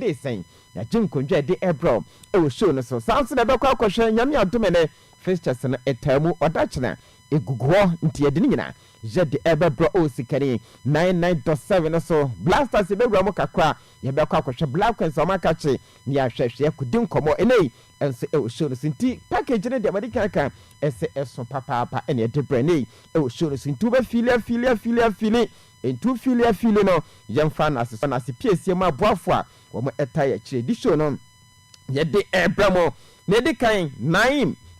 de sen na jinkonje de ebro e show no so sanse na bekwa kwhwe nyame adomene fixtures no etamu odachena eguguo nti yede nyina jede ebebro o sikari 99.7 so blasters ebegura mo kakra ye bekwa kwhwe black queens o makachi ni ahwehwe kudin komo enei enso e show no sinti package ne de america kan ese eso papa ene de brand e show no sinti be fili entu fili no yemfa na se piesie ma boafo a wo mo etaya kire di show no ye de ebramo ne de kan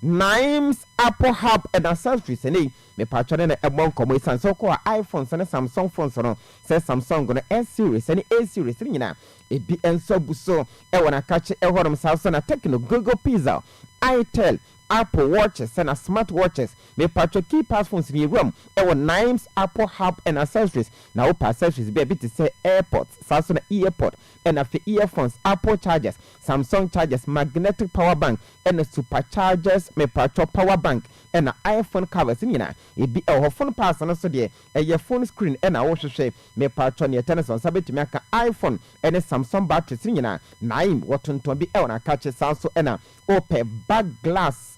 Naim's Apple Hub and accessories me patron na ebon komo isan so ko iPhones and Samsung phones no say Samsung no S series and A series nyina ebi enso buso e wona kache e horom Samsung na Tecno Google Pixel itel Apple watches and smart watches me patron key pass phones in room e won Naim's Apple Hub and accessories na o accessories be to say AirPods Samsung earpod and afi earphones Apple chargers Samsung chargers magnetic power bank and superchargers me patron power bank and iPhone covers nyina ebi e ho phone pass no so de e phone screen and a wo hwehwe me patron ye tennis on sabetimi aka iPhone and Samsung batteries nyina Naim wotonton bi e wona catch Samsung and open back glass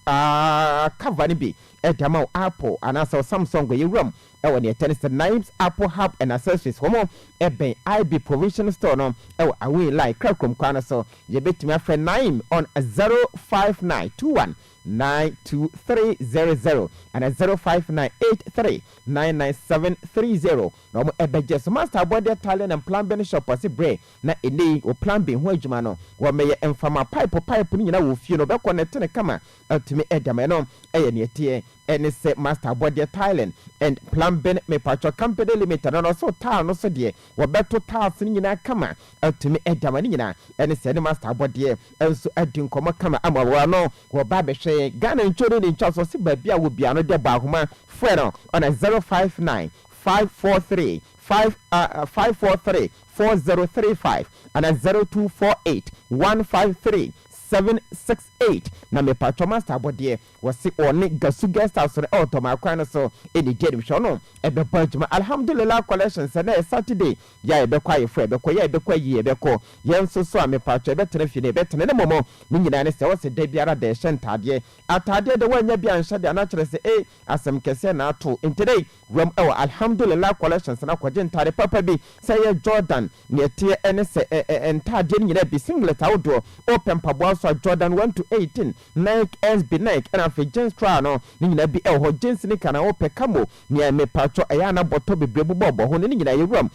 cover ni bi e dama Apple and Samsung go yewram e wona ye tennis Naim's Apple Hub and accessories homo e ben IB provision store no e away like krakom kwana so ye betimi afre Naim on 05921 92300 and 05983999730 no mo ebeje so master body talent and plumbing shop ase bre na eni o plumbing ho adwuma no wo meye enfama pipe ni nyina wo fie no be connect ne kama atumi edama no eye ne tie ene se master body talent and plumbing me patcho company limited no so tal no so de wo beto tals ni nyina kama atumi edama ni nyina ene se ne master body enso adin komo kama amawa no wo ba be Ghana nchoro ni nchaso si baby a wo bia no de ba homa freno on a 059 543 4035 and a 0248 153 768 na me patro master body wasi oni gasu guest house re automa kwan so eni jedim show no e be pajuma alhamdulillah collection se na Saturday ya e be kwa ye fre be kwa ya e be kwa yi e be ko yenso so a me patro e be tene fi ne be tene ne momo ni nyina ne se wose da biara de hye ntade atade de wanya bia nhye de na kire se asem kese na ato intidei ram e alhamdulillah collection se na kwaje ntade papa bi se ye Jordan ne tie ene se ntade nyina bi singlet awdo open pabo so Jordan 1 to 18 Nike SB Nike and afi jeans trial no ni nyina bi ho jeans ni kana ope kamo ni me patcho aya na boto bebre bobo ho ni nyina yewram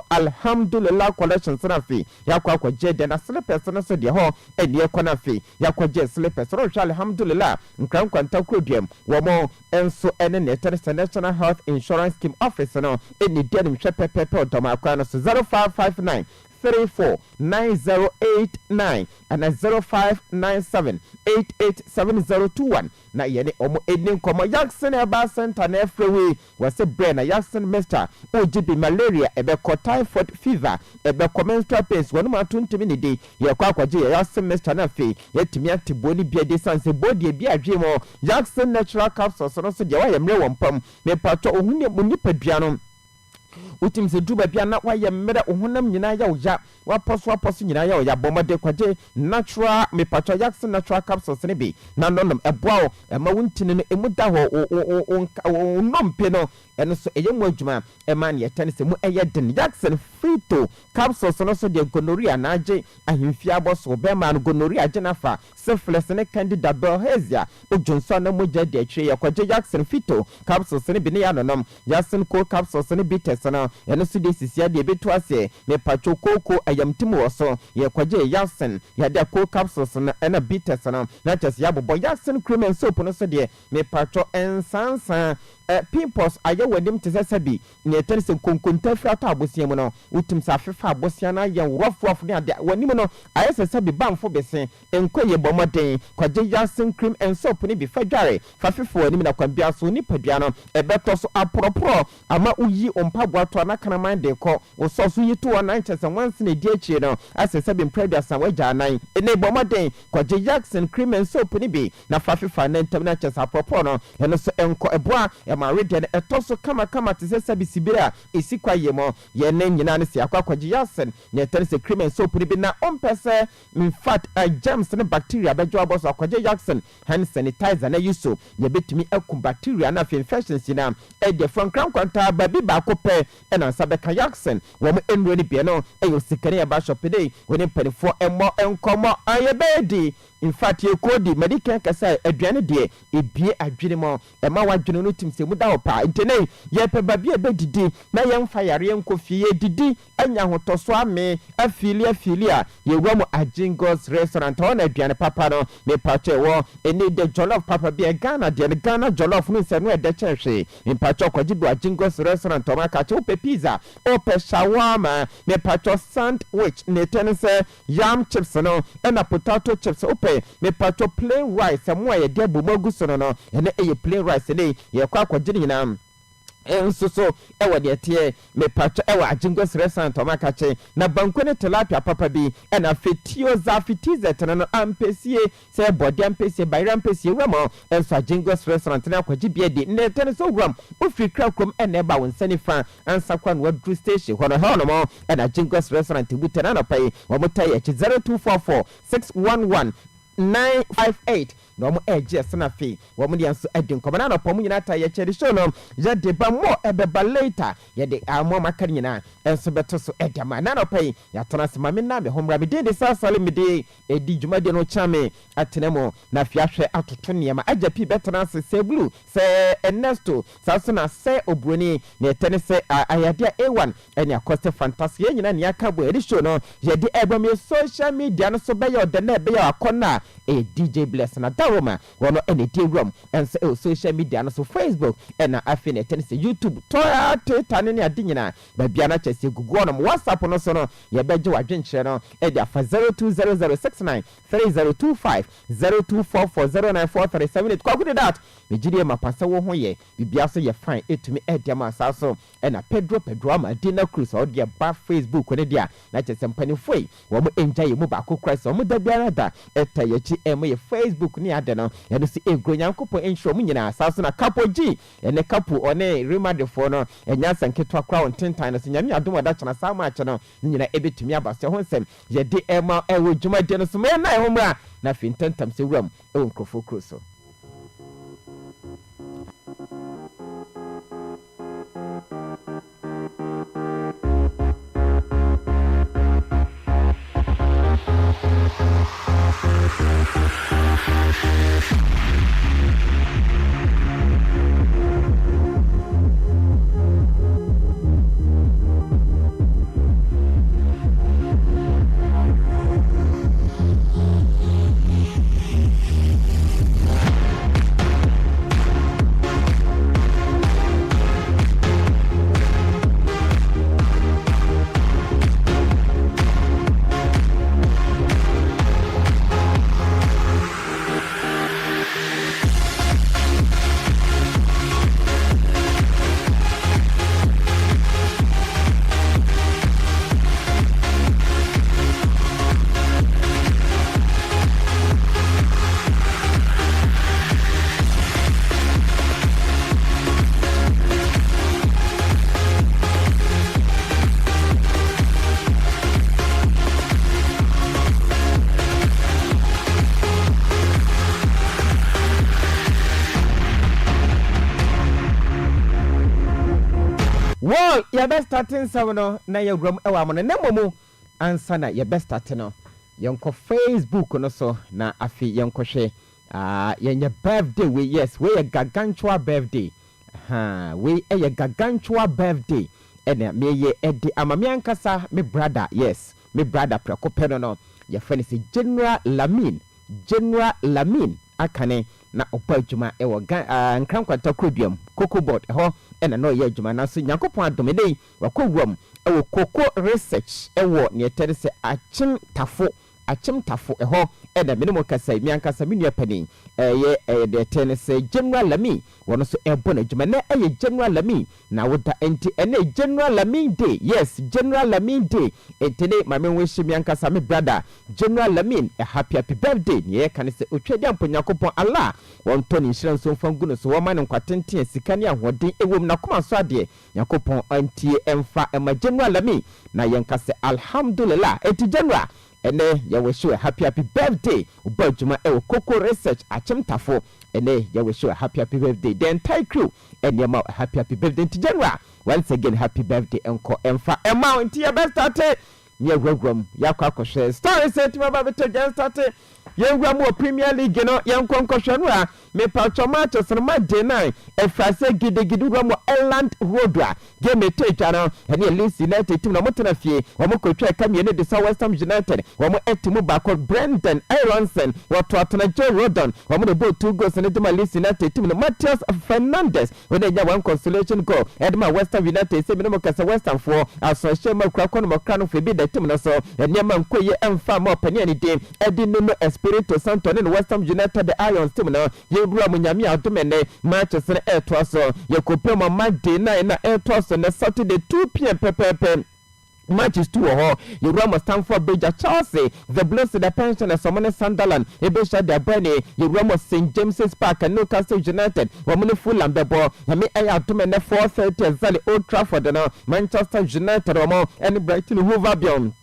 alhamdulillah collection sanafi yakwa jede na slippers no so de ho eni ekona fi yakwa je slippers ro alhamdulillah nkran kwanta krodiem wo mo enso ene National Health Insurance Scheme Office no eni denim hwe pepepe odoma akwa no so 0559 349089 and 0597887021 na yene omo edin komo Jackson Eba Center na Freeway wase brain na Jackson Mr. OGB malaria ebe ko typhoid fever ebe ko menstrual pains wonu ma tuntumi ne de ye kwa kwaje Jackson Mr. na fe yetimi atebo ni bia de sanse body bia adwemo Jackson natural capsules no so de wa yemre wompam me pato ohuni nipadua no utim se duba bia na wa yemre ohunam nyina ya oja wa poso nyina ya oja bomode kwaje natural me pato Jackson natural capsules ne bi na nonom eboa o ma wuntini no emuda ho nompe no eno so eyemu adwuma ema ne yetane se mu eyeden Jackson Fito capsules no so de gonorrhea na age ahimfia boso be ma no gonorrhea jenafa syphilis ne candida bilharzia ojonso na moja de atwe yakwaje Jackson Fito capsules ne bi ne ya nonom Jackson Co capsules ne bi tesana eno so de sisia de beto ase me pacho koko ayamtimu woso yakwaje Jackson ya de Co capsules na bi tesana na chese ya bobo Jackson cream and soap no so de me pacho ensansa pimples aye wadim tesesabi ne tense konkonta frata abosiam no utim sa fefa abosia na ye rough ne ade wanim no aye sesabi bamfo bese enkoye bomoden kwaje Jackson cream and soap ne bi fadware fa fefo wanim na kwabia so ni padua no ebeto so apropro ama uyi ompaboa to na kanaman de ko ososo yi to 9 chese once ne die chi no asesabi mpradua san waja nan ene bomoden kwaje Jackson cream and soap ne bi na fa fefa na ntam na chese apropro no eno so enko eboa Jamari den etoso kama te sesa bisibira esikwa yemo ye ne nyina ne se akwakwaje yasen ne tere se cream and soap bi na ompese in fact germs ne bacteria bejo aboso akwaje yasen hand sanitizer na yuso ye betumi akum bacteria na infections na e de from kran kwanta ba bi ba ko pe e na nsa beka yasen wo mo enro ni bi no e yo sikane ya ba shop dey woni penifo emmo enkomo ayebedi in fact ye kodi medical kasa aduane de ebie adwene mo e ma wadwene no tim se muda opa intene ye pe ba bi ebedidi na ye mfa yare enkofi ye didi anya hotoso ame afilia ye wamo Ajingos restaurant on aduane papa no me pache wo eni de jollof papa bi Ghana de Ghana jollof no se no e de chehwe me pache kwaji bi Ajingos restaurant o maka che ope pizza ope shawarma me pache sandwich ne tense yam chips no na potato chips ope me pacho plain rice mo ye de bomagu so no ene eye plain rice ne ye kwa kwagye nyina enso ewa de tie me pacho ewa Ajingos restaurant o maka che na banko ne tilapia papa bi na fetio za fitizet no ampesie se body ampesie bayra ampesie wemo enso Ajingos restaurant na kwagye bia de ne tene so wram ofri krakom ene ba wonsani fa ansa kwa no wadru station hono hono mo na Ajingos restaurant butana na pai wo motai 0244 611 958 no mo eje sana fi wo mo dianso edin komana no pomu nyina ta ye cheri show no je de ba mo ebeba later ye de amo maka nyina enso beto so edama na no pai ya tona se mame na me homra me de sasale me de edi dwumade no chame atenemo na fi ahwe atoto niema aja pi betona se blue se Ernesto saso na se obroni na etene se ayade A1 ene akoste fantasy ye nyina ne aka bo edi show no je de eba me social media no so be yo de na be yo akona DJ Bless na Roma wono ene Telegram and social media no so Facebook and afine tense YouTube toya teta ne adinyina ba bia na chese gugu no WhatsApp no so no ye beje wadwenche no e dia fa 0200693025 0244094378 kwa good that me gidi ma pasa wo ho ye bibia so ye fine etumi e dia ma sa so na Pedro ama Dina Cruz o dia ba Facebook ne dia na chese mpani foi wo mo enjoy mu ba ko Christ o mo da bia na da eta ye chi e mo ye Facebook ni ade no eno si egro nyankopo enhwo mu nyina asaso na kapo G ene kapo one remadefo no enya sanketo akra ontentan no se nyame adom da chana sama ache no nyina ebetumi abase ho nsem ye de ema ewo dwuma de no so me na ehomra na fintantam se wuram ewo nkrofo kroso. Well, your best starting no na your gram ewa mo na momo ansa na your best starting no yonko Facebook no so na afi yonko hwe yenye birthday we yes we a gargantua birthday we a gargantua birthday ene me ye edi amame ankasa me brother yes me brother prekopeno no ye fani se General Lamin akane na opa adwuma e wo nkrankwata koduam cocoa board ho ena no ye adwuma na so nyakopon adomedei wakowuam e wo cocoa research e wo ne tere se achim tafo achim tafo eho ena minimum kasa mi ankasa mi nua pani ye de tenese General Lami wono so ebo na djuma na General Lami na woda enti ene General Lami day. Yes, General Lami day entene mame wish mi ankasa mi brother General Lami a happy birthday ye kan se otwede amponyakopon Allah won to ni nhira so fangu no so wo man kwatenten sikani ahoden ewom na koma so ade yakopon antie emfa ema General Lami na yenkase alhamdulillah eti General ene ya wish you a happy birthday ubajuma Koko Research achimtafo ene ya wish you a happy birthday the entire crew ene ma happy birthday to General. Once again happy birthday enko emfa ema nti ya best start ya gwagwam ya kwakoshe story set ma ba beto just start yengwa mo Premier League no yankonkosho a me pacho match so ma day 9 efrase gidigidi mo Elland Road game techa no ene Leeds United team no motena fie wo mo kotwa kamie ne de West Ham United wo mo etimu bako Brendan Aronson wo to atona Joe Rodon wo mo de both 2 goals ne de Leeds United team no Matheus Fernandes wo ne nya one consolation goal edma West Ham United se me no kasa West Ham for aso shema kwakọ no mokra no febi de team no so ene ma nkoye emfa ma opani ani de edi no Espirito Santo ne West Ham United the Irons team no yebura munyame adomene matches ne eto so yekope ma Monday night na eto so na Saturday 2 p.m. pepepe matches 2 ho Roma Stamford Bridge Chelsea the Blues the pension as someone Sunderland ebesha the Burnley Roma St James's Park and Newcastle United wamune Fulham bebo yami aya adomene 4:30 exactly Old Trafford na Manchester United Roma and Brighton Hove Albion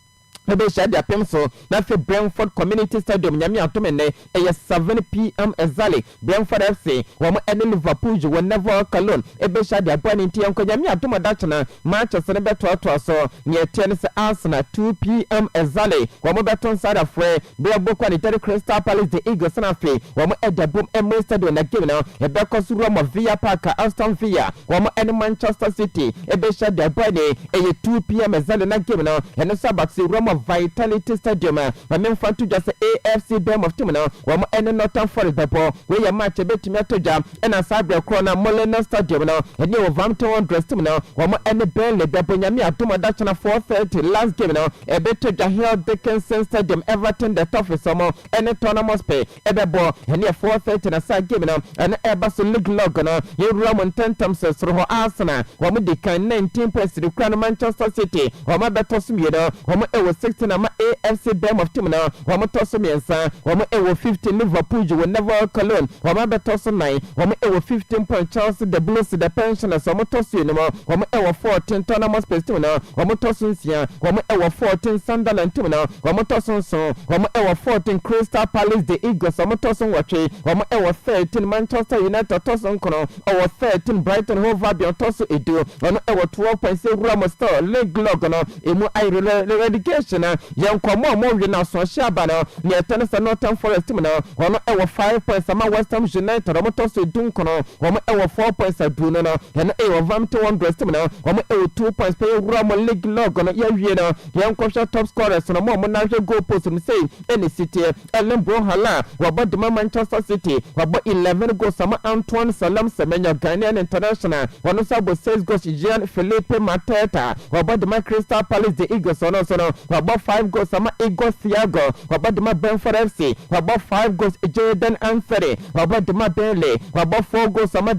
ebe shade apemso na fe Brentford Community Stadium nyame atomene 7 p.m. exactly Brentford FC womo ene Liverpool ju never Cologne ebe shade abani nti yanko nyame atoma dachana Manchester ne beto so ne tennis Arsenal 2 p.m. exactly womo beton side afre be boko ni Crystal Palace the Eagles na fe womo edabum Emirates Stadium na game na ebe kosuru mo Villa Park Aston Villa womo ene Manchester City ebe shade abani 2 p.m. exactly na game na ene sabaksi Roma Vitality Stadium ma memfa to just AFC Bournemouth team na wo ene Northern Forest bebo we ya match betimi atoja ena Sabia Corner Molina Stadium na ene Wolverhampton Wanderers team na wo ene Burnley bebo nyame atoma da chana 4:30 last game na ebetoja Hill Dickinson Stadium Everton the toughest somo ene Tottenham Hotspur ebebo ene 4:30 na sa game na ene Ebaso League log na yewura mo tentam so ho Arsenal wo de kan 19 points the crown Manchester City wo beto sumie no wo ewo 16 na ma AFC Bournemouth team na wo toso miensa wo ewo 15 Liverpool ju never Cologne wo betoso 9 wo ewo 15 point Chelsea the Blues the pensioners wo toso no wo ewo 14 Tottenham Hotspur team na wo toso nsia wo ewo 14 Sunderland team na wo toso so wo ewo 14 Crystal Palace the Eagles wo toso watwe wo ewo 13 Manchester United toso nkono ewo 13 Brighton Hove Albion toso edu wo ewo 12 points Roma Star League log no emu I relegation yankomo mo wi na so hia na ne tennis Northern Forest team na wono ewo 5 points ama West Ham United wono to so dun kono wono ewo 4 points adu no na ewo Wolverhampton Wanderers team na wono ewo 2 points pe Roma League log no ya wie na yankosha top scorers no mo na hwe goal post me say any City Ellen Brohala wabod Manchester City wabo 11 goals ama Antoine Salam Semenya Ghanaian international wono sabo 6 goals Jean Philippe Mateta wabod Crystal Palace the Eagles no so no wabo 5 goals ama Igor Thiago wabaduma Brentford FC wabo 5 goals Jayden Anthony wabaduma Burnley wabo 4 goals ama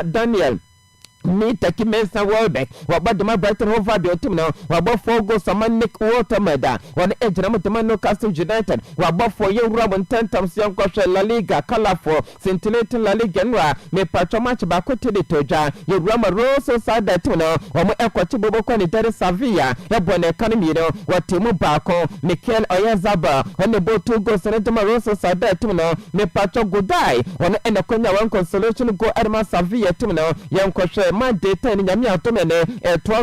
Daniel Mita Kimensa Welbeck wabaduma Brighton Hove Albion team na wabo 4 goals ama Nick Watermeda wana ejina mutama Newcastle United wabo 4 yewura mo tentam yankwahwe La Liga colorful scintillating La Liga nwa me patcho match ba kotede toja yewura mo Rosso Sada team na wamo ekwachi bobo kwa ni Dere Sevilla yebo na economy no watimu baako Mikel Oyarzabal wana bo 2 goals na tama Rosso Sada team na me patcho Godai wana enakonya one consolation goal Adama Sevilla team na yankwahwe Monday 10 nyame atomene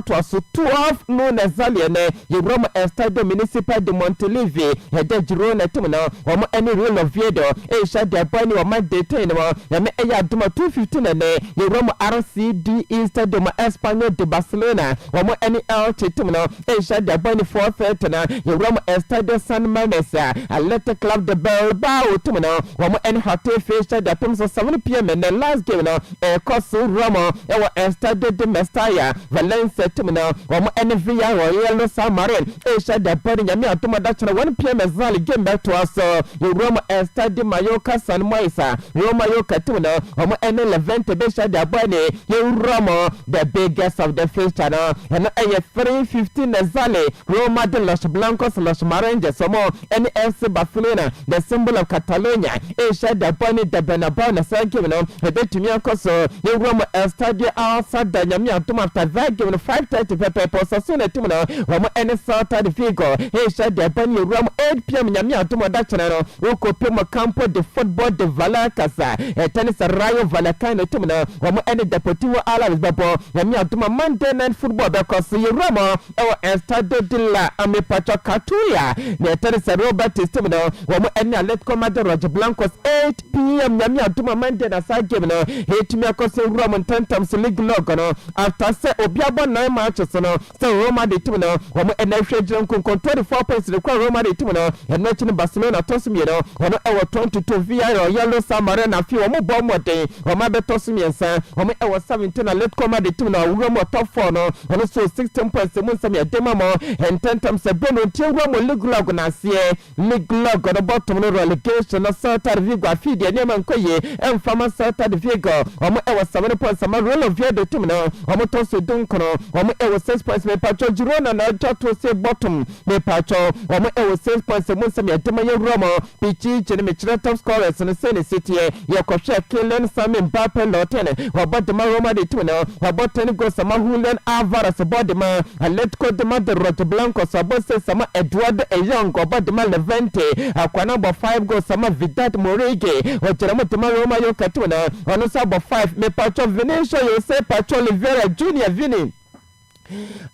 to so 12 no nazalia ne Roma Estadio Municipal de Montelivi hede Girona team na womo any Real Oviedo sha de bani wa Monday 10 no nyame eya adoma 215 ne Roma RCD Stadium Espanyol de Barcelona womo any Elche team na sha de bani 430 na Roma Estadio San Mamés Athletic Club de Bilbao team na womo any Hotel Fish de 7 p.m. and the last game na cost Roma Estadio de Mestalla Valencia timno omo ene via Royal Samarin Esha de Bari nyame atoma da chana 1 pm ezali game back to us Roma Estadio Mayoka San Moisa Roma Mayoka timno omo ene Levante Besha de Bani Roma the biggest of the fixture no and 3:15 ezali Roma de Los Blancos Los Maranges omo ene FC Barcelona the symbol of Catalonia Esha de Bani de Bernabeu na game no ebetumi akoso Roma Estadio outside the nyame atoma after that game 5:30 pepe Osasuna team no omo ene Celta de Vigo Esha de Bani Roma 8 pm nyame atoma da chana no okopemo Campo de Football de Vallecasa tennis Rayo Vallecano team no omo ene Deportivo Alaves babo nyame atoma Monday Night Football because Roma Estadio de la Amepacho Catuya ne tennis Robert team no omo ene Atletico Madrid Roger Blancos 8 pm nyame atoma Monday na sa game no hetumi akoso Roma tentam's league log no after say obiabo 9 matches no so Roma de team no omo ene hwejire nkonkon 24 points de kwa Roma de team no eno chi Barcelona tosumie no ono ewo 22 via Yellow Samarin na fi omo bo modern omo be tosumie nsa omo ewo 17 Atletico Madrid team no Roma top 4 no ono so 16 points mu nsam ya dema mo tentam's beno tie Roma league log na sie league log no bottom no relegation no Celta de Vigo afidi ene man koye emfama Celta de Vigo omo ewo 7 points sama Real Oviedo team no omo toso dunkono omo ewo 6 points me pacho Girona na to say bottom me pacho omo ewo 6 points mu nsam ya dema ye Roma pichi chene me chira top scorers no say City ye kwhwe Kylian Mbappe Lotene wabodema Roma de team no wabotene go sama Julian Alvarez bodema Atletico de Madrid Roger Blancos abose sama Eduardo Eyong wabodema Levante akwana bo 5 goals sama Vidal Morege wajera tema Roma yo katuna ono sabo 5 me pacho Vinicius yo say pacho Oliveira Junior Vini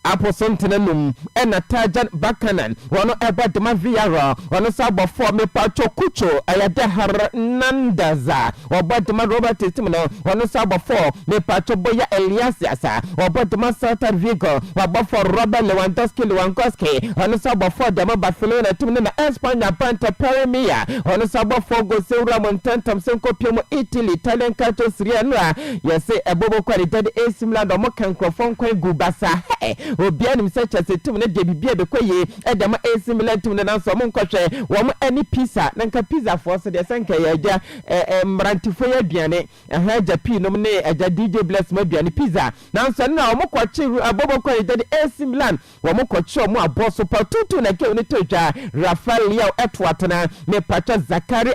Aposontenum ena Tajan Bakanan wano ebadema Villarreal wano sabo 4 me pacho Kucho ayade Hernandez wabadema Robert Timno wano sabo 4 me pacho Boya Eliasiasa wabadema Celta Vigo wabafo Robert Lewandowski wano sabo 4 dema Barcelona Timno na Espanya Panta Premier wano sabo 4 go Seura Montentam Senko Piemo Italy Italian Calcio Serie A yese ebobo quality AC Milan mo kankrofon kwen gubasa obia nim se chese tim ne de bibia be koye edema AC Milan tim ne nanso mo nkɔhwɛ wo mo ani pizza nanka pizza force de senka ya ja mrantifo ya aduane ja pi nom ne ja DJ Bless ma aduane pizza nanso na wo mo kɔkye abobo koye de AC Milan wo mo kɔkye mo aboso pa tutu na ke oni todwa Rafael Leao etwatena me pacha Zakari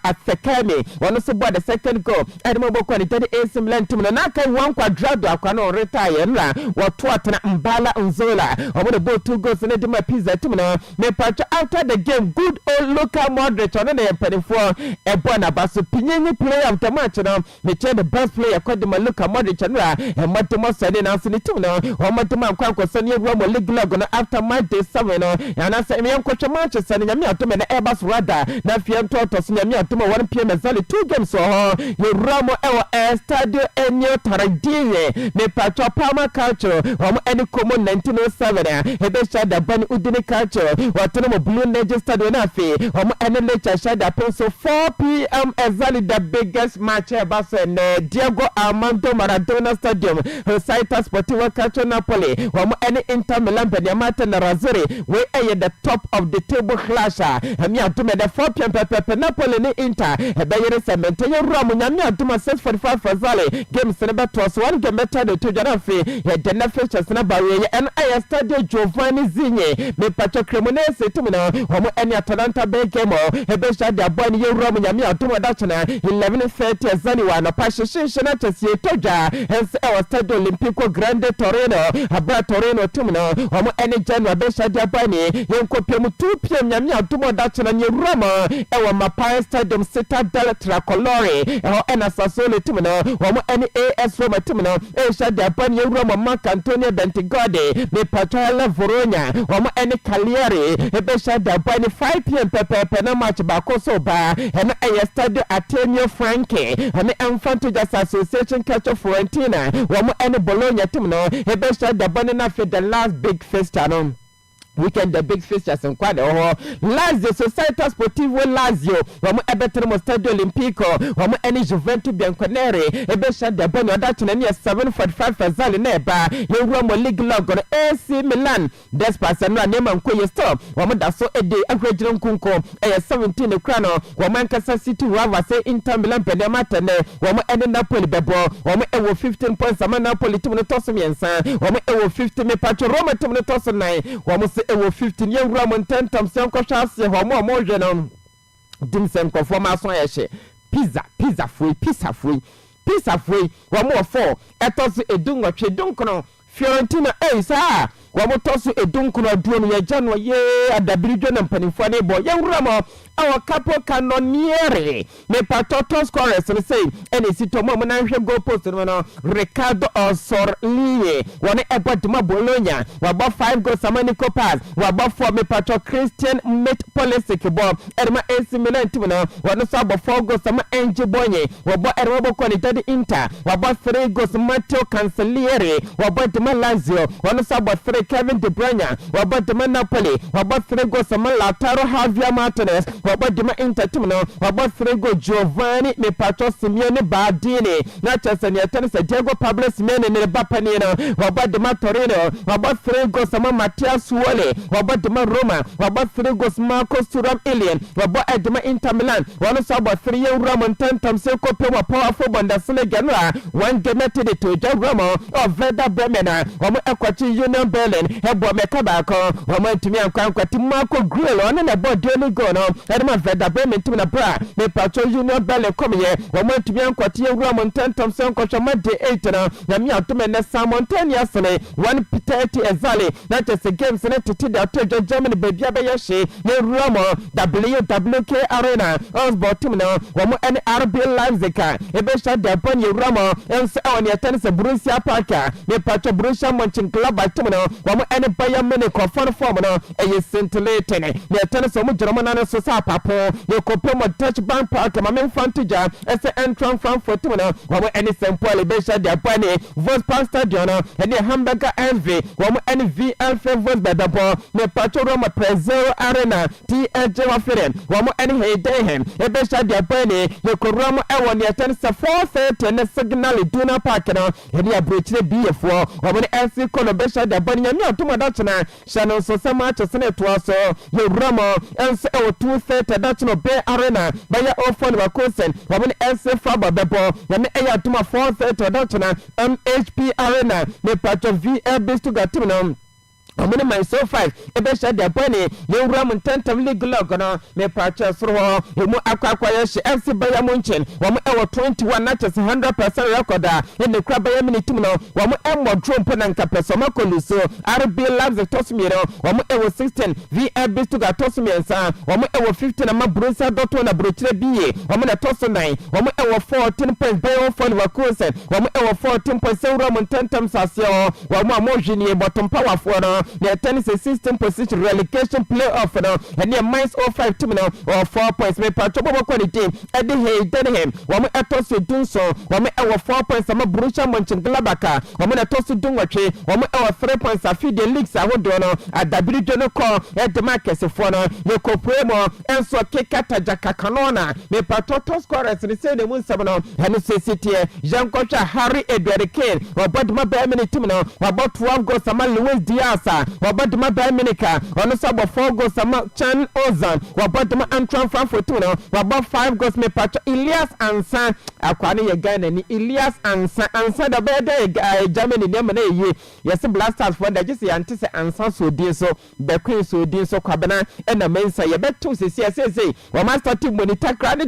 Asekame wono so bo the second goal edema boko ni de AC Milan tim na kai wan quadrado akwa no retire na to atena Mbala Nzola omo the both 2 goals in the pizza team no me patch after the game good old Luka Modric on the penifo e bona baso pinyenye player of the match no me the best player called the Luka Modric no e matemo sane na so team no o matemo akwa sane Roma league log no after match day 7 no na say me nkwoche match sane nyame atome na Airbus radar na fie to so nyame atome 1 pm ezali 2 games so ye Roma ewo Stadio Enio Taradie me patch Palma Culture omo eni komo 1907 ebe shada bani udini culture watono mo Blue Legend Stadium na fe omo eni lecture shada penso 4 pm ezali the biggest match baso Diego Armando Maradona Stadium Rosita Sportiva Calcio Napoli omo eni Inter Milan Beniamata na Razori we the top of the table clasher ami atume the 4 pm pepe Napoli ni Inter ebe yere cement ye Roma nyami atuma 6:45 fazale game seneba twas 1 game better de to jana fe the features na barrier and I Stadio Giovanni Zinye me pacho Cremonese timina homo eni Atalanta be game ebe shade abani ye Roma nyami atuma dachana 11:30 azaniwa na pashishisha na chesi toja hence our Stadio Olimpico Grande Torino abra Torino timina homo eni January be shade abani yenko pemu 2 pm nyami atuma dachana ye Roma ewa Mapaya Stadium Citadel Tricolore ewa ena Sassuolo timina homo eni AS Roma timina shade abani ye Roma Mark Antonio Bentigode me Patrala Voronya omo eni Cagliari ebe shada bani 5 pm pepe na match ba koso ba ena Stadio Ateneo Franchi ene Infanto Association Calcio Fiorentina omo eni Bologna team no ebe shada bani na for the last big festa no weekend the big fixtures and quite Lazio Società Sportivo Lazio wamu ebetremo Stadio Olimpico wamu eni Juventus Bianconeri ebesha de bono adachina ni 745 fazali neba yewuamo league log on AC Milan despasa no anema nkoye stop wamu daso ede akwejiro nkunko 17 krano wamu Ankasa City Rivals say Inter Milan penemata ne wamu eni Napoli bebo wamu ewo 15 points ama Napoli timu no toso miensa wamu ewo 50 me pacho Roma timu no toso 9 wamu se ewo 15 ye wura mo 10 times se nko hwase ho mo hwe no dim se nko fo ma so ye pizza free wamu 4 etoso edunwotwe dunkono Fiorentina sa wamu toso edunkono duonu ye January ye adabirijo na mpanimfo ne bo ye wura mo our capo canoniere me patoto scorers and say any sitomo manahwe goal post no Ricardo Osorlie one ebodima Bologna waba 5 goals Samanico pass waba 4 me pato Christian Met Polisic ball erma AC Milan team no one so about 4 goals Sama Enje Bonye waba erma bokoni Inter waba 3 goals Matteo Cancellieri waba de Lazio one so about 3 Kevin De Bruyne waba de Napoli waba 3 goals Sama Lautaro Javier Martinez waba dima Inter team no waba 3 go Giovanni me pato Simeone Bardini na chasani atanisa Diego Pablo Simeone ne bapani no waba dima Torino waba 3 go sama Matias Wole waba dima Roma waba 3 go Marco Thuram Alien waba dima Inter Milan wano so about 3 year Roman 10 times ko pe wa powerful Bundesliga no one game to the to Roma of Werder Bremen wama ekwachi Union Berlin hebo mekaba ko wama tumi ankwati Marco Grill on na body no go no Edema Werder Bremen tumi na bra me pato Union Berlin come here wama tumi ankwati Roma 10 times ko chama de 8 na na mi atume na Simon 10 yesterday 1:30 exactly that is the games na titi da to Germany baby abeya she ne Roma WWK Arena Osborne team na wama RB Leipzig ebe sha da pon Roma ense on ya tennis Borussia Park me pato Borussia Mönchengladbach team na wama Bayern Munich form no e scintillating ne tennis omo German na so sa papo ye kopemo touch bank park ma men fantija ese entran Frankfurt team na wama Saint-Paul ebe sha da pon Wolfsburg Stadion and Hamburger SV wama VfL Wolfsburg me pato Roma Prezzo Arena TLJ Waferen wama Heidenheim ebe sha da pon ye koroma e won ye tennis 4:30 na Signal Iduna Park no eni abrochire BF wama SC Kolobesha da pon nyame atuma da chena shano so sama chesene to aso ye Roma ense e 2:30 da cheno Bay Arena baya ofon wakosen wama SC Faba bebo nyame e atuma 4:30 da chena MHP Arena me pato VfB Stuttgart team no amene my so 5 ebe sha de bani ye wura mun tantam league log no me pacha soro emu akwa ya she FC Bayern Munchen wamu ewo 21 matches 100% record in the club Bayern Munich team no wamu emo trump na nkapeso makoluso RB Leipzig tosmiro wamu ewo 16 VfB Stuttgart tosmiensa wamu ewo 15 na Borussia Dortmund na brochire biye wamu na toso 9 wamu ewo 14 points Bayern for Leverkusen wamu ewo 14 points wura mun tantam sasio wamu amojini bottom power for no the tennis system position relegation playoff no and the minus 05 team no or 4 points me patcho bobo quality edi Heidenheim wamu etoso dunso wamu ewo 4 points ama Borussia Mönchengladbach wamu etoso dunwatwe wamu ewo 3 points afi the leagues ahodo no adabiri no call edi markets for no ye kopremo enso kekata jakakanona me patcho top scorers ni say the mun sabno hanu say city Jean Coach Harry Edward Kane wabadma Bayern Munich team no about 12 goals ama Luis Diaz wabadma Bayern Munich ono sabo 4 goals sama Chan Ozan wabadma Antwerp Frankfurt no wabad 5 goals me patcho Elias Ansa akwani ye Ghana ni Elias Ansa da bede Germany ne mena ye yes Blasters for da jisi antise Ansa so din so be queen so din so kwabena na mensa ye beto sesi wa master team monitor crowd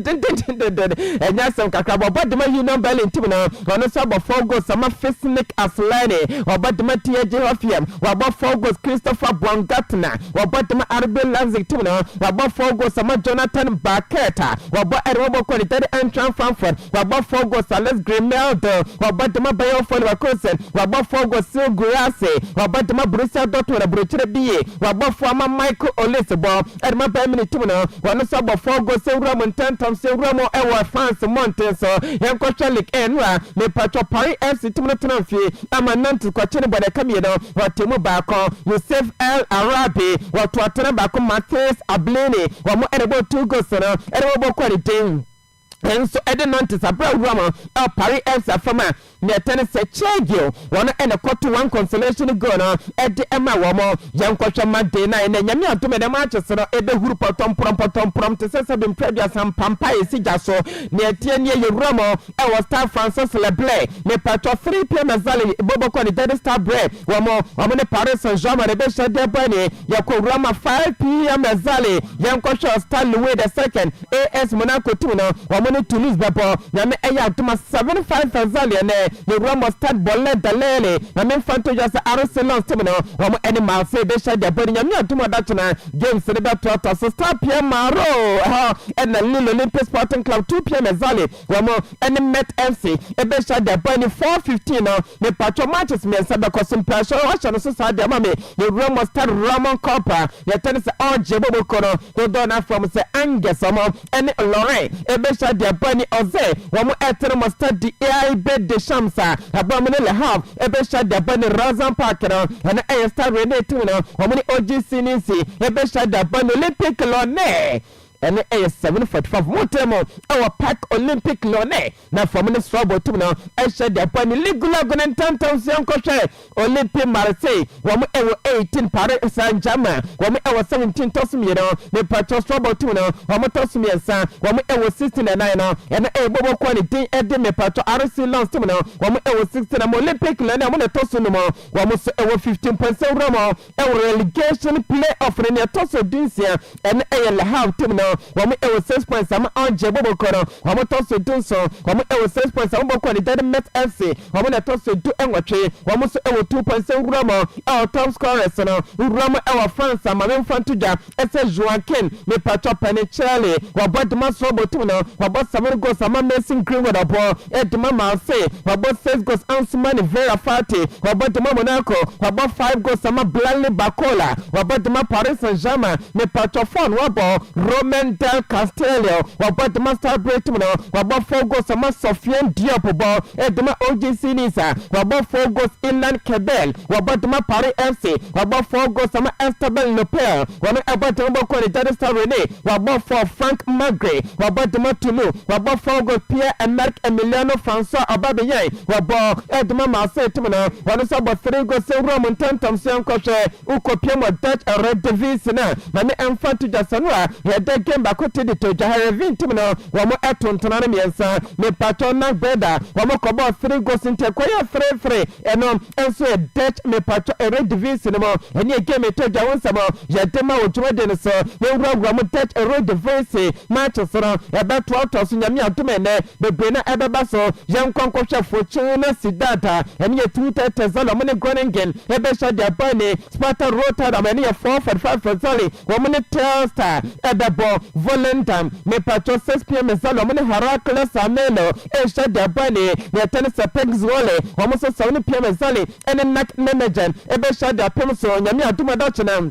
enya sem kakra wabadma Union Berlin team no ono sabo 4 goals sama Fisnik Aslani wabadma TJ Hoffenheim wabad 4 goals Christopher Baumgartner wabadma RB Leipzig team no wabad 4 goals sama Jonathan Baketa wabad Robo quality Eintracht Frankfurt wabad 4 goals Alex Grimaldo wabadma Bayern for Leverkusen wabad 4 goals Sil Gurase wabadma Borussia Dortmund brochire biye wabad 4 ama Michael Olise ball edma Bayern Munich team no wano sabo 4 goals Ramo 10 times Ramo ewa France Montens yanko League Enwa me patcho Paris FC team no tenanfie ama Nantes kwa chene bode kamie no watemu ba ko mo Yusuf El Arabi wato atena ba ko Matheus Ablene wa mo erebo 2 goals no erebo quality enso ede nonte sabra wurama El Paris FC afama ne tene se chegio wona ene koto one consolation goal no ede ema wo mo yankwohwe made na ne nyame atome de match so ebe huru potom te se bim predia sam pampa esija so ne etie ne ye wurama e was Star Francis Leblay ne patro 3 pm azali bobo ko de Star Bread wo mo ne Paris Saint-Germain de be shade bani yakwo wurama 5 pm azali yankwohwe Star Louis II AS Monaco 2 no wo Toulouse bebo nyame eya atuma 75,000 ne Ramos start bolle dalele nyame fanto jasa Arsenal team no wo mo animal say be sha de bani nyame atuma datuna games ne be to so Star PM Maro and the Lille Olympic Sporting Club 2 PM ezali wo mo any Met FC e be sha de bani 4:15 no ne patro matches me sabe ko some pressure wa sha no so sa de mame Ramos start Ramon Copa ye tennis all jebo kono to dona from say Angus mo any Lorraine e be sha de bani oze wo mo etere mo start AI bed de Shamsa abamene le half e be sha de bani Razan Park no na e start Rene tu no wo mo ni OGC nisi e be sha de bani Olympic Lone and A745 Motemo our Park Olympic Lone na from the Swabo team now I said the point Ligula Gonen Tantam Siankoshe Olympic Marseille one 18 Paris Saint-Germain one 17 Tosmi the Patro Swabo team now one Tosmi and San one 16 and 9 and a Bobo quality Edme Patro RC Lance team now one 16 Olympic Lone one Tosuno one 15% Ramo a relegation play of Rene Toso Dinsia and a half team now wọ́n ewo 6 points ama anje bobo kono wọ́n toso dunso wọ́n ewo 6 points ama bobo kono Dead Met FC wọ́n na toso du enwatwe wọ́n so ewo 2 points Uramo top scorers no Uramo ewo France ama mfantuja ese Joaquin me patro Panichele wọ́n bodma sobo tu no wọ́n bod 7 goals ama Mason Greenwood abo edma Marseille wọ́n bod 6 goals Ansoumani Vera Fati wọ́n bodma Monaco wọ́n bod 5 goals ama Blanley Bacola wọ́n bodma Paris Saint-Germain me patro Fon wabo Romain Del Castello wabot master break no wabot 4 goals sama Sofiane Diop bo edma OGC Nisa wabot 4 goals Ilan Kebel wabot ma Paris FC wabot 4 goals sama Esteban Lopel wana abot mo ko ni Dar Star Rene wabot 4 Frank Magre wabot ma Toulouse wabot 4 goals Pierre-Emerick Emiliano François Aubameyang wabot edma Marseille team no wana so bot 3 goals Roman Tantam Siankoshe ukopia mo Dutch Red Devils na me emfantu jasanwa yede game bakote de to Jaharevin team no wamo etontona ne miensa me patron na brother wamo kobo 3 goals into kwaya free eno enso e Dutch me patron Red Devils no mo eni game to Jawonsa mo yedema otuma de no so we wura mo Dutch Red Devils match so no e be to so nyame atuma ne bebre na ebeba so yankwankwohwe fochuna sidata eni 230 zalo mo ne Groningen e be sha de bani Sparta Rotterdam eni 445 zalo wamo ne Telstar Edabo Volentam me patro 6 PM zalo mo ne Heracles Ameno e sha de bani ne tennis pegs wole wamo so 7 PM zalo eni nak nemejan e be sha de pem so nyame atuma da chena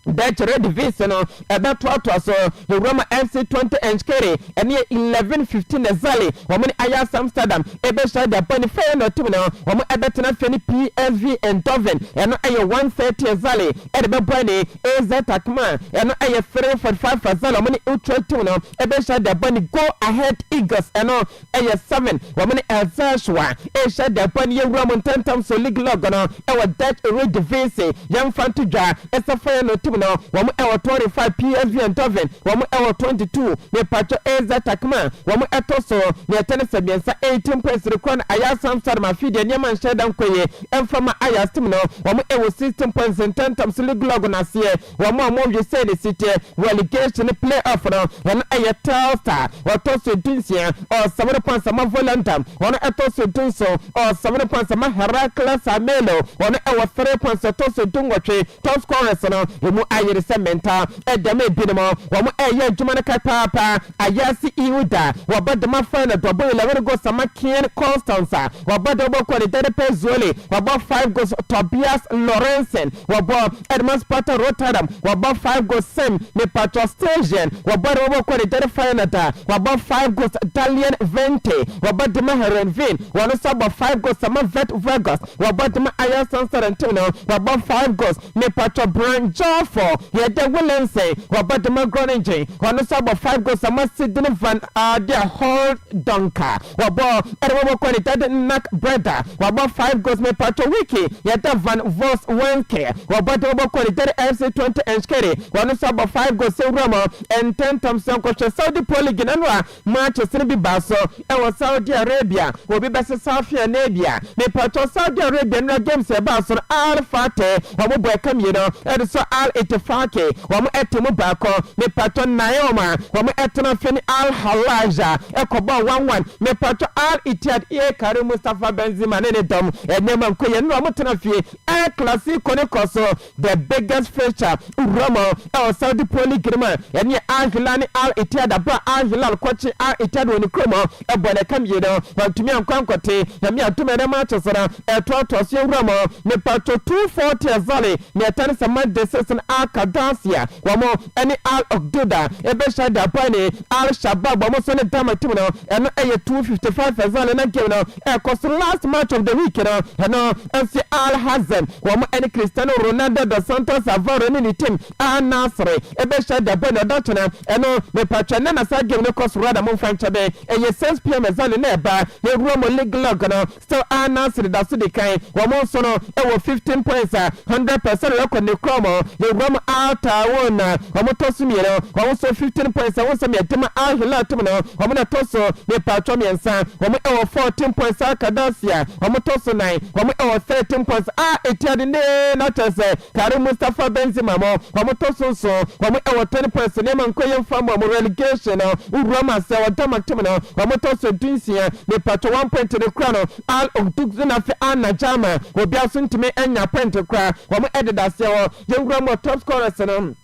Dutch Red Devils no about to so the Roma FC 20 inch carry and 11-15 ezali woman Ajax Amsterdam ebe sha da bani fair no team no woman ebetena feni PSV Eindhoven and 130 ezali e be bani AZ Alkmaar and 345 ezali woman Utrecht team no ebe sha da bani Go Ahead Eagles and 7 woman Elzashwa e sha da bani ye Roma Tantam so league log no e Dutch Red Devils young fan to ja esa fair no team no wamu ewo 25 PSV Eindhoven wamu ewo 22 ne patro AZ Alkmaar wamu etoso ne tenese biensa 18 points record Ajax Amsterdam afide nyama nsheda nkoye emfama Ajax team no wamu ewo 16 points in terms league log na sie wamu amobje say the city relegation playoff no wamu eye Telstar watoso dunsia or 7 points ama Volentam wamu etoso dunso or 7 points ama Heracles Ameno wamu ewo 3 points etoso dungwatwe top scorers no mu ayere se mental edem ebinimo wo mu eye adwuma no kapapa ayasi iuda wo bodema fana dobo 11 goals Samakian Constanza wo bodobo ko de Pezueli wo bo 5 goals Tobias Lorenzen wo bo Edmund Sparta Rotterdam wo bo 5 goals Sam me Patro Station wo bodobo ko de Finada wo bo 5 goals Dalian Vente wo bodema Herenvin wo no so bo 5 goals Samavet Vegas wo bodema Ayasan Sarantino wo bo 5 goals me Patro Brian Joffo ye de Willense wo bodema Groningen wo no so bo 5 goals Sydney Van de Hall Donka wo bo Edward ko de Nak Brother wo bo 5 goals me Patro Wiki ye de Van Vos Wenke wo bodobo ko de FC 20 Enskere wo no so bo 5 goals Roma and 10 Thompson ko Saudi Pro League nanwa Manchester bi baso e wo Saudi Arabia wo bi bese Saudi Arabia me Patro Saudi Arabia no games e baso Al Fateh wo mo boy kam you know e so Al Ittifaqi wo mo etemu ba ko me Patro Nayoma wo mo etena fini Al Halaja e ko ba 1-1 me Patro Al Ittihad e Karim Mustafa Benzema ne dom e nema ko ye no mo tena fie e classico ne koso the biggest feature Roma e Saudi Pro League ma yani Al Hilal Al Ittihad ba Al Hilal kwachi Al Ittihad woni kromo e bone kam ye no wantumi ankwankote na mi atuma na ma chesora e to so Roma me Patro 240 azali me tan sama de season Akadasia wamo any Al Ogduda e be shada bane Al Shabab wamo so ne dama tim no e no e 255 azali na game no e koso last match of the week no e no MC Al Hazen wamo any Cristiano Ronaldo dos Santos Avaro ni team Al Nassr e be shada bane dotuna e no me Patro na sa game no koso rada mo franchabe e ye 6 pm azali na ba ye Roma League log no still Al Nassr da so de kan wamo so no e wo 15 points 100% record ne kromo ye Roma Alta wona wamo tosu mi no wamo so 15 points wamo so mi adema Al Hilal tum no wamo na tosu me Patro miensa wamo e wo 14 points Akadasia wamo tosu 9 wamo e wo 13 points Ittihad ne na tese Karim Mustafa Benzema mo wamo tosu so wamo e wo 20 points ne man ko yem fam mo relegation no Roma se wo dama tum no wamo tosu dunsia me Patro 1 point ne kra no Al Ogduda na fe Anajama obi asuntime enya point kra wamo ededa se wo yengro mo top scorers no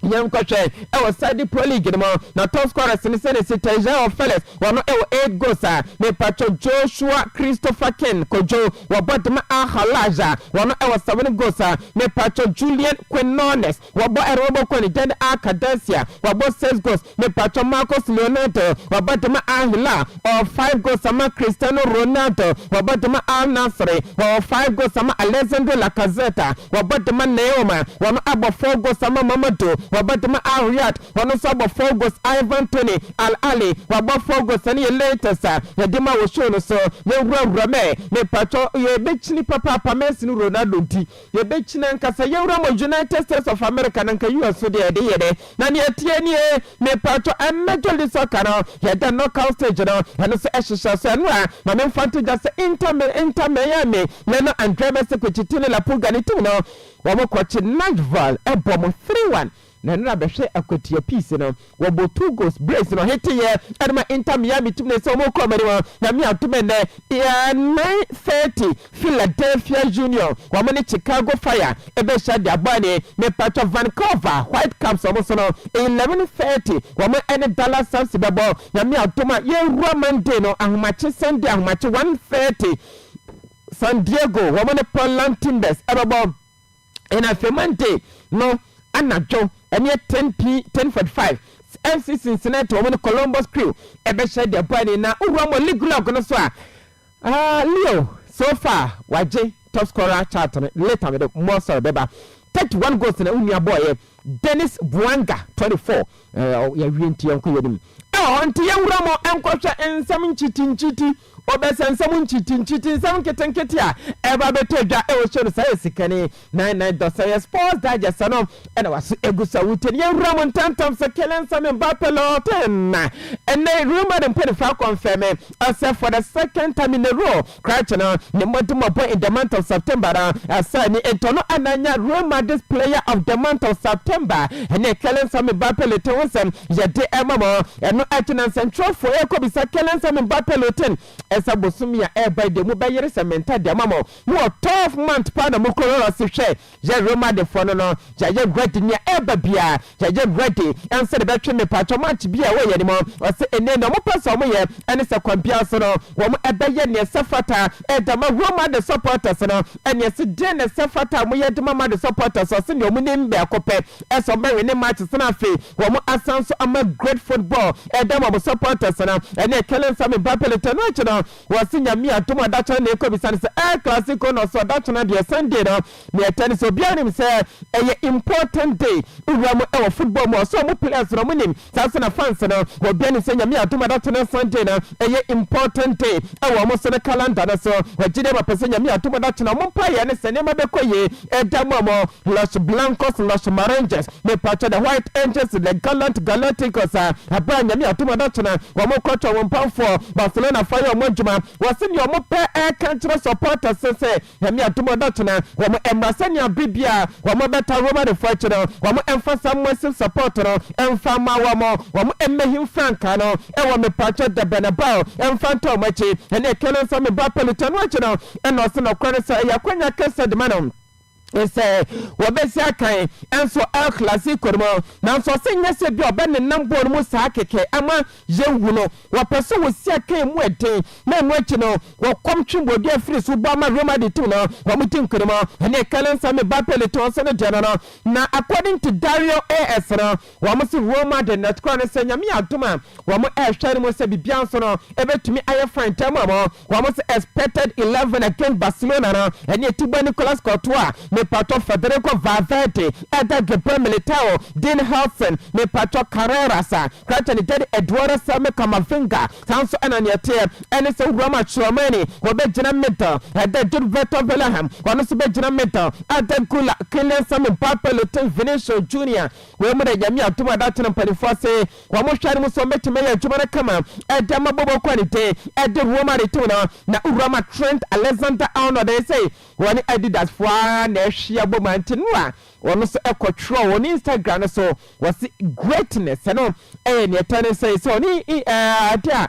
yam kwache e wo Saudi Pro League no na top scorers ni se ne Sitaja of Felix wono e wo 8 goals me Patro Joshua Christopher Ken Kojo wo bodma Ahalaja wono e wo 7 goals me Patro Julian Quinones wo bo erobo ko ni den Akadasia wo bo 6 goals me Patro Marcos Leonardo wo bodma Ahila or 5 goals sama Cristiano Ronaldo wo bodma Al Nassr wo 5 goals sama Alessandro Lacazette wo bodma Neoma wono abo 4 goals sama Mamadou wabadama Riyad wono so abo 4 goals Ivan Toney Al Ali wabo 4 goals ani latest ya dima wo show no so ye wura me Patro ye bechini papa Messi no Ronaldo nti ye bechina nkasa ye wura mo United States of America nanka US so de ye na ne atie ni me Patro Major League Soccer no ye da knockout stage no eno so ehihya so eno a ma me fanto just Inter Miami leno Andre Messi ko chitine la Pulga ni tim no wamo kwachi Nashville ebomo 3-1 na nna behwe akotia piece no wobo 2 goals brace no hete ye adama Inter Miami team ne so mo komari wo na mi atome ne ya 9:30 Philadelphia Union wo mo ne Chicago Fire ebe sha dia bani me Patro Vancouver Whitecaps wo so no 11:30 wo mo ene Dallas Stars bebo na mi atoma ye Roman day no ahmache Sunday ahmache 1:30 San Diego wo mo ne Portland Timbers ebe ena Femante no anajo ene 10:45 FC Cincinnati woman Columbus Crew ebe sha de bani na Uramo League log no so Leo so far waje top scorer chart later with the more so beba 31 goals na unia boy Dennis Buanga 24 ya wienti yanko yedim nti ya Uramo enkwhwa ensam nchitinchiti obesensam nchitinchiti nsam ketenketi a eba betodwa e wo show say sikani 99 sports digest no ena waso egusa wuten ya Uramo ntantam sekelen sam Mbappe loten and they rumored and put for confirm as for the second time in a row crash no ne modimo boy in the month of September asani etono ananya Roma this player of the month of September and kelen sam Mbappe loten ya de emamo eno atena central for ekobisa kelensa Mbappe Loten esa bosumi ya eba de mu bayere sementa de amamo no 12 month pa na mu kolora se hwe je Roma de fono no je ready ne eba bia je ready ense de betwe me patcho match bia wo ye ni mo ose ene no mo pesa mo ye ene se kwampia so no wo mo eba ye ne sefata edama Roma de supporters no ene se de ne sefata mo ye de mama de supporters so se ne mo ne mbe akope eso me ne match so na fe wo mo asanso ama great football edama mo supporters no ene kelensa Mbappe Loten no chino wo se nyame atomo dacha na ekobisa ne se classico no so dacha na de Sunday no ne etani so bia nim se eye important day uwa mo e football mo so mo players no mo nim sa na fans no wo bia nim se nyame atomo dacha na Sunday no eye important day e wo mo so na calendar no so wo gide ba pese nyame atomo dacha na mo pa ye ne se ne ma be koye edamo mo Los Blancos Los Maranges me pacha the White Angels the Galacticos abra nyame atomo dacha na wo mo kwacho wo mpamfo Barcelona fire mo djuma wo se ne mo pe country supporters say nyame atomo dacha na wo mo embrasania bibia wo mo beta Roma de French no wo mo emphasize massive support no emfa ma wo mo emehim franka no e wo me pacha the Bernabeu emfanto machi ene kelensa Mbappe Loten no eno se no kwere se yakwanya kese de manom ese wobesia kan enso El Clasico mo na so senye se bi obe ne nambo mo sa keke ama yewu no wo pese wo sia kan mu eden na mu achi no wo komtwimbo bi afiri so ba ma Roma de tu no wo mutim krimo ene kelensa Mbappe Loten so ne de no na according to Dario AS no wo mo se Roma de net kwa ne senya mi adoma wo mo ehware mo se bibia so no ebetumi aye fine time mo wo mo se expected 11 against Barcelona no ene Thibaut Nicolas Courtois me pato Federico Valverde Eda Gabriel Militao Dean Hudson me pato Carreras Kracha ni Teddy Eduardo Same Kamavinga Sanso Ananiate ene se Roma Chouameni wobe jina middle Eda Jude Veto Bellingham wano se be jina middle Eda Gula Kelensa Mbappe Loten Vinicius Junior we mo de yami atuma date na panifo se wo mo hware mo so metime ya djumara kama Eda mabobo kwalite Eda Roma de tu na Roma Trent Alexander-Arnold they say woni Adidas fwa na hia bomantinwa wono so ekotro woni Instagram so wasi greatness no ne etane say so ni adia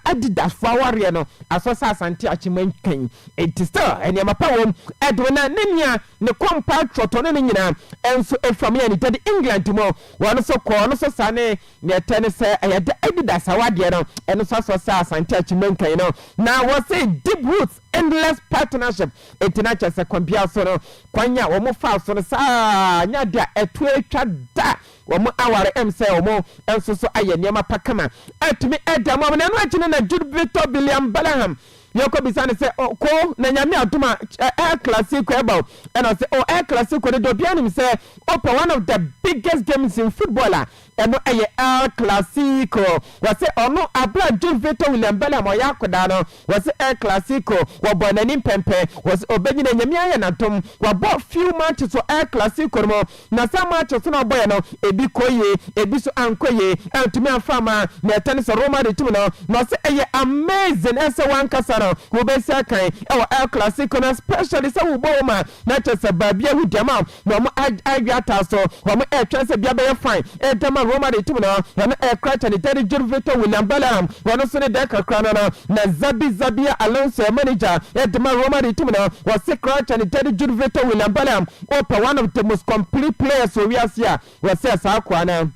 Adidas faware no asosa asante achimankan etisto ene mapawom edwena nenia ne kompa troto ne nyina enso efam ya ni tedi England mo wono so ko no so sane ne etane say ayade Adidas awade no eno so asosa asante achimankan no na wasi deep roots endless partnership international sekwambia so no kwanya wo mo fa so no sa nya dia etu etwa da wo mo aware say wo mo enso so aye niam pakama atumi edam mo na no akine na Jude Victor William Bellingham yoko bisane se ko na nyame atuma El Clasico eba and I say El Clasico de dobianim say open one of the biggest games in football eno El Clasico was say ono abra Jude Victor William Bellingham yakoda no was El Clasico wo bonani pempe was obenyi na nyame aye na tom wo bo few matches so El Clasico mo na some matches no boy no ebi koye ebi so ankoye antumi afama na tennis Roma de tu no say amazing ese one kasa wo be say kan El Clasico na especially say wo boma na chese babia hu dema no mo agata so wo mo chese bia be fine dema Roma de tu no na crater ni Teddy Jude Victor William Bellingham wono so ne de kakra na Zabia Alonso manager dema Roma de tu no was say crater ni Teddy Jude Victor William Bellingham one of the most complete players so we are here was say sa kwa na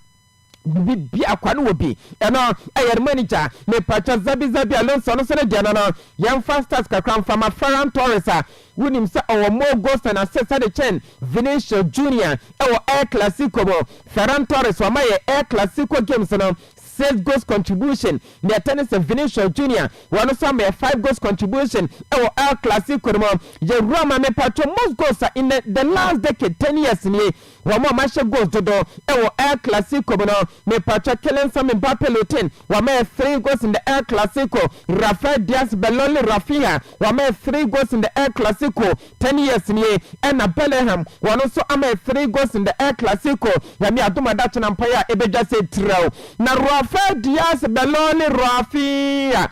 bi akwano wo bi eno ayer manager me pacha Zabi Alonso no so ne dia no yam fastest kakran from Ferran Torres wunim sa owo mo goals na assist the chen Vinicius Junior El Clasico mo Ferran Torres wa maye El Clasico games no 6 goals contribution ne tennis Vinicius Junior one so me 5 goals contribution El Clasico mo je Roma me pacha most goals in the last decade 10 years ni wa mo match goals dodo El Clasico no me pacha kelensa Mbappe Loten wa me 3 goals in the El Clasico Rafael Diaz Beloli Rafinha wa me 3 goals in the El Clasico 10 years ni and Bellingham one so am 3 goals in the El Clasico ya mi aduma dachi na mpaya ebeja se traw na Rafael Diaz Beloli Rafinha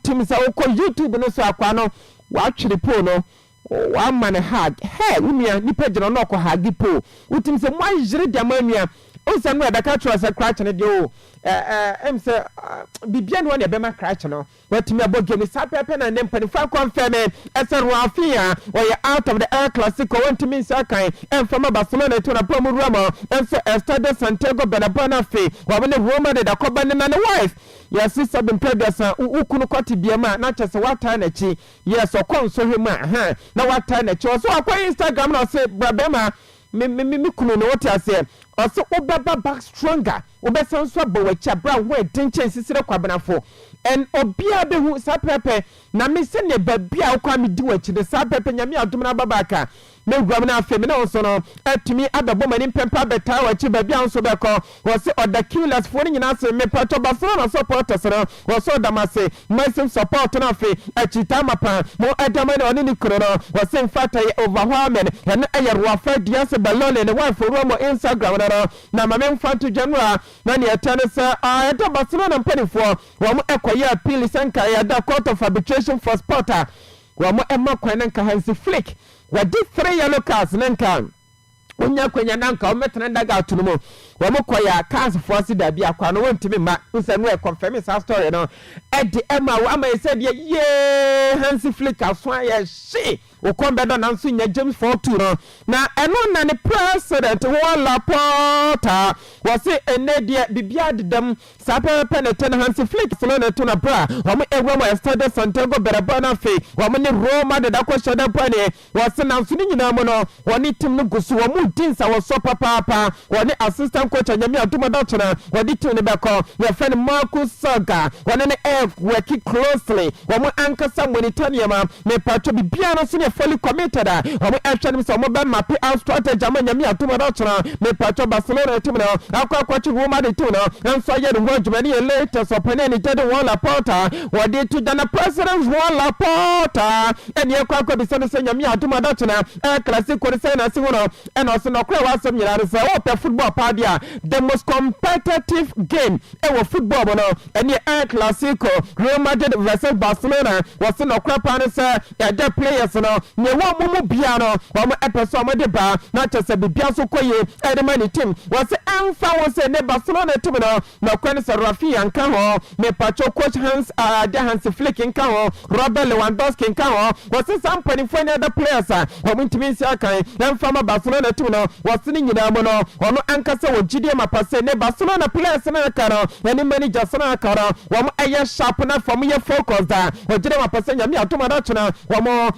team sa uko YouTube no so akwa no wa twere po no one man hag hey umia ni page no ko hagi po utim se mo ajire dia manua Osan we da ka tro se crash ne de o em se bibia no na be ma crash no watimi abogemi sa pepe na ne mpanifa confirm ese Rafinha or out of the El Clasico wantimi sa kan emfama Barcelona to na promo Roma enso Estadio Santiago Bernabéu fe wa ne Roma de da koba ne na ne wife yes sabin previous ukunu kwati biema na chese wata na chi yes okonso hwema ha na wata na chi so akwa Instagram na say brabema me kunu no what ase also obaba back stronger obesan so abawacha bra we denchen sisire kwabenafo en obia be hu sa pepe na me se ne babia akwa me di wachi de sa pepe nyame adom na babaka me guam na afi me na so no atumi adabo mani pempa beta wachi babia so be ko wo se odaculous fo ni nyina se me pato Barcelona supporters no wo so damase massive support na afi achita mapa mo adama na oni ni kro no wo se mfata overwhelming en ayerwa fa dia se balone ne wife Roma Instagram na mame mfanto January na ne etane se eta Barcelona mpanifo wo mo ekoye appeal senka ya da court of arbitration for sporta wo mo emma kwan nka Hansi Flick wadi 3 yellow cards nanka onya kwanya nanka o metena daga atunumo wo mo koya cars for si da bia kwa no wontimi ma nsanu e confirm sa story no edi emma wo ama ese de ye Hansi Flick aso ya shi okombe do na nso nya James 42 no na eno na ne president wala Porta wase enedie bibia dedam sape peneten Hansi Flick so na to na bra wo mo Roma Estadio Santiago Bernabéu na fe wo mo ne Roma de da ko shada pane wase na nso ni nyina mo no woni tim no gusu wo mu dinsa wo so papa woni assistant coach anyame aduma dotona wodi tim ne beko we friend Marcus Saga woni ne work closely wo mo ankasa monitoria ma me pato bibia no so ne fully committed wo mo ehwene so mo be map out strategy anyame aduma dotona me pato Barcelona tim no akwa chi Roma de tim no enso ye de ho adwuma ne latest opinion ni tede wala Porta wodi to jana president wala Porta eni akwa bi so nyame aduma dotona classico se na si wono eno so no kwa wasem nyina se wo pe football party the most competitive game ewo football no eni classico Real Madrid versus Barcelona was no kwa pan se the players no ne wo mumu bia no wo mo epeso mo de ba na chese bibia so koye edemani team was amfa wo se ne Barcelona team no na kwa ne Rafinha nka ho me pacho coach Hansi Flick nka ho Robert Lewandowski nka ho was some for the players wo ntimi si akan na mfama Barcelona team no was ni nyina mo no ono ankasa wo gidie mapase ne Barcelona players na ka no any managers na ka no wo mo eye sharp na from ye focus da wo gidie mapase nyame atoma da chena wo mo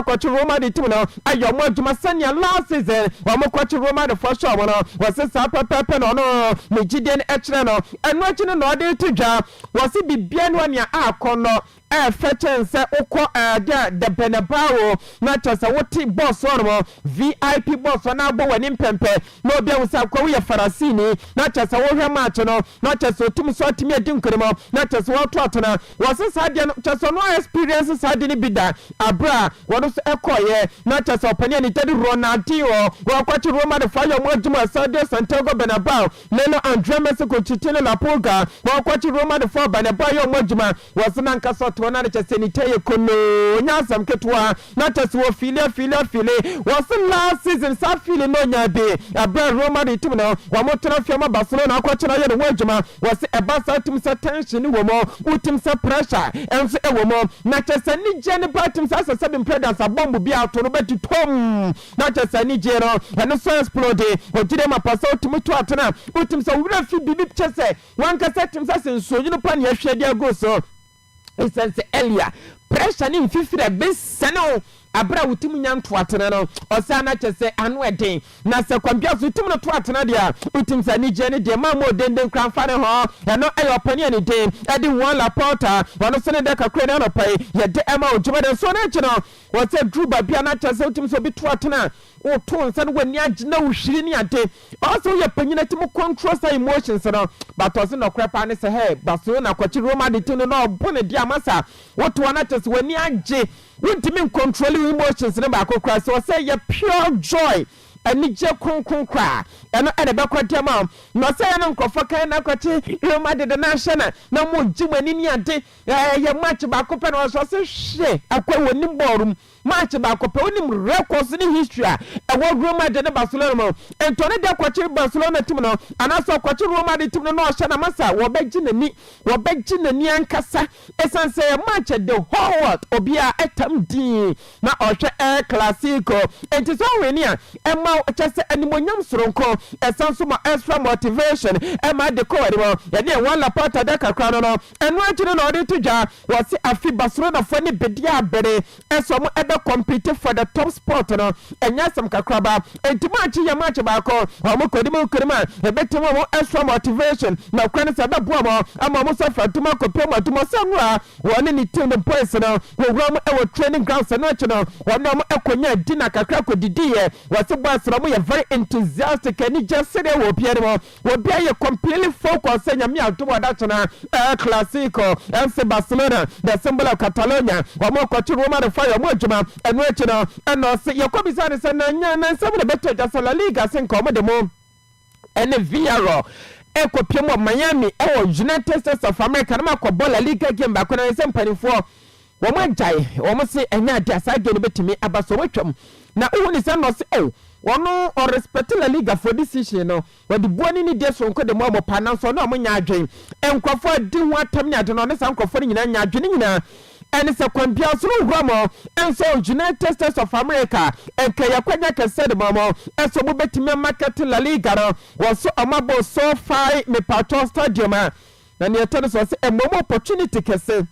kwachi Roma de team no ayo mo adwuma sanya last season wo mo kwachi Roma de for sure no was sa pepe no no me gidie ne ekere no eno akine no de tudwa was bibia no ania akono fetchense uko the Bernabéu na chasa woti boss ono VIP boss na abo wani mpempe no bia usa kwa we farasini na chasa wo hwe match no na chasa otum so atimi adi nkremo na chasa wo to atona wose sadia no chasa no experience sadia ni bida abra wono so ekoye na chasa opania ni tedi Ronaldinho wo kwachi Roma de fire mo aduma Estadio Santiago Bernabéu lelo André Messi ko chitene la Pulga wo kwachi Roma de for Bernabéu yo mo aduma wose na nkaso wana chese ni teye kono nyasam ketwa na chese wo file was last season sa file no nya be abra Roma de team no wa mo tena fiama Barcelona akwacha ye no adwuma was eba sa team sa tension wo mo utim sa pressure enso e wo mo na chese ni je ne ba team sa seven predans abombu bia to no beti tom na chese ni je no eno so explode o jide ma pasa utim to atena utim sa wura fi bibi chese wan ka sa team sa senso you no pan ye hwede go so sense earlier pressure ni mfifira besano abra wutim nyanto atena no osana chese anu eden na se kwambia so wutim no to atena dia wutim sa ni je ne de ma mo denden kranfa ne ho eno ayo pani ani den edi wala Porta wano so ne de kakre na no pai ye de ema ojuma de so na chi no wo se druba bia na chese wutim so bi to atena o to nsa no wani agina wo hwiri ni ade also ye panyina tim control sa emotions no but also no krepa ne se hey Barcelona kwachi Roma de tin no obone dia masa wo to na chese wani age won't control emotions ne ba kokra so say ye pure joy ani je konkron kra eno ene be kwade ma no say no nkofo kan na kwache Roma de na hye na mo jimani ni ade ye match ba ko pe no so say hye akwa woni borum match ba ko pe onim records ni history a Real Madrid and Barcelona mo entone de kwachi Barcelona team no anaso kwachi Real Madrid team no ohye na masa wo beggi nani ankasa esanse match the whole world obia etam din na ohye El Clasico enti so we ni a ema chese animonyam soronko esanso ma extra motivation ema de ko we mo ye ne one Laporta de kakra no enu achire no de tuja wasi afi Barcelona fo ni bedia bere eso mo ebe compete for the top spot no enya sam kakraba enti match ya match ba ko omo kodimo krima ebetimo mo extra motivation na kwane se bebo mo ama mo so fatuma ko pema tuma sanwa woni ni team the boys no wo ram e training ground se no echi no woni mo ekonya dina kakra ko didiye wasi boys no mo ye very enthusiastic ani just say wo bia mo wo bia ye completely focus enya mi atomo da chona Clasico FC Barcelona the symbol of Catalonia omo ko chi Roma the fire mo adwuma enu echi no eno se ye ko bisa ne se na nya na se mo de beto ja La Liga se nko mo de mo ene Villarreal ekopiem Miami United States of America na makọ La Liga game ba ko na se mpanifo wo mo agyae wo mo se enya de asa game betimi abaso wetwam na uhuni se no se wono or respect La Liga for decision no wodi buani ni de so nko de mo pa na so na mo nya adwen enkofo di ho atam nya de no ne san nkofo nyina nya adwen nyina ene se kwambia so no enso United States of America enke yakwanya kese de mamo enso mo betimi market La Liga no wo so amabo so fai me patron stadium na ne etene so se emomo opportunity kese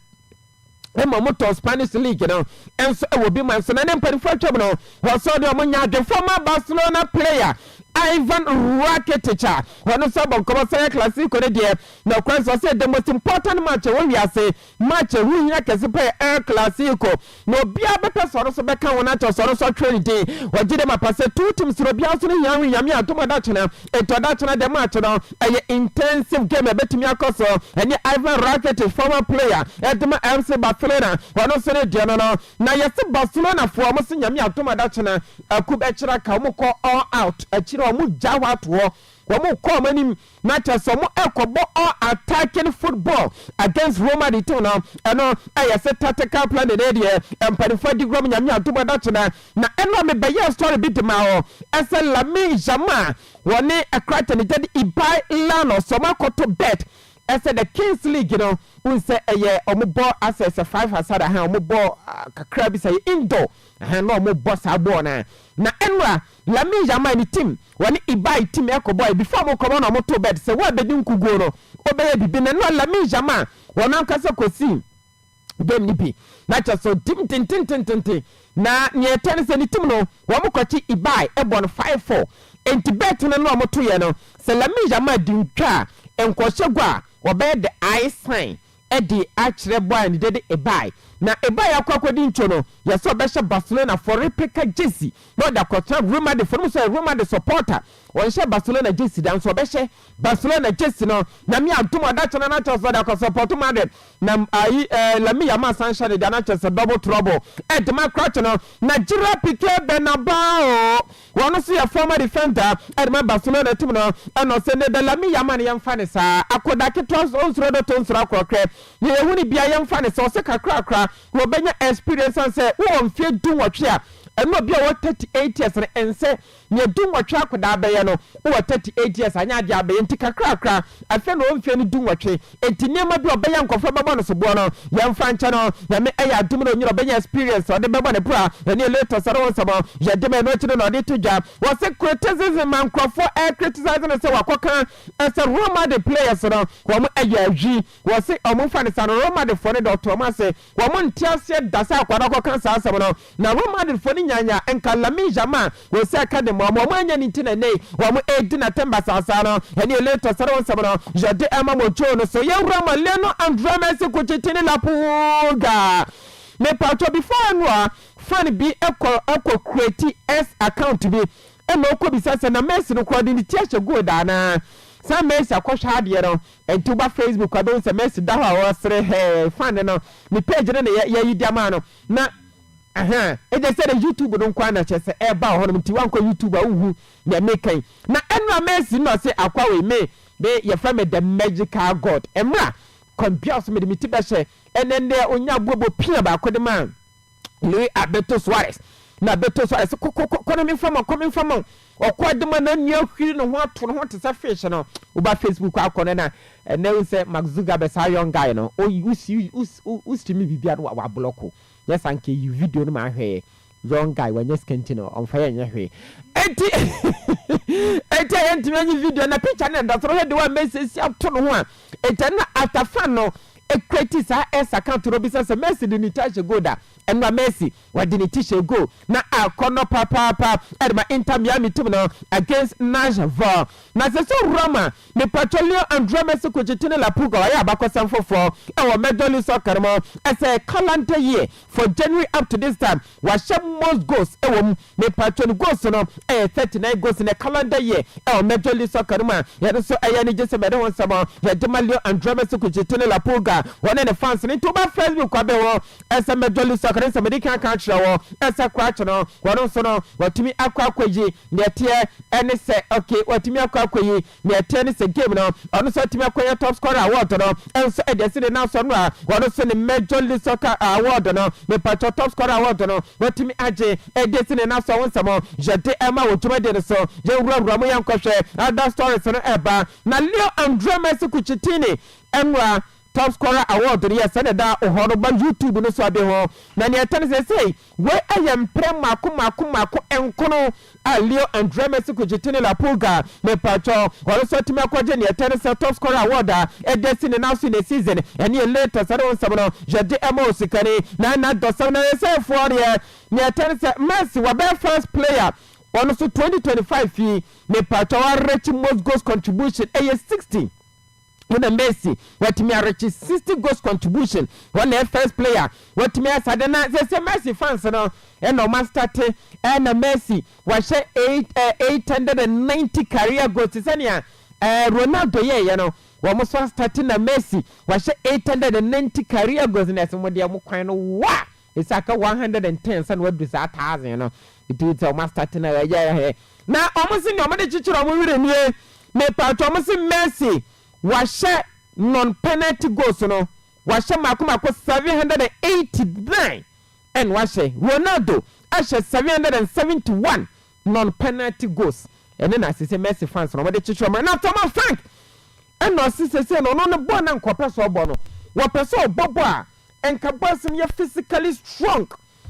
emo to Spanish League no enso e wo bi man so na ne mpani fatwa no wo so de mo nya de former Barcelona player Ivan Rakitic wono so bon komo say Clasico de na kwan so say the most important match we say match hu hia kese pe El Clasico no bia bepe so beka wona to so training day wagide mapase two teams no bia so ne yami atomo da chena eto da chena de match no intensive game betimi akoso ene Ivan Rakitic former player edema FC Barcelona wono so ne de no na yesi Barcelona fo mo se yami atomo da chena akub echira ka mo ko all out omu jawa to omu ko manim na cheso mo ekobo all attacking football against Roma de to now eno ayese tactical plan de there empanifo di grom nyame atomo da chena na eno me beye story bit ma o ese Lamine Yamal woni akrata ne dedi ibai lano so makoto bet ese the Kings League unse eye omubo access 5 asada ha omubo kakra bi say indoor ha no omubo sabo na enwa Lamine Yamal ni team woni ibai team ekobo before mo komo na moto bed se wa bedi nkugo no obeye bibi na Lamine Yamal wona nkasa kosi game ni bi na chaso team tin na nye tense ni team no wo mo kwachi ibai ebon 5-4 enti bet no no moto ye no se Lamine Yamal di ntwa enkohyegwa obey the eye sign edi achire boy ni de ebai na ebai akwakodi ncho no yeso besha Barcelona for replica jersey no da kwatra Roma de for so Roma de supporter won she Barcelona jersey dan so besha Barcelona jersey no na mi adomo da chana na cho so da ko support Madrid na ai Lamine Yamal sancha de na cho double trouble edi ma crouch no Nigeria Piqué Bernabeu won so ya former defender edi ma Barcelona team no eno se ne de Lamine Yamal yamfa ne sa akoda ketwas onsro do to nsro akrokre ye huni bia yamfa ne so se kakra wo benya experience and say wo mfie du wotwe a eno bia wo 38 years and say ne du wotwe akoda abaye no wo 38 years anya dia abaye ntika krakra afa no mfie ni du wotwe entinema bia obeya nkofo bebo no sobo no yamfa ncha no ya me eya dum no nyiro benya experience ode bebo ne pra ene later sare won sabo ya de me no chino no de tujwa wo se criticism man nkofo criticizing say wakoka as a Roma the players no wo mo eya wi wo se omo fa ne san Roma the for ne doctor ma say wo mo ntiase dasa akwada koka sa asem no na Roma the for ne nyanya enka Lamine Yamal wo se academy mo anya ni ntina nei wo mo edi na temba sasa no ene later sare won sabo no ya de ama mo cho no so ye Roma leno Andrea Messi ko chitini la puga me pato before no fan bi eko create S account bi e no ko bi sasa na Messi no ko di ni tiache go da na sa Messi akwhwa de no enti ba Facebook ado se Messi da ho awosre he fan no ni page ne ya yi diama no na e dey say the YouTube don kwa na chese e ba ho no mti wan kwa YouTube a uhu na mekan na enwa Messi no se akwa we me be ye from the magical god emra compare so me de miti be she enende onya bobo pia ba kodema Louis Alberto Suarez na Alberto Suarez coming from or quite the man and you no what to say fish no about Facebook akọ na and now say Mark Zuckerberg say young guy no oh you to me bibia no wa block yes anke you video no ma hwe young guy when just continue on fire nya hwe enti enti video na picture na that the one message up to no ho enti na after fan no e create sa account robisa se Messi de ni touch go da enwa Messi wadi ni tishe go na akono papa edma Inter Miami team no against Nashville na se so Roma ne Petrolio Andrea Messi ko chitine la puga wa ya bakosam fofo e wo Major League Soccer mo as a calendar year for January up to this time wa share most goals e wo ne Petrolio goals no 39 goals in a calendar year e wo Major League Soccer ma ya so aya ni jese mede won samo ya Jamalio Andrea Messi ko chitine la puga one the fans ni to ba Facebook kwa be wo as a Major League Soccer nsa mede kan chira wo esa kwach no wono so no watimi akwaji ne tie ene se okay watimi akwaji ne tie ne se game no ono so watimi akwaji top scorer award no enso e de se na so no a wono so ne Major League Soccer award no me patch top scorer award no watimi age e de se na so wonsamo jede ema wotuma de so je wura mo yankohwe other stories no eba na Leo Andrea Messi kuchitini enwa top scorer award yes and da ohono ba YouTube no so ade ho na ne tan say we ayem prem mako enkono a Leo Andrea Messi ko jitini la puga me pacho wala so timi akwaje ne tan say top scorer award e desini na so ne season and ye later say won sabono jade emo sikani na do so na say for ne tan say Messi wa be first player on so 2025 fi me pacho wa reach most goals contribution 60 when Messi what me reach 60 goals contribution when the first player what me sadena say Messi fans no and no man start and Messi was 890 career goals senia Ronaldo you know we must start na Messi was 890 career goals na somebody am kwan no wa it's like 110 and what is 1000 you know it is almost starting na na almost in your chichiro mo wire nie me pa to almost Messi washe non-penalty goals no washe makuma 789 and washe Ronaldo ashe 771 non-penalty goals and then I say Messi fans no de chicho na Thomas Frank and no say no bo na nkopɛ so bo no wo pɛ so bobo a enka boys no physically strong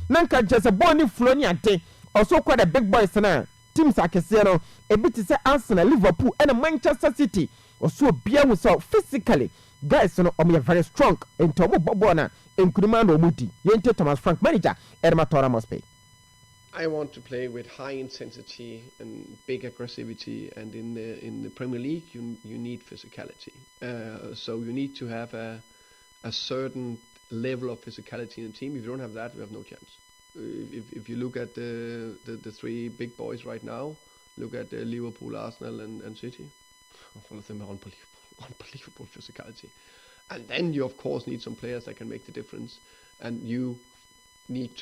na nka just bo ni flow ni ade also quite the big boys na teams akese no e bit say Arsenal, Liverpool and Manchester City also bia wo so physically guys no very strong into mo bobo na enkuruma no mudi yente Thomas Frank manager Ermatora Mospe. I want to play with high intensity and big aggressivity, and in the Premier League you need physicality, so you need to have a certain level of physicality in the team. If you don't have that, you have no chance. If you look at the three big boys right now, look at Liverpool, Arsenal and City, all of them are unbelievable physicality. And then you of course need some players that can make the difference, and I need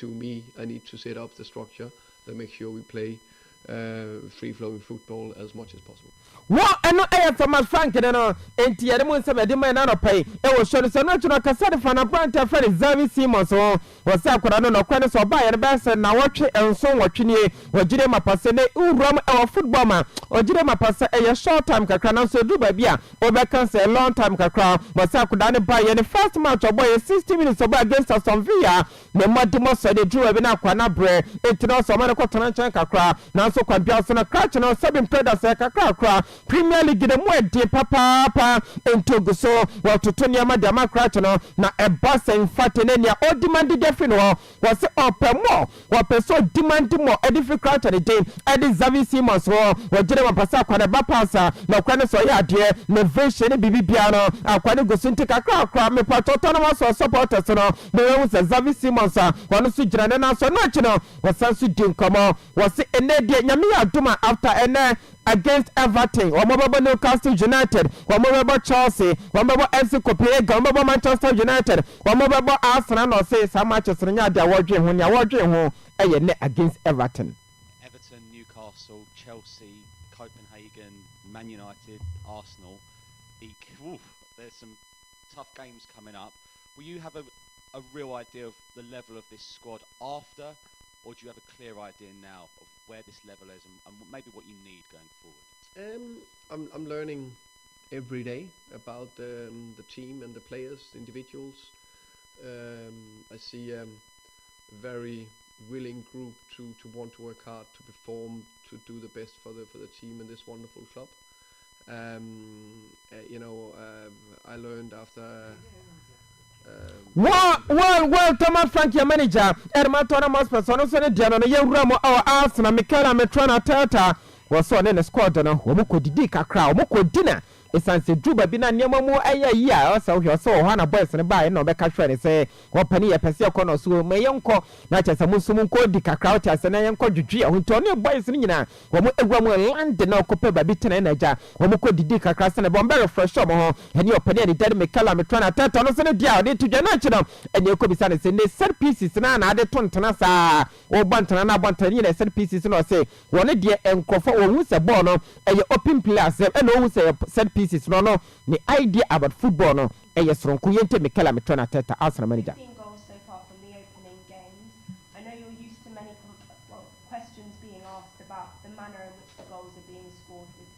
to set up the structure that makes sure we play free-flowing football as much as possible. What and I Thomas Frank no enti yede mo nsem de man na pai e wo hwere so no chuno kasa de fa na brand afere Xavi Simons so wo sa akora no kwa ne so ba ye be se na wotwe enso wotwene wogire mapase ne urom e wo football ma ogire mapase e ye short time kakra na so du ba bia wo be can say long time kakra wo sa akora ne ba ye ne first match oboy 60 minutes oboy against Aston Villa ne modimo so de drew bi na kwa na bre etino so ma ne kwotana chan kakra na so kwa bia so na crash no 7 traders kakra Premier League de mo de papa into so what to Tony Amadi crash no na e boss in fact ne nia o demand de free no was opemo wa person demand more edifi crash the day edi Xavi Simons wo jere ma pasa kwa na ba pasa na kwa ne so ya de no vision bibi bia no akwa ne gosunti kakra me pa tono so supporters no me we say Xavi Simons wa no so jira ne na so no chi no wasan so din komo was ene de nyame aduma after ene against Everton, Wamabo Newcastle United, Wamabo Chelsea, Wamabo FC Copenhagen, Wamabo Manchester United, Wamabo Arsenal, no say some matches in your watching when you're watching home against Everton. Everton, Newcastle, Chelsea, Copenhagen, Man United, Arsenal. There's some tough games coming up. Will you have a real idea of the level of this squad after, or do you have a clear idea now of where this level is and maybe what you need going forward? I'm learning every day about the team and the players, the individuals. I see a very willing group to want to work hard, to perform, to do the best for the team in this wonderful club. I learned after. Well, Thomas Frank, your manager, Edmonton Mosper, on a Diana, young Ramo, our Arsenal, Michaela Metrona Tata was on in a squad on a Womoko Dika crowd, Moko dinner. Esanse Juba bina nyama mu aya ya also hwe so hana boys ne ba no be ka hwe ne se opani ya pese ko no so me yenko na cha samusumu ko di kakra o cha se na yenko dwudwe ahunto ne boys ne nyina wo mu egwa mu land na okope ba bitena na ja wo mu ko didi kakra se ne bombe refresh mo ho eni opani ni dade me kala me twana tata no se ne dia de tudwa na chi no eni ko bisa ne se ne set pieces na ade tontena sa o bantana na bantana ni na set pieces no se wo ne de enkofo wo hu se ball no eye open players e no hu se set pieces no the idea about football no sronku yente Michaela Metrona Teta Arsenal manager. 15 goals so far from the opening games. I know you're used to many questions being asked about the manner in which the goals are being scored, with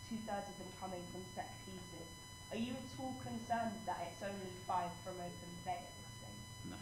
2/3 of them coming from set pieces. Are you at all concerned that it's only 5 from open play at this stage? No,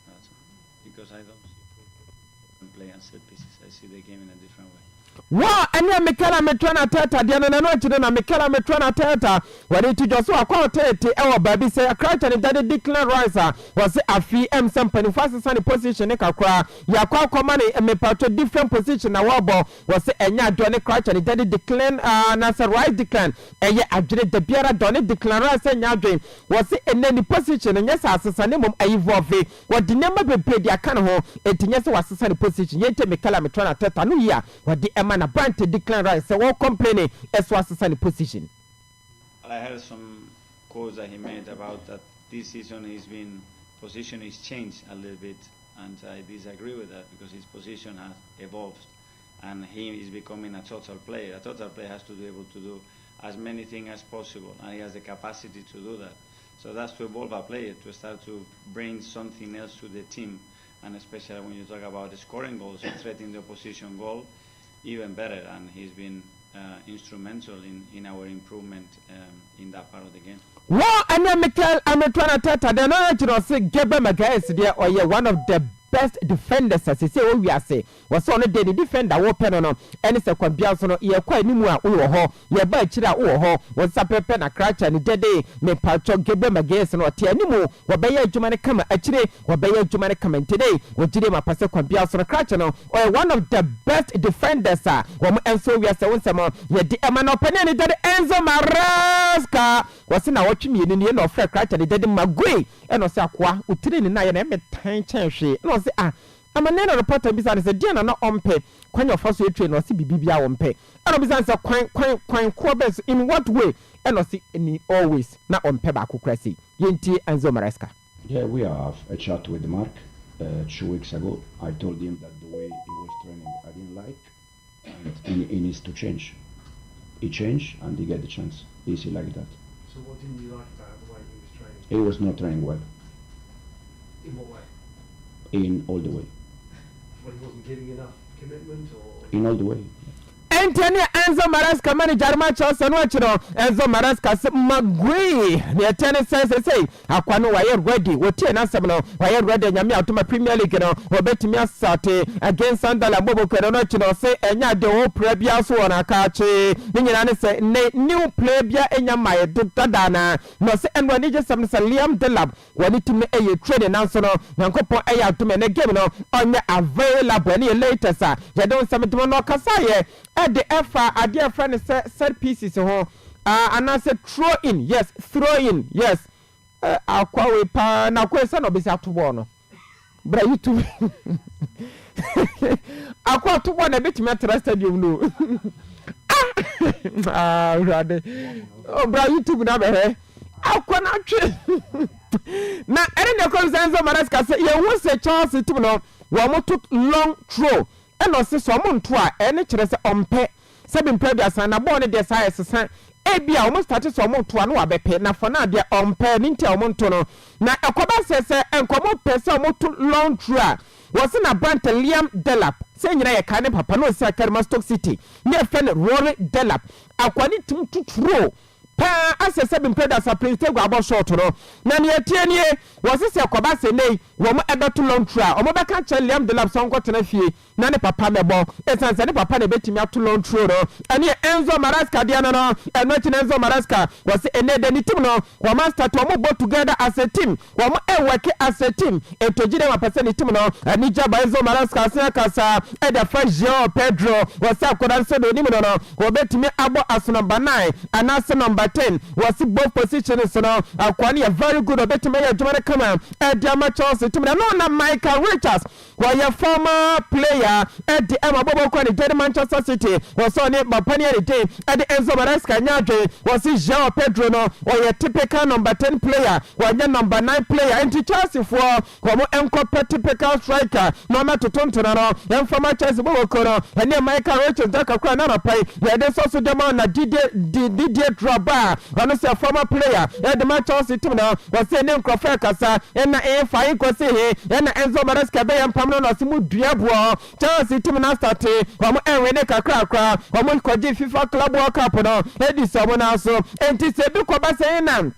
not at all. Because I don't see play and set pieces. I see the game in a different way. Wa anya Michaela Metrona Teta dia no no chide na Michaela Metrona Teta wari to just akwa tete e wo baby say akracha ne dade Declan Rice was afi em sampani fast sani position ne kakra ya kwa koma ne mepato different position na wabo was enya do ne kracha ne dade Declan na say right Declan eye adwene de biara do ne Declan Rice enya adwen was enani position nya sa asesane mom ayivove wodi nema bebe dia kan ho etinye se wasesane position yente Michaela Metrona Teta no ya wodi man a brand to Declan Rice so what complaining as was the position. I heard some quotes that he made about that this season position is changed a little bit, and I disagree with that because his position has evolved and he is becoming a total player. A total player has to be able to do as many things as possible, and he has the capacity to do that. So that's to evolve a player, to start to bring something else to the team, and especially when you talk about the scoring goals and threatening the opposition goal, even better, and he's been instrumental in our improvement in that part of the game. Well, and Michael Ametwana Tata, the no say Gebe Magaes there or one of the best defenders as say we are say was on the defender open on any second bias no ye kwa ni mu a wo ho ye ba chira wo ho was pepe na cracha ni dede me pacho Gebe Magaes no te animu wo be ye adwuma ne kama achire wo be ye adwuma ne kama today wo jire ma pase kwa bias no cracha no or one of the best defenders wo enso we are say won samo ye di ema no pene ni dede Enzo Maresca was na wo twemi ni no ofre cracha ni dede magui e no se akwa utire ni na ye na metan chenhwe no say amanena reporter bi say dia na ompe kwanya ofaso etwe no say bibibia ompe and bi say kwan ko bes in what way and no say ni always na ompe ba kokrasi yenti Enzo Maresca. Yeah, we have a chat with Mark 2 weeks ago. I told him that the way he was training I didn't like, and he needs to change. He changed and he get the chance. Easy like that. So what didn't you like about the way he was training? He was not training well. In what way? In all the way. Well, he wasn't giving enough commitment, or? In all the way. Anthony Enzo Maresca manager match also no chiro Enzo Maresca magui ne tennis say akwano wa ready wotie na sem no wa ready nyame atoma Premier League no obetimi asate against Sandala Bobo Kero no chiro say enya de ho pra bia so wona ka che ni nyina ne say new play bia enya mai dana no say enwa ni je sem Liam Delap woni timi eye training na so no nyankopon eye atoma ne game no onye available ni later sa je don sem timo no kasa ye the effort a dear friend set pieces ho and I said throw in yes akwa we pa na kwesa no be to no bra YouTube akwa to na betimi atra stadium no rade bra YouTube na be he akwa na twe na ere ne Enzo Maresca say ye won say chance to no wo mo took long throw and also so monto a ene kire se ompe seven previous na ball ne de size san ebia omo start so omo to ano abepe na for na de ompe ni ntia omo nto no na ekoba sese enkomo pese omo to long through was na brand Liam Delap say nyina ye kan papa no si Akarima Stoke City ne fe ne Rory Delap akwani tum tuturo pa asese bin predas a prince go abo short no na ne atie nie was se ekoba se nei wo mo ebeto long through omo be ka che Liam Delap so nkotena fie na ne papa mebo esanse ne papa ne betimi ato long through no ene Enzo Maresca dia no eno chi Enzo Maresca was ene de ni team no wo man start wo go together as a team wo mo work as a team etojide ma person ni team no ani jaba Enzo Maresca se kasa e da fa Jean Pedro was akoda so do ni no wo betimi abo as number 9 and as number 10 was both positions no akwani a very good betimi ya jumare kama e dia ma Chelsea team no na Michael Richards was a former player at the Emma Bobo Kwani Dead Manchester City was on it Bapani at the Enzo Maresca Nyadre was Jean Pedro no or a typical number 10 player or your number 9 player and to Chelsea for como enko typical striker no matter to Tontona and from Chelsea Bobo Kono and then Michael Richards Daka Kwana pay where there's also the man Didier Drogba and also a former player at the Manchester City no was saying Kofekasa and a fine kwase and Enzo Maresca Bay and Pamela Simu Diabo Chelsea team na start from Enwene kakra from Koji FIFA Club World Cup no edi someone else enti se bi ko ba say na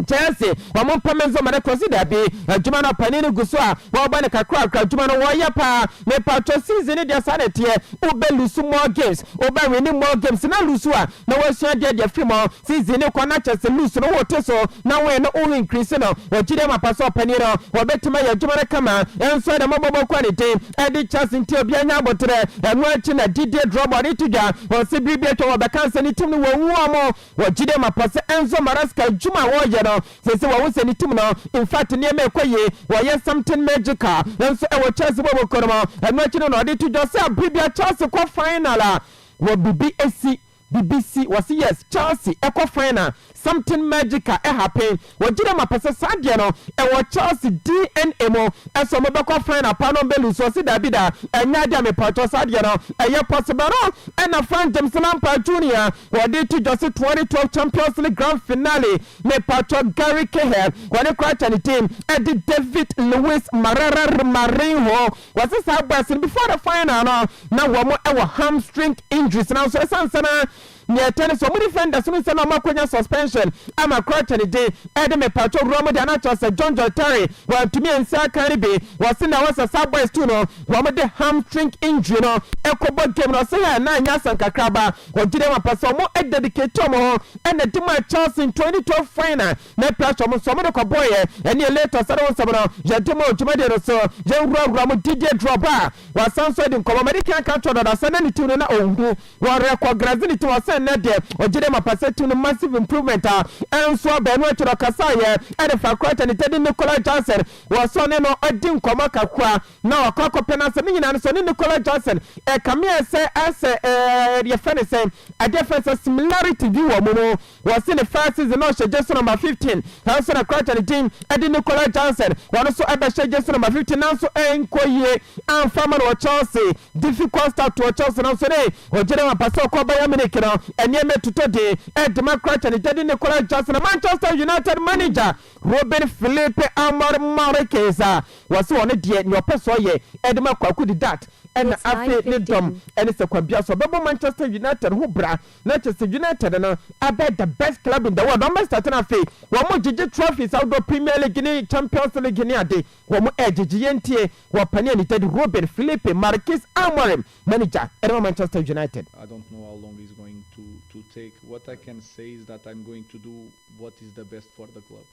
Chelsea wamo pamenzo mare consider bi adwuma no panini guso a wo ba ne kakra adwuma no wo ye pa me patro season dia sanete o be lusu more games o ba win more games na lusu a na wo sua dia film season ko na Chelsea lusu no wote so na we no o increase no wo gide ma paso paniro wo betima ya adwuma kama enso da mabobo quality e di Chelsea nti obi anya abotre enu achi na Didier Drogba ni tudwa wo se bibie to wo be kanse ni tim no wo wu amo wo gide ma paso Enzo Maresca adwuma wo ye no say what was any team now in fact near me kwaye why yes something magical then so our Chelsea bobo koroma and watching on audit to just say bibia Chelsea ko final wo BBC was yes Chelsea eco final something magical happen wo gide ma pese sadia no e wo Chelsea DNA mo e so mo be ko final pa no belu so si da bi da enya dia me pato sadia no e ye possible no e na Frank James Lampard Jr. wo dey to just 2012 Champions League grand finale me pato Gary Cahill wo ne crash and team e di David Luiz Marinho was this boys before the final no na wo mo e wo hamstring injuries now so sansana near tennis so many defenders no say no makonya suspension ama crutch and day ede me pato Romo de anacho say John Terry well to me and Sir Caribbean was in was a subways too no Romo de hamstring injury no ekobo game no say na nya sankakraba o gide ma paso mo e dedicate mo and the team Chelsea in 2012 final na pressure mo so mo ko boy and the later say no sabro je temo tumade no so je Romo Didier Drogba was sanso de ko American country that say na ni team na ohu wa recognize ni team was na de ogide ma percent massive improvement and so be no chiro kasa ye and the fact and Teddy Nicola Johnson was so no odin koma kakwa na akoko penance ni nyina so ni Nicola Johnson e come here say as the friend say a difference similarity bi wo mo was in the first season no just number 15 also na crutch and team Eddie Nicola Johnson one so ebe just number 15 now so enkoye and farmer or Chelsea difficult start to Chelsea now so dey ogide ma pass ko Bayern Munich no enye metuto de Democrat and Teddy Nicola Johnson Manchester United manager Robin Philippe Amarmarqueza was one de your person ye Edma Kwaku di that and afi ne dom and it's a kwabia so bebo Manchester United who bra Manchester United no abet the best club in the world don't start na fe wo mo gigi trophies out of Premier League ni Champions League ni ade wo mo gigi yentie wo pani ni Teddy Robin Philippe Marquez Amorim manager Edma Manchester United. I don't know how long it's going to take. What I can say is that I'm going to do what is the best for the club,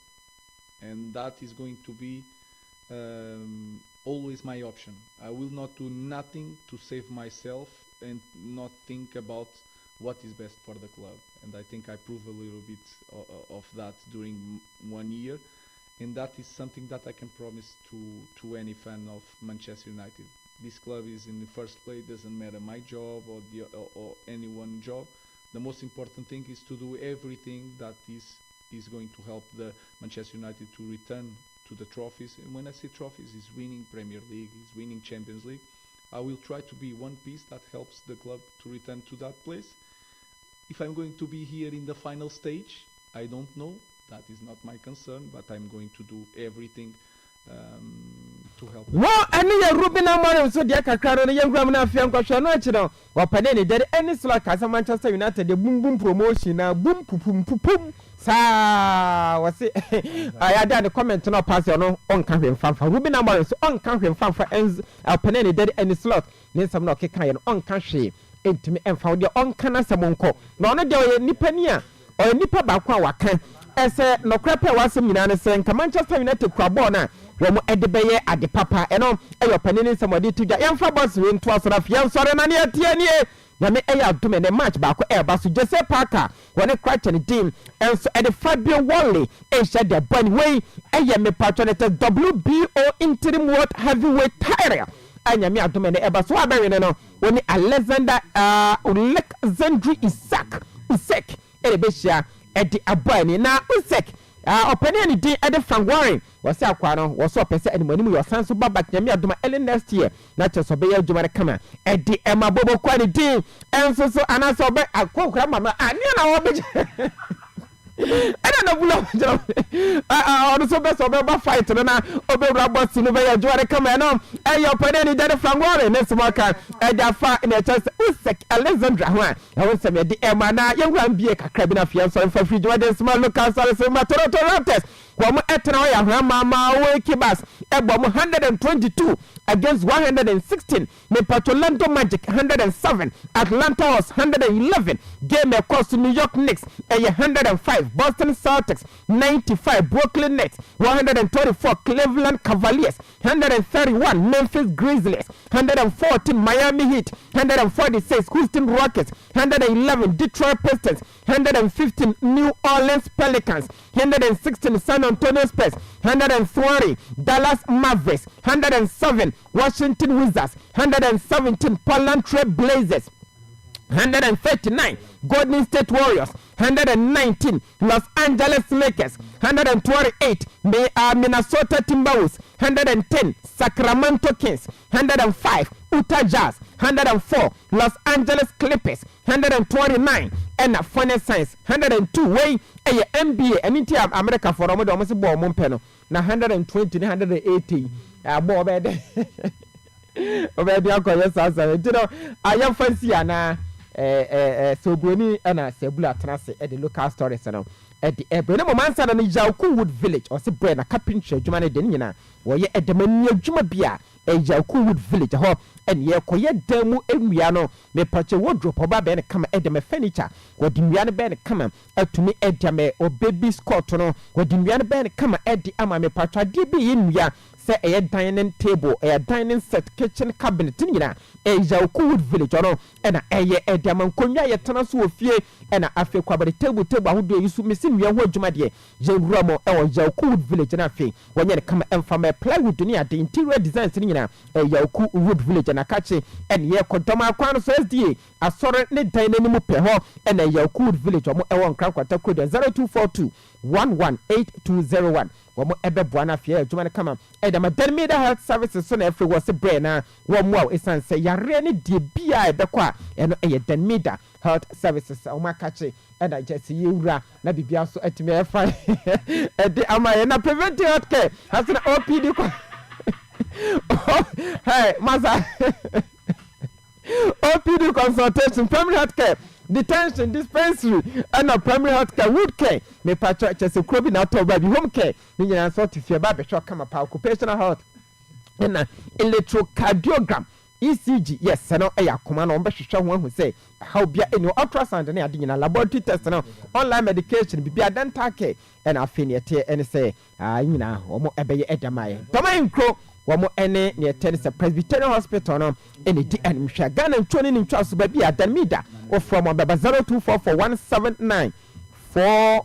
and that is going to be always my option. I will not do nothing to save myself and not think about what is best for the club, and I think I proved a little bit of that during 1 year, and that is something that I can promise to any fan of Manchester United. This club is in the first place, doesn't matter my job or anyone's job. The most important thing is to do everything that is going to help the Manchester United to return to the trophies. And when I say trophies, it's winning Premier League, it's winning Champions League. I will try to be one piece that helps the club to return to that place. If I'm going to be here in the final stage, I don't know. That is not my concern, but I'm going to do everything to help. Well, any Ruben Amorim so dear Kakaro, young Gramma Fian Kwashano, or Panini, there any slot as Manchester United, the boom boom promotion, boom pum pum pum. Sa was it? I had done a comment on pass on country fan for Ruben Amorim, so on country fan for ends, Panini, there any slot, then some no Kayan on country. Into me and found your own canna samonko. No, no, there Nipania or Nipa Bakwa Waka. As a no crapper was a Milan saying, Manchester United Crabona, when at the bay at the papa, and on your penny somebody to the young Fabos win twice of young Sorry, Tiania. Yame Aya to me the match back Airbus to Jesse Parker when a crack and team, and so at the Fabio Wally, and said the bunny way, Ayame patronated WBO interim world heavyweight tire. Anyame adomene eba so aberene no woni Alexander Alexandri Isaac ebehia edi abani na Isaac opene ni din ede fangware wose akwa no wose opese animanim yo sanso babak nyame adoma early next year na cheso be adwuma kama edi emabobo kwa ni din enso so anaso be akokura mama ani na wo be I don't know. I also best over fight na over robots in the way you come on. And your penny dead from water next marker. And that far in a chance. Usek Alexandra. I want some of the Emana. Young one be a crabina fiance for free. Small local service. Matoro Kwamo Etanoya Mama Wakibas Ebom 122 against 116. Nepatolando Magic 107. Atlanta was 111. Game across New York Knicks 105. Boston Celtics 95. Brooklyn Nets 124. Cleveland Cavaliers 131. Memphis Grizzlies 114. Miami Heat 146. Houston Rockets 111. Detroit Pistons 115. New Orleans Pelicans 116. San Antonio Spurs 120. Dallas Mavericks 107. Washington Wizards 117. Portland Trail Blazers 139. Golden State Warriors 119. Los Angeles Lakers 128. Minnesota Timberwolves 110. Sacramento Kings 105. Utah Jazz 104. Los Angeles Clippers 129. And Funny Science 102. Way NBA and India America for almost ball Mompeno na 120 180 more bad obedi akoye sasa you know I am fancy na so broni na sebula transe at the local stories no at the ebe no mansa na Jauku Wood Village or se bre na carpentry adwuma ne de nyina wo ye edemani adwuma bia Jauku Wood Village ho and ye koye damu enwia no me pache wardrobe oba be ne kama edeme furniture wodi nwia ne be ne kama atumi edame o baby scott no wodi nwia ne be ne kama edi ama me pache ade bi ye nwia say a dining table a dining set kitchen cabinet nyina Jauku Wood Village no and eye edama nkonwa ye tena so ofie and afi kwabare table ahodo yisu mesi nwia ho adwuma de je wuramo e Jauku Wood Village na afi wonye ne kama emfa plywood ni ade interior designs nyina Jauku Wood Village na kache and ye kodoma kwan so SDA asore ne dan nanimu pe ho and Jauku Wood Village omo e won krankwata code 0242 118201 womo ebe buana fie adwuma ne kama edama Denmida Health Services so na every was brain na womo esan se yare ne die bia ebe kwa eno eye Denmida Health Services o makache and I just yura na bibia so atime efa ede amaye na preventive health care has na OPD kwa hey maza OPD consultation primary health care detention dispensary and primary health care wood care me patch just krobi na to baby home care ni nyina so tifia ba be kama pa occupational health and electrocardiogram ECG yes no yakoma no be hwehwe ho hu say how bia any ultrasound na ade nyina laboratory test no online medication bibia dental care and afiniete and say nyina omo ebeye edamaye toma nkro womo ene ne tennis Presbyterian Hospital no ene di animhwa Ghana ntwoni ni ntwa so ba bia Denmida o from baba 0244179452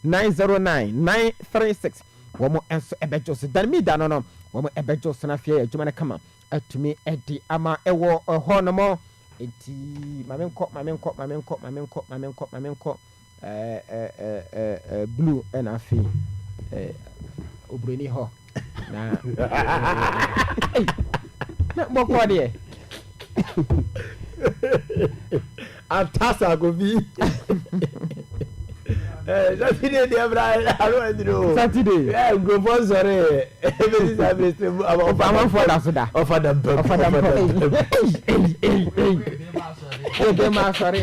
0302909936 womo enso ebejo so Denmida no womo ebejo so na fie adwuma na kama atumi edi ama ewo ho no mo enti mamenko blue and afi obreni ho na na bokwa de Atasa go be. Saturday dey bra aro ndiro. Saturday. Go for sorry. Every Saturday Obama for that soda. Offer them. Sorry.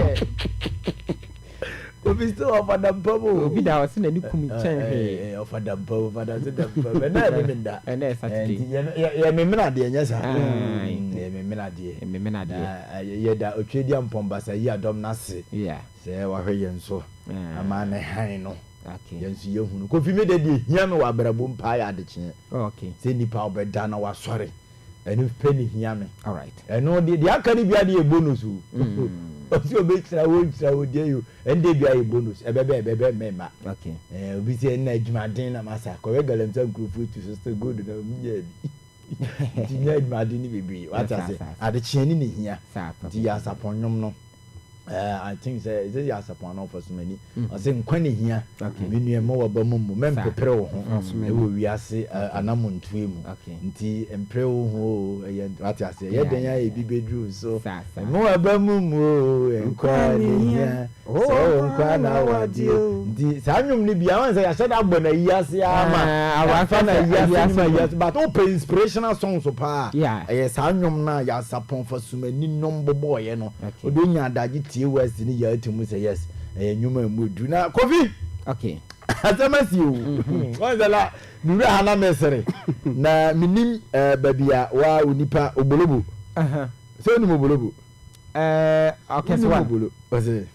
Obi still offer them bubble. Obi da was in any kumi chen. Offer them bubble. And I mean that. And then Saturday. Yeah, me na de yes. Yeah, me na de. Yeah, da Otredian Pombasa ya dom na se. Yeah. Say wa hwe yenso. Ama na han no. Okay. Yenso ye hunu. Ko fi me de de hia me wa brabo mpa ya de kye. Okay. Say nipa obeda na wa sori. Enu penny hia me. All right. Eno de aka ni bia de e bonus. Osi obi tira wo de you ende bia e bonus. Ebebe mema. Okay. Obi say na adwumaden na masa. Ko we galamta group to sister good na munye di. Ti nya adwumaden ni bebre. What I say? Ade kye ni hia. Di ya saponnwom no. I think say is ya sapon no for so many. I say nkwa ne hia. Me nua mo wa ba mu mem pepere wo ho. E wo wiase anamontu emu. Nti empre wo ho what I say? Ye den ya e bi bedru so. Mo wa ba mu nkwa ne hia. So nkwa na wa di. Nti sa nwum ni bia wan say ya shada agbo na yiase ama. Awafa na yiase but open inspirational songs so pa. Yeah. Sa nwum na ya sapon for so many number boy no. Odonya adaji tie west ni ya atimu say yes nyuma mudu na Kofi okay atamasi o wazala nura hana mesere na minim babia wa onipa obolobo so ni obolobo okeswa obolo wase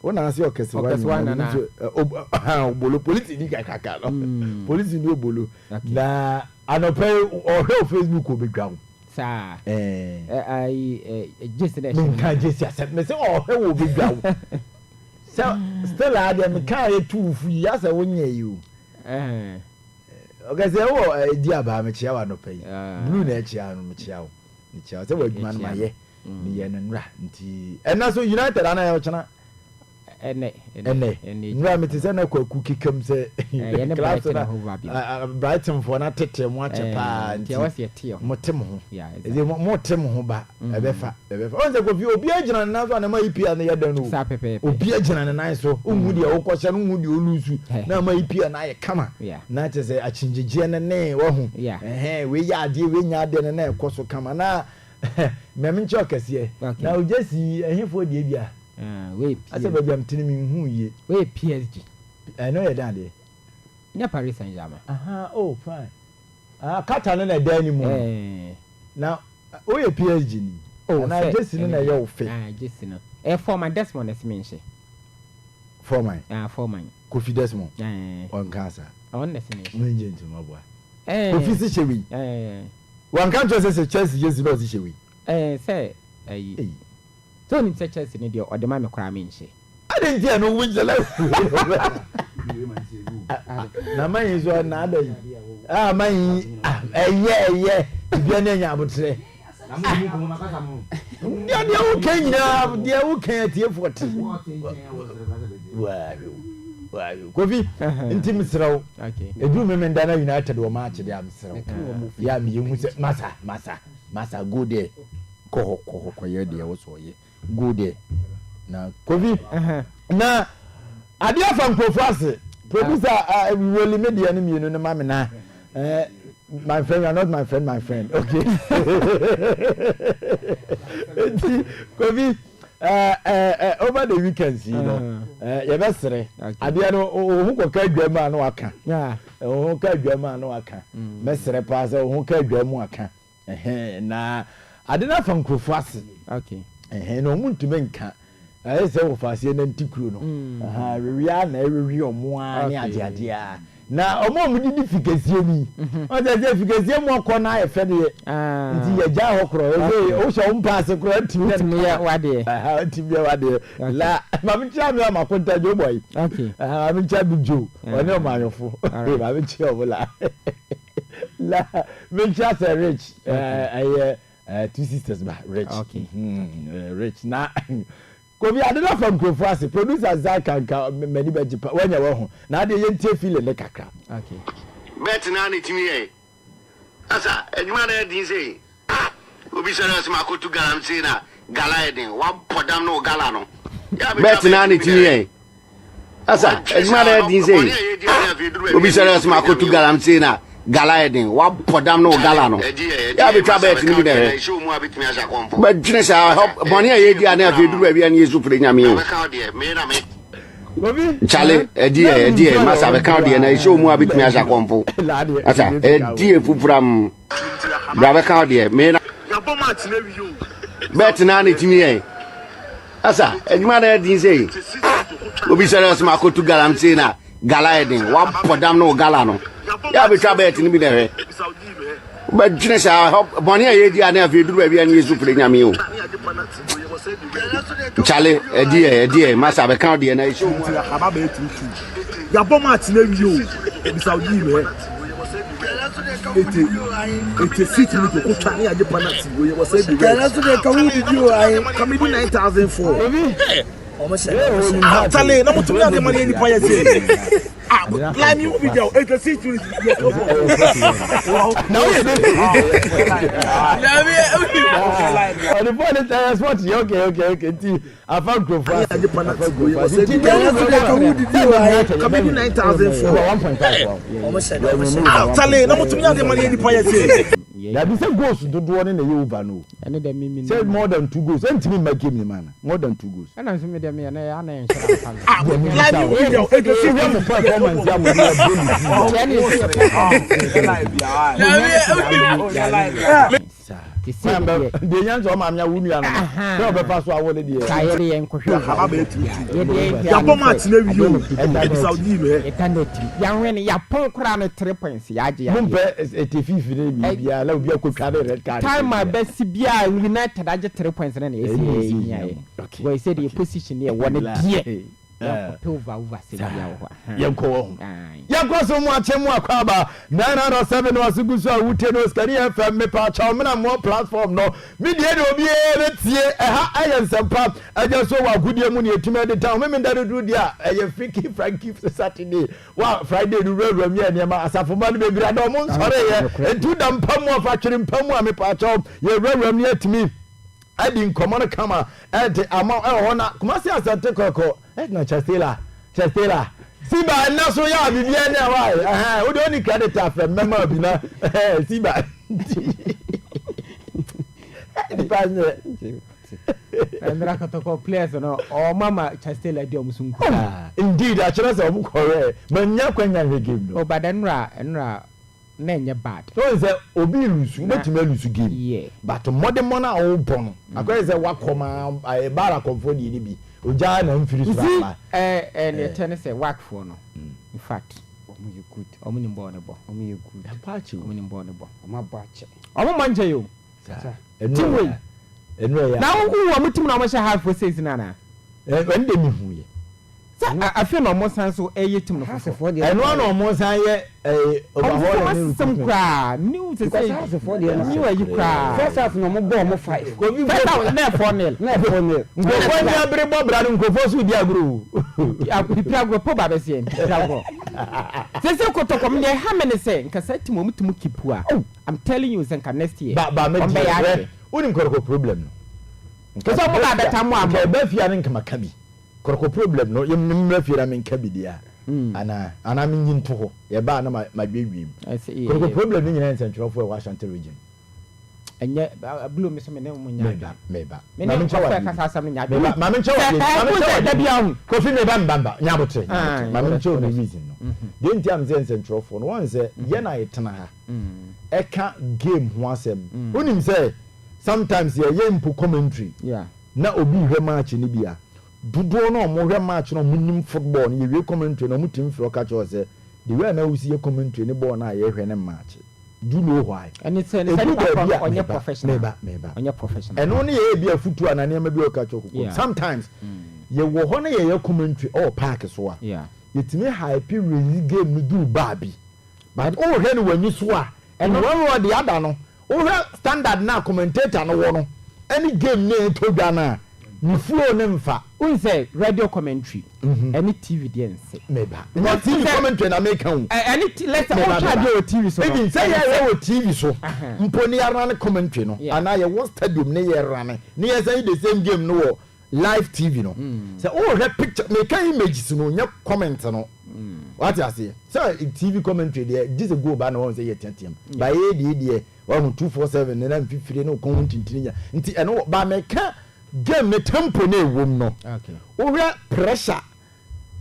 wona asi okeswa na obolo police ni kakaka no police ni obolo na anope o Facebook obedwa sa just that me can just accept me say oh he will be down so still I dem can too free as a wonya you okay say oh di aba me chia wa no pay blue na chia no me chia wo ni chia say waduma no maye ni ye no nra nti ena so United ana ya chana ene nra me say na kwaku kikam say ene Brighton for na tete mo ache pa nti wase tie motem ho eze motem ho ba ebefa on say Kofi obi agina na so na ma ipia na yeda no obi agina na nan so unhu de okwoche no unhu de olusu na ma ipia na ye kama na che say achinjije na ne wo hu we ya ade we nya ade na ekoso kama na memnche okese na ojesi ehifo de bia we ase baby am tini mi hu ye we PSG no ye dan de nya Paris Saint-Germain oh fine kata no na dan ni mu na o ye PSG ni na Jesse no na ye o fe Jesse no for my Desmond is mention for my Kofi Desmond on cancer on the mention menje nti mabwa Kofi si chewi wan kan to say Chelsea Jesse no si chewi say so ni Chelsea ni de o de ma me kra mention I didn't know which the left. Na man is on nada. Man, yeah. If you are abutre. Dia o Kenya, dia o Kenya tie 40. Wow. Kofi, intim sraw. Okay. Edu me mendana United wo match dia am sraw. Ya mi hu se masa go there. Ko ye dia wo so ye. Go there. Na Kofi na ade afan profase producer really media ni mienu na mama na my friend, you are not my friend okay Kofi over the weekends you know you best say ade no hu ko ka adwama na waka hu ka adwama na waka mesere pa say hu ka adwama aka na ade na afan profase okay no muntu menka I say wo fasie na ntikuro no wia na ewi omo a ne ade a na omo mu di fikesie mi o je fikesie mu akọ na efe de nti ya ja ho kro o so o mpaase kro timi ya wade timi ya wade la ma mi cha mi ma konta jo boy okay mi cha bi jo oni o ma yofo ma mi cha o la mi cha say rich two sisters ba rich okay rich na Kofi adela from Krofasi producer Zakanka many beji when you ho na de yentie feel le kakra okay bet na ni timi e asa eduma na din say obi so na se makotu garam say na Galaidin, what podam no galano. Bet na ni tini asa ejuma na din say obi sere as mako to galam say na Galaidin, what podam no galano. Ya be twa bet ni bi there. But jine say help money e di na afi duru bia na Yesu fure nyame o. Chale edi masa be kan de na show mu abitumi asha konfo. Asa edi efufuram bra be kan de me na bet na ni timi asa ejuma na din say obi sere as mako to galam say na Galaidin, what podam no galano. Ya be twa bet ni bi there. But jine say help money e di na afi duru bia na Yesu fure nyame o. Chale edi masa be kan de na show mu ya bomat na wi o bi saudi me ete sit me to twa na ya penalty go ye was say be so dey can we do I come 9004 Tale, na mutu na money ni paya say. Live new video, ete sit me. Now the point is what okay. I found profile. Come 9004. 1.5. Tale, na mutu na money ni paya say. There be some goals to do one in the Yuba no. And then me said more than 2 goals. And to me my game man. More than 2 goals. And I'm saying me and I live video. It is a performance. The young man ya wumi ana. No be pass wa wole dey. Ka yere yen kohwe. Ya bomat na wi o. Saudi me. Ya wen ya pon kura no 3 points ya age ya. Mumpe etififi na bia la obi akotwa red card. Time best bia United age 3 points na ese. We say the position here one die. Yanko so mu achemu akwaba 907 wasugusu awute no skani FM me pa cha me na mo platform no me die de obi e tie ha ayensempa aja so wa gudie mu ne etime de town me ndare du dia eye Frankie Saturday wa Friday du rew me ne ma asafo ma no be bira do mo nsore ye entu da mpamu afa twere mpamu a me pa cha ye rew me etimi adi nkomo no kama ede ama hona kumasi asante kokko na Chastela Siba na so ya bibia na why we don't need credit after member bi na Siba the partner and rakatoko players no o mama Chastela di omusunku indeed I should say omu correct manya kwanya game no but enra na enye bad so say obi lusu betime lusu game yeah but modern na o bon akwai say wakoma e bara comfort ni bi oja na mfiri so ama ne tene say work for no in fact omu you good omu ni mbo ne bo omu you good apache omu ni mbo ne bo omu abache omu manje yo enwe ya na wo mutim na omu sha half for season na ende mi huye I feel no more sense so team no for the and one or more say overhaul new some cry new to say for the new you cry first half no more ball more 5 go be 4-0 go when you bring ball brother go for su dia gro ya go po ba be say go say ko to come there how many say nka team mutum keep I'm telling you say next year ba me unim ko problem no cuz am ba better mo am ba fia nka makabi koroko problem no yem mafira men kabidia ana min yinto ho ye ba na ma dwidwim koroko problem ni nyina central for Washington region enye blue me so me ne mo nya meba ma min chawa ka sa me nya ma min chawa da bia hu ko fi me ba mbamba nya botre ma min chawa no reason no de nti am zen central for no one say ye na yetena ha e ka game ho asem onim say sometimes ye mpu commentary na obi hwe match ni bia dudo no mo hwe match no munim football no ye commentary no mutim fro ka cho say the way na usi ye commentary ni ball na ye hwe ne match do know why and it's on your professional meba on your professional and only ye bia futu anane ma bi o ka cho sometimes ye wo ho na ye commentary all park so a yetime hype release game no do babi but all hwe no wani so a and one the other no all standard na commentator no wo no any game na to dwa na ni flow ne mfa we say radio commentary any TV dey say meba na TV commentary na make am any let's say all radio TV so even say ya wo TV so mponi arane commentary no ana ye wo stadium ne ye rane ne ye say the same game no live TV no say oh that picture make images no nya comment no what you say so TV commentary there this go ba na won say ye tentiam ba ye die 247 na mfifire no kon tintininya nti eno ba meka game me tempo na ewom no okay we pressure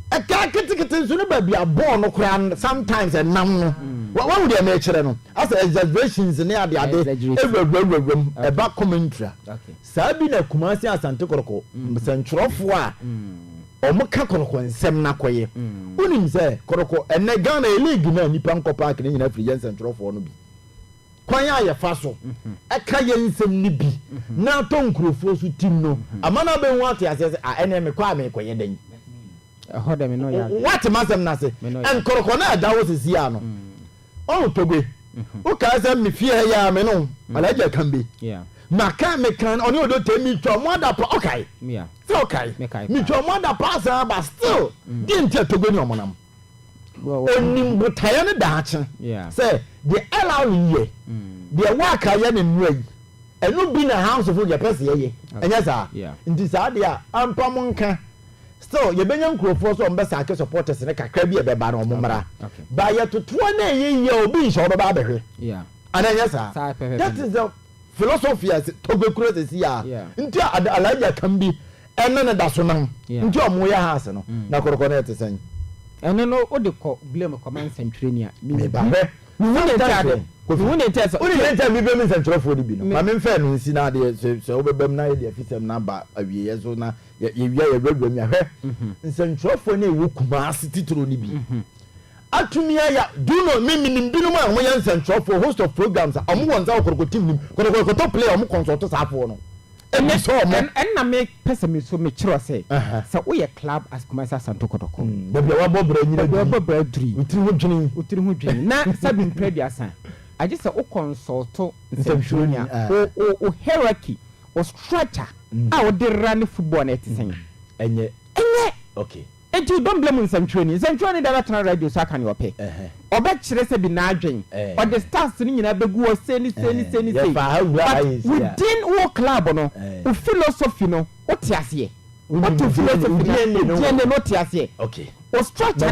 aka kitikiti nso no ba bia ball no kura sometimes enam no what would you make no as exaggerations ne ade ewuwuwum eba commentary okay sabi na kumasi asante koroko msantwerofo a omuka koroko nsem na koye unim se koroko ene Ghana league na nipa nko park ne nyina free nsantwerofo no bi kwanya ya faso aka ye nsem ni bi na to nkrofo so tim no amana be hu ate ase ene me kwa me koye dan hold me no ya what masem na se en koroko na da wo sisi ya no o togbe o ka se me fie ya me no alaja kambe yeah maka me kan oni odo temi twa mo da pa okay yeah so okay me twa mo da pa sa ba still din te togbe ni omonam onim butaya ne daache say the allow ye the work aye ne nwai enu bi na house of your person ye enya sa nti sa dia ampa mo nka still ye benya nkrofo so mbesa ake supporters ne kakra bi e be ba na omomra ba ye totoa na ye obi nso be ba behwe ananya sa that is the philosophy as togekuro se sia nti alaja kan bi enne ne da so nan nti omo ya ha ase no na koroko na etesen ene no odiko blame command century ni a me ba he woni tade woni tese woni tese bi be me century for di bi no ma me mfa no nsi na de se obebam na ye de afisem na ba awie ye so na ye wia ye bradwam ya he century for na ewo kuma ase titiro ni bi atumia ya do no me minimbinom a mo yan century for host of programs amu wonza okoroko team nim koroko to play amu consult safo no ene so mo enna me pese me so me kiro say so we club as Kumasi Santo Kotoko bebia wa bobra nyina bebia bobra duri utiri ho dwini na sabi mpedi asan aje say o consult nsɛmhwɛnia o hierarchy o structure a o de run football na etisen enye okay enti don't blame nsɛmhwɛni da na radio so aka ne ope obe kyerɛ sɛ bi na adwen o the stars ni nyina begu o seni within wo club no o philosophy no o te ase what to philosophy no te ase okay o structure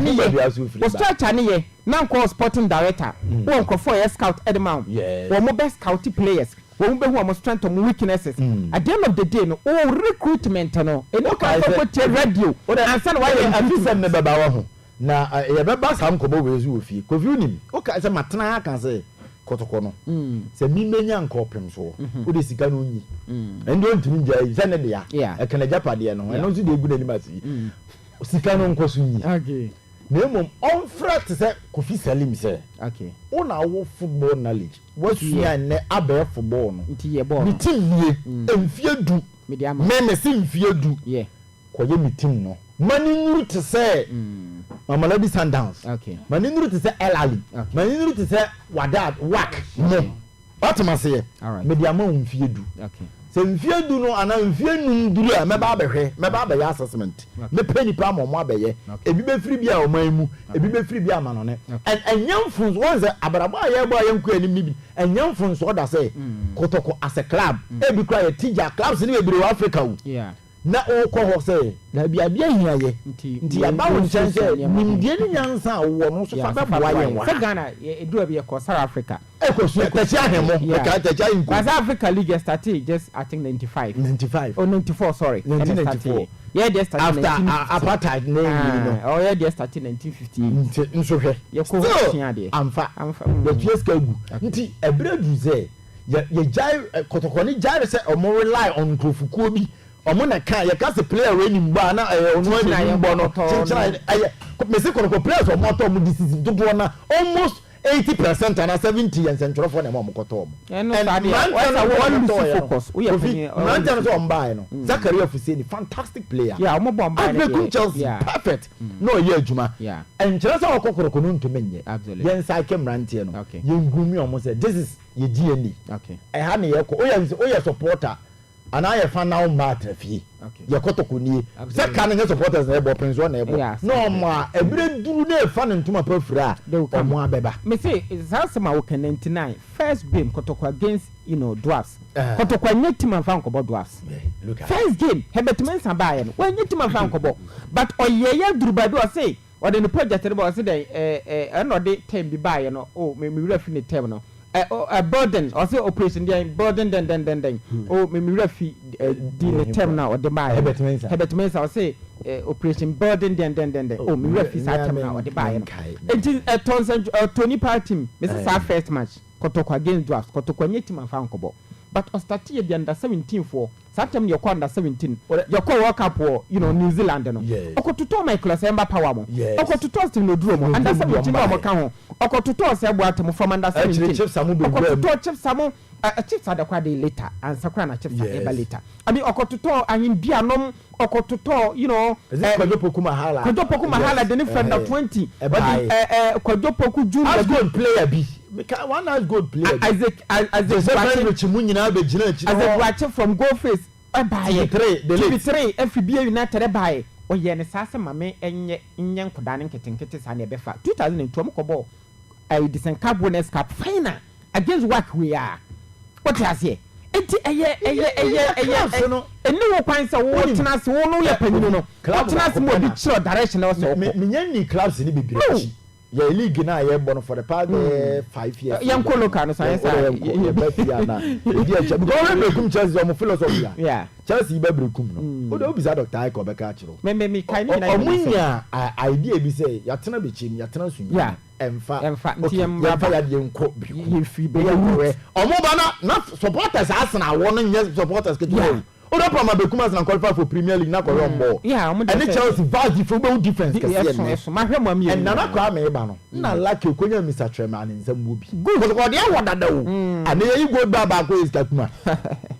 ni ye na nko sporting director wo nko for scout edman wo mo best scout players wo mo be hu am strength am weaknesses at the end of the day no o recruitment no e no ka for te radio ansa na why afisem ne baba wo ho na ye beba sam ko bo wezu ofie kofi unim o ka se matena aka se kotoko no se mi menya nko pem so o de sika no nyi endo ntumi nja se ne de ya e kana japade no eno nso de egu na nimasi sika no nko so nyi okay na emom on fret se Kofi Salim se okay una wo football knowledge what you ne abe football no nti ye ball mi team nie emfie du me se mfie du koye mi team no mani nuru te se Mamelodi Sundowns okay mani nuru te se El Ali mani nuru te se Wydad wak no what ma say me dia ma mfie du okay se mfie du no ana mfie num duru a meba abehwe meba abaye assessment me pani pa mo abeye ebi be free bia o man mu ebi be free bia ma no ne enyamfun won say abarabo aye bo aye nko anim bi enyamfun so da say Kotoko as a club ebi kra ye tija clubs ni ebire wa Africa wo na o ko ho say na bia hia ye nti aba won chance nimdie ni nyansa wo no so fa be boa ye wa se Ghana edu abi ko South Africa ko so tachi ahemo ka tachi inko South Africa league started just I think 95 or 94 sorry 1994 they started after apartheid no they started 1950 nso hwe ye ko hia de amfa the tieska gu nti ebredu ze ye jai Kotoko ni jai se omo rely on krofukuo bi omo na kan ye ka se player we ni mba na onu ani mbo no chinchira me se Kotoko players omo to mo this season do na almost 80% and 70 and central for them omokoto and one focus we are man so ombai no Zakaria Fuseni fantastic player omo bombai perfect no ye adwuma and chere so Kotoko no ntomenye absolutely yen sai kemrantie no ye ngumi omo say this is ye DNA okay e ha ne ye ko o ye supporter ana ye fa now matter fi ye kotoko nie se kan ne supporters na e bo prince one e bo no ma ebire duru na e fa ne ntuma pa fura omo abeba me say Zasama wo 99 first game kotoko against dwarfs kotoko nyetima fa nkobo dwarfs first game hebetmensa bae no wa nyetima fa nkobo but oyeye durubadu o say or the project about say no de time bi bae no me refi ne time no a burden or say operation there burden then me refi the time now or the bae hebetmensa or say operation burden then me refi sa time now or the bae it is a Tony party me say first match kotoko against dwarfs kotoko nyetima fa nkobo but ostati the under 17 for satem your under 17 your call work up New Zealand no okotuto Michael Semba power mo okotuto Steve Noduro mo under 17 mo ka ho okotuto se boatem from under 17 okotuto chief samu chief sada kwa dey later and sakra na chief sada later abi okotuto anyin bia nom okotuto Kwajopoku Mahala the friend of 20 Kwajopoku Junior as good player be one has good player Isaac from Goldface three FBA United buy oye ne sase mame enye nkoda ne nketenkete sa na ebefa 2002 mkobo Edison Cup Winners Cup final against what we are what has here enti eye eni wo kwan se wo tena se wo no ye paninu no tena se mo bi chiro direction na so me clubs ni bibiri ya league na ye born for the past 5 years yanko local no science ya bafia na edi acha because we brekum Chelsea o philosophy ya Chelsea be brekum no o do bisa Dr. Ike obeka achiro me kai ni na omunya idea bi say ya tena be chim ya tena sunya emfa ntiem ya fa ya de nko ye fi be ya we omo ba na supporters Arsenal won nya supporters ke Odo Pama Bekum as qualify for Premier League na korre mbo. And Chelsea vast difference yes. Ma hwe mo mi. And na kwa me ba no. Na like okonya Mr. Treman nsam wo bi. Good because dey won dada wo. And ye go ba ko is Kakuma.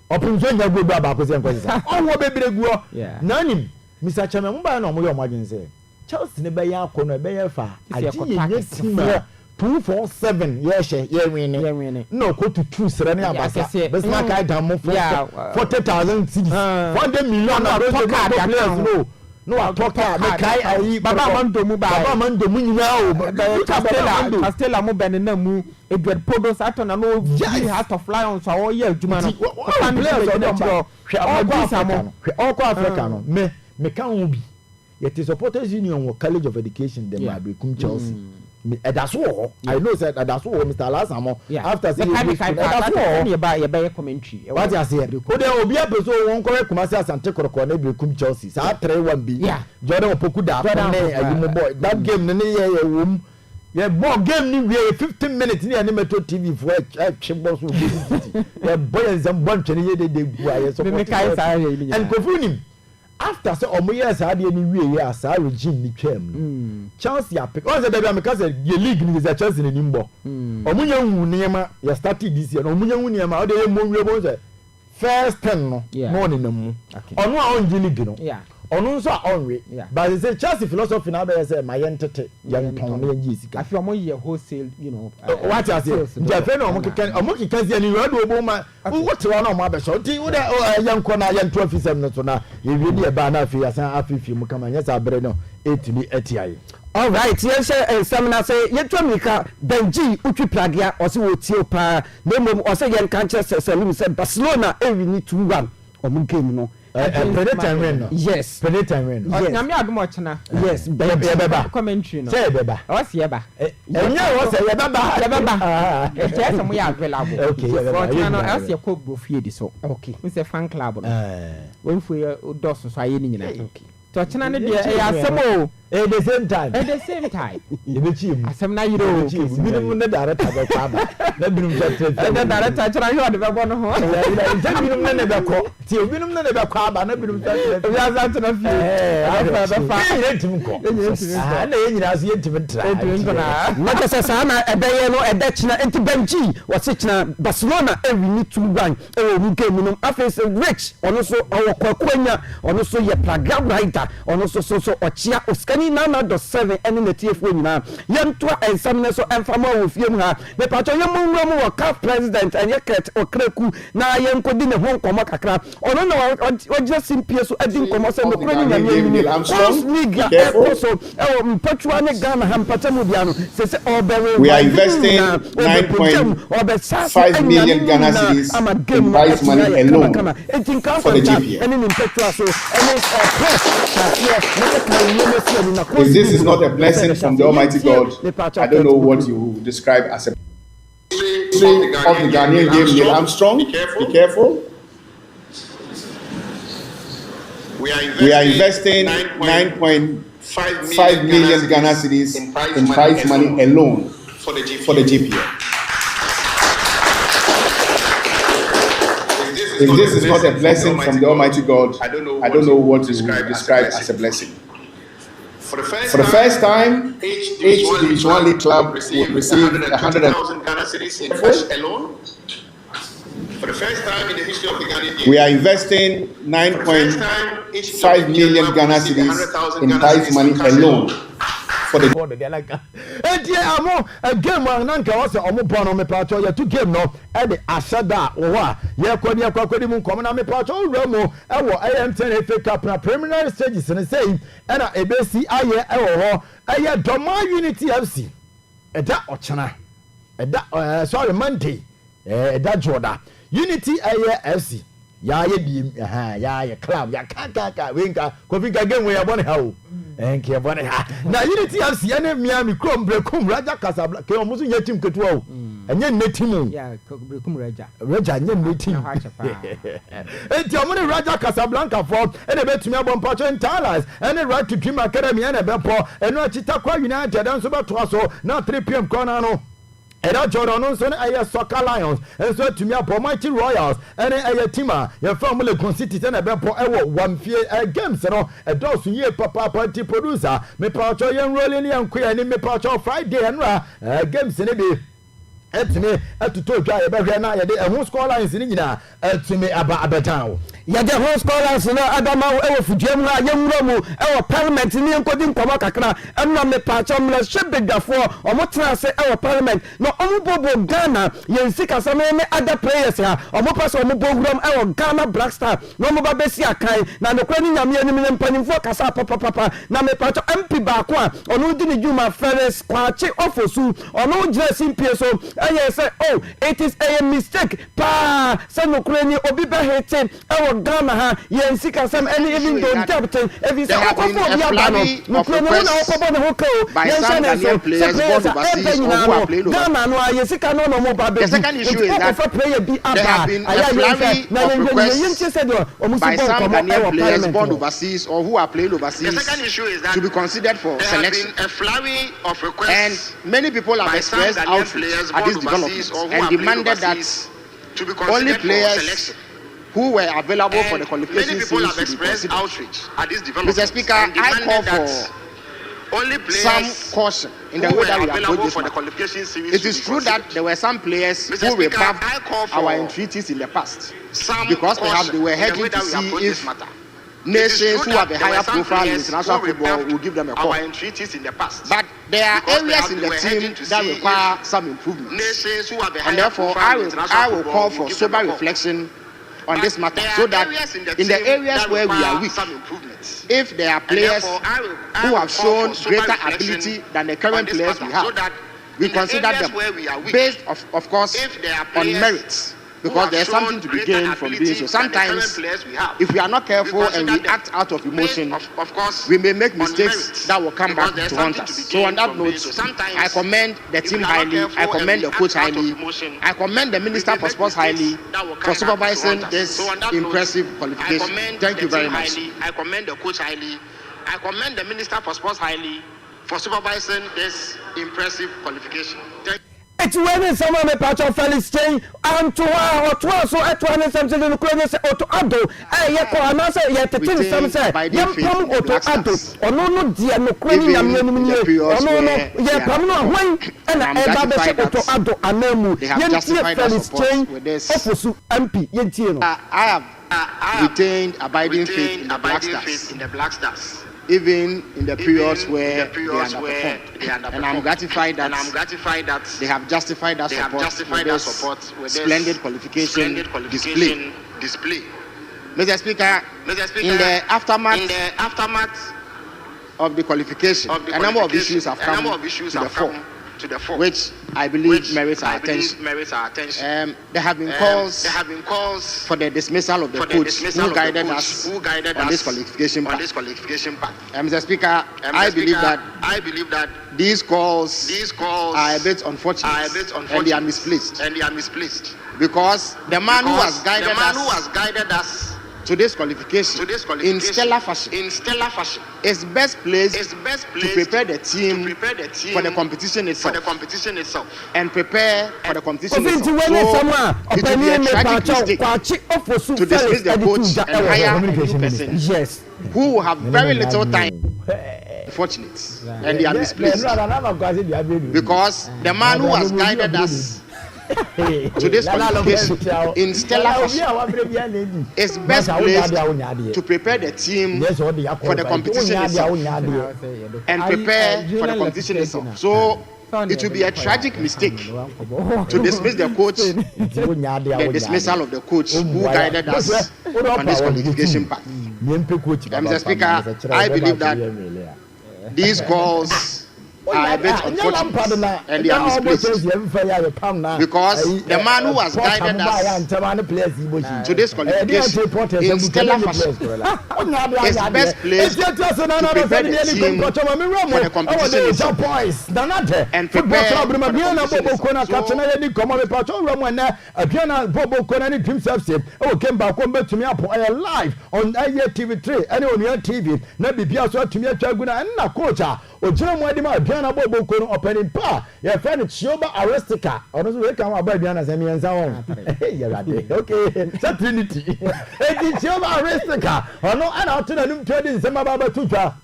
Opun so nya go ba ko se nkwasa. Onwo bebire guo. Na nim Mr. Treman mo ba na mo ye omagin se. Chelsea ne be ya akono be ya fa. Adi ye tima 247 ye winning no go to 2 serene abasa besma kai damo for 40,000 cities 100 million na those players no atoka me kai ayi baba mando mu nyina o Castella mo ben na mu Edward Podos atona no Heart of Lions so wo ye adwuma no players all go Africa no me kan wo bi yet supporters union wo College of Education dem Abekum Chelsea that's all. I know that that's all Mr. Lasamo after saying that's all you buy commentary what I say o dey obi abeso won correct Kumasi Asante Koroko na Abekum Chelsea sa 3-1 bi Jordan Opoku da ayimo boy that game ne ye wom ye ball game ni we 15 minutes ni ani Metro TV for chimbo so ye boy enzam bon twene ye de gu aye so and kofunim after say omo yes ade ni wie ye asa regime ni twam Chelsea apik o say da because the league ni is Chelsea ni nimbo omo nya hu niema ya started this year omo nya hu niema o de mo wie bo say first 10 no no ni namu ono a on league no ono nso a onwe but say Chelsea philosophy na be say my entete yan ton na yi sika afi omo ye wholesale what I say the friend omo kikan say ni radio bo ma what one omo abesho ti wo da yan ko na yan 12 fisem no so na ye wi ni e ba na afi asan afifi mu kama nya sa bre no 8 ni etiai all right yes seminar say yetwamika Benji utwi plagia o se wo tie pa na mom o se yen kan che Salim say Barcelona every need 2-1 omo game no Predator win no yes Predator win nyame adomo chena yes beba commentary no say beba o se beba enye o se beba yes mo ya available okay for chena no ase ko brofie di so okay we say fan club no when fu dos so aye ni nyina okay to chena ne de ya asemo at the same time you be chim asem na yiro binum ne director be kwa ba na binum je na director chena yo de be go no ho ya binum ne be ko ti binum ne be kwa ba na binum je ya za to na fi fa yentim ko na yenyina so yentim tra na se sa na ebeye no edechina enti Benji wose china Barcelona every need 2-1 e wo game no afese Rich ono so owo kwakwanya ono so ye plaga right Oscar ono so ochia oskani na 7 ene na tiefo nyina yentoa ensam ne so emfama wo fiem ha me pacho yemwura mu wo CAF president enye ket okreku na yenkodi ne ho nkomo kakra ono na ogire simpie so adi nkomo se no kura ni nyame ni liga so mpatwa ne Ghana ha mpata mu bia no se obewe we are investing 9.5 million Ghana cedis in prize money alone for the GPL. If this is not a blessing from the Almighty God, I don't know what you describe as a blessing of the Ghanaian game. Neil Armstrong, be careful. We are investing 9.5 million Ghana cedis in prize money alone for the GPL. If this is not a blessing from the Almighty God, I don't know what to describe as a blessing. For the first time, each Division 1 League club will receive 100,000 Ghana cedis in cash alone. For the first time in the history of the Ghanaian game, we are investing 9.5 million Ghana cedis in prize money alone for the board. They like amo a game nanka was omo bono me pacho ya two game no e de asada owa ye kwani mu nkom na me pacho remo e wo AM10 FA Cup na preliminary stages ne say e na ebesi aye e wo ho aye Doma Unity FC e da ochana e da sorry Monday e da Jordan Unity aye FC ya ye bi ya ye club ya kaka wenka kofinka game we ya bone ha o enke ya bone ha na Unity FC ene Miami Chrome Brekum Raja Casablanca ke omusu nya team ketua o enye ne team ya Brekum Raja nye ne team enti omune Raja Casablanca for ene betumi abompa cho Talas ene Right to Dream Academy ene bepo eno achita kwa United nso beto so na 3 PM corner no Era Jordan no so na aye Soccer Lions enso tumi apo Mighty Royals ene aye teama ye from Legon City na bepo ewo wamfie games no edos ye papa party producer me pa cho ye rolling ye nkoya ni me pa cho Friday enra games ne bi etime etuto dwa ye behwe na ye de ehun score lines ni nyina etime aba abetan ya de ho scholars na adama ewo fuduam ha ye nwura mu ewo parliament ni enkodi nkomo kakra enna me pacho mla shebedafo omotra se ewo parliament no omubobo Ghana ye nsika same me other players ha omopa se omubowuram ewo Ghana Black Star no omoba besi akan na nokra ni nyame anim ne mpanimfo kasa papa na me pacho MP ba ko a onu di ni juma Ferris kwache ofosu onu jira simpie so aye say oh it is a mistake pa se nokra ni obi be hete ewo Ghana ha yensika sam any even don't captain if you say by some Ghanaian players born overseas or who are playing Ghana no yensika no mo ba be. The second issue is that there have been a flurry of requests by some Ghanaian players born overseas or who are playing overseas. The second issue is that to be considered for selection. A flurry of requests and many people have expressed outrage at this development and demanded that only players who were available for the qualification series to be considered. Mr. Speaker, I call for some caution in the way that we approach this matter. It is true that there were some players who rebuffed our entreaties in the past because perhaps they were hedging to see if nations who have a higher profile in international football will give them a call. But there are areas in the team that require some improvement. And therefore, I will call for sober reflection on this matter so that in the areas where we are weak, if there are players who have shown greater ability than the current players we have, we consider them based of course on merits, because there's something to be gained from doing so. Sometimes if we are not careful and we act out of emotion, we may make mistakes that will come back to haunt us. So on that note, I commend the team highly, I commend the coach highly, I commend the Minister for Sports highly for supervising this impressive qualification. Thank you very much. I commend the coach highly, I commend the Minister for Sports highly for supervising this impressive qualification. It's when someone may patch of Felix chain and to our or so at 2something in the clothes or to Ado. I yet for another yet to tell some say, young Pam or to Ado, or no, dear, no cleaning, or no, yeah, Pamela, when and I ever to Ado, and no, they have justified Felix chain with this MP, Yentino. I have retained abiding faith in the Black Stars. Even in the periods where they underperformed. And I'm gratified that they have justified that support with this splendid qualification display. Mr. Speaker, in the aftermath of the qualification, a number of issues have come to the fore, which I believe merits our attention. There have been calls for the dismissal of the coach who guided us on this qualification path. Mr. Speaker, I believe that these calls are a bit unfortunate and they are misplaced. Because the man who has guided us to this qualification in stellar fashion is best placed to prepare the team for the competition itself and prepare for the competition itself. So it will be a tragic mistake to dismiss the coach and hire a new person who will have very little time. Unfortunate, and they are misplaced because the man who has guided us to this qualification in stellar fashion is best placed to prepare the team for the competition itself and prepare for the competition itself. So it will be a tragic mistake to dismiss the coach, the dismissal of the coach who guided us on this qualification path. Mr. Speaker, I believe that these calls are a bit unfortunate and they are misplaced because the man who has guided us to this qualification in stellar fashion is best placed to prepare the team for the competition itself and prepare for Ghana bobo kono opening pa your friend Chioba Arestica ono so we kan aba aduana se miensa won okay so Trinity e Chioba Arestica ono ana oto na num trading nsema baba tutwa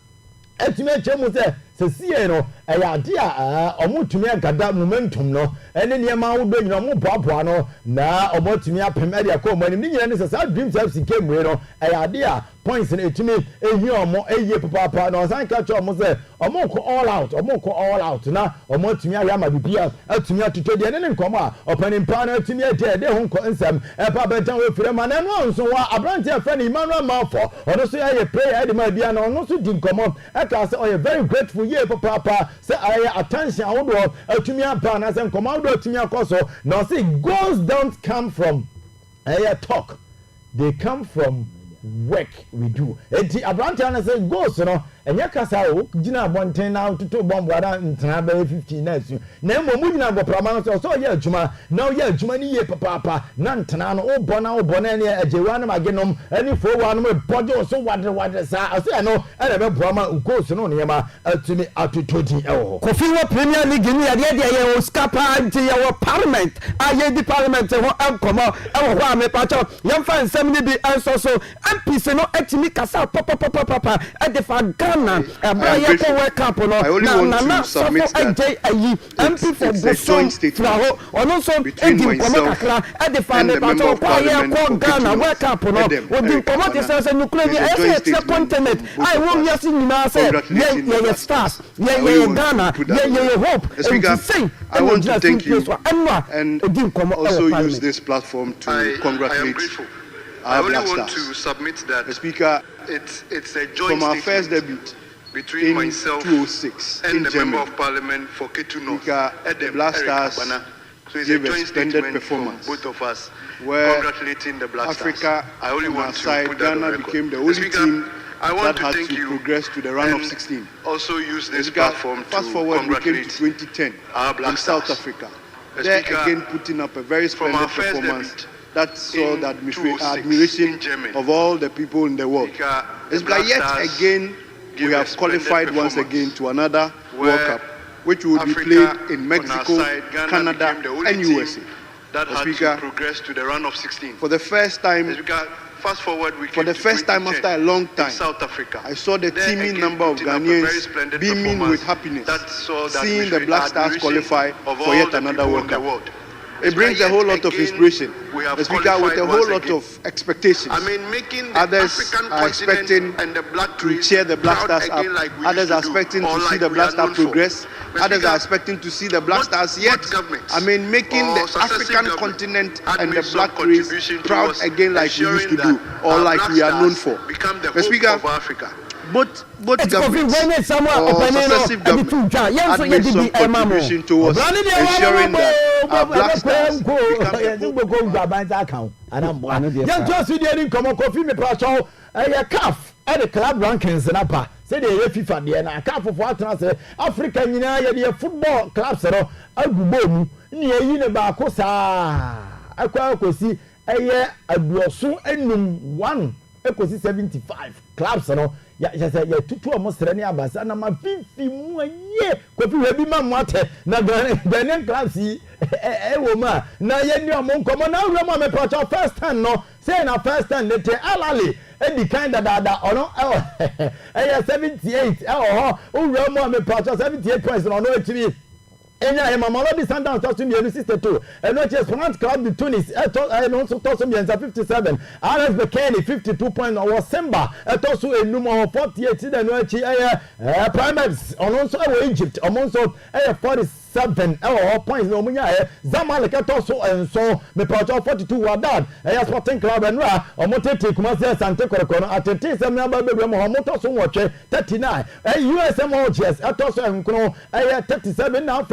etime chemu se sie no eya ade a omutumi agada momentum no ene niema wodo nyina mo boaboa no na omotumi apem ade akọ ni nyina ne se dream self sikemwe no eya ade a points na etumi ehi omo eye papa na osan ka cho omo se omo ko all out na omotumi aya ma bibia atumi atoto de ne nkomo a opening pa na atumi ade de ho nko nsam e pa betan we fire ma na no nso wa abrante afa ni Emmanuel Mafo ono so ya prayer ade ma bia na ono so di nkomo e ka se oye very grateful ye papa say aya attention awodo atumi apa na se nkomo awodo atumi akoso na say goals don't come from talk, they come from work we do. Enti abrante na say goals no enya kasa o gina abonten na tutu bombo ada ntana be 15 na su na mo mu gina boprama so ye adwuma na ye adwuma ni ye papa na ntana no o bona ne ajewa na magenom ani fo wa no bojo so wade sa aso no na be boama goals no ne ma atuni atotodi ewo Kofi wo Premier League ni ade ye o scapa anti ye wo parliament aye di parliament ho enkomo ewo ho amepacho yemfa nsem ni bi enso so MPs no etimi kasa papa edefa I only want to submit that it's a joint statement between myself and the Member of Parliament for Ghana. I want to thank you and also use this platform to congratulate I only want to submit that the Speaker, it's a joint from our first debut between myself 2006 and the Member of Parliament for Ketu North, the Black Stars, so it's a joint statement performance, both of us, where congratulating the Black Africa, Stars. I only want to put that Ghana became the only team that had to progress to the round of 16. Also use this platform to fast forward, we came to 2010 in South Africa. There again putting up a very splendid performance that saw the admiration of all the people in the world. It's like yet again we have qualified once again to another World Cup which will be played in Mexico, Canada, and USA. That had to progress to the round of 16. For the first time, fast forward, for the first time after a long time, South Africa, I saw the teeming number of Ghanaians beaming with happiness, seeing the Black Stars qualify for yet another World Cup. It brings a whole lot of inspiration, the speaker, with a whole lot of expectations. Others are expecting to cheer the Black Stars up. Others are expecting to see the Black Stars progress. Others are expecting to see the Black Stars making the African continent and the Black race proud again, like we used to do, or like we are known for. The speaker, both governments or successive governments had made some contribution towards ensuring that our Black Stars at the club rankings in Apa, say the FIFA, the CAF of what Africa, football clubs, a boom near Unibacosa. I could see a year a blossom and 1 equals 75 clubs. Ya tutu almost any abasa na ma 50 mu ye ko fi webi ma mwate na Ghanaian clubs e wo na ye ni omo nkomo na wura ma me pacha first time no say na first time let alali e di kind da ono 78 ho wura ma me pacha 78 points no etimi enya e mama bi Sundowns to me 62 and no chance France club the Tunis no so to me 57 RS Bekani 52 points or Simba to so enum 48 then no chi Primates on so Egypt among so 47 points no munya Zamalek to so and so me pacho 42 Wadad Sporting Club and ra omotete Kumasi Sante Korokono atete se me abebe mo moto so watch 39 USM OGS to so enkono 37 now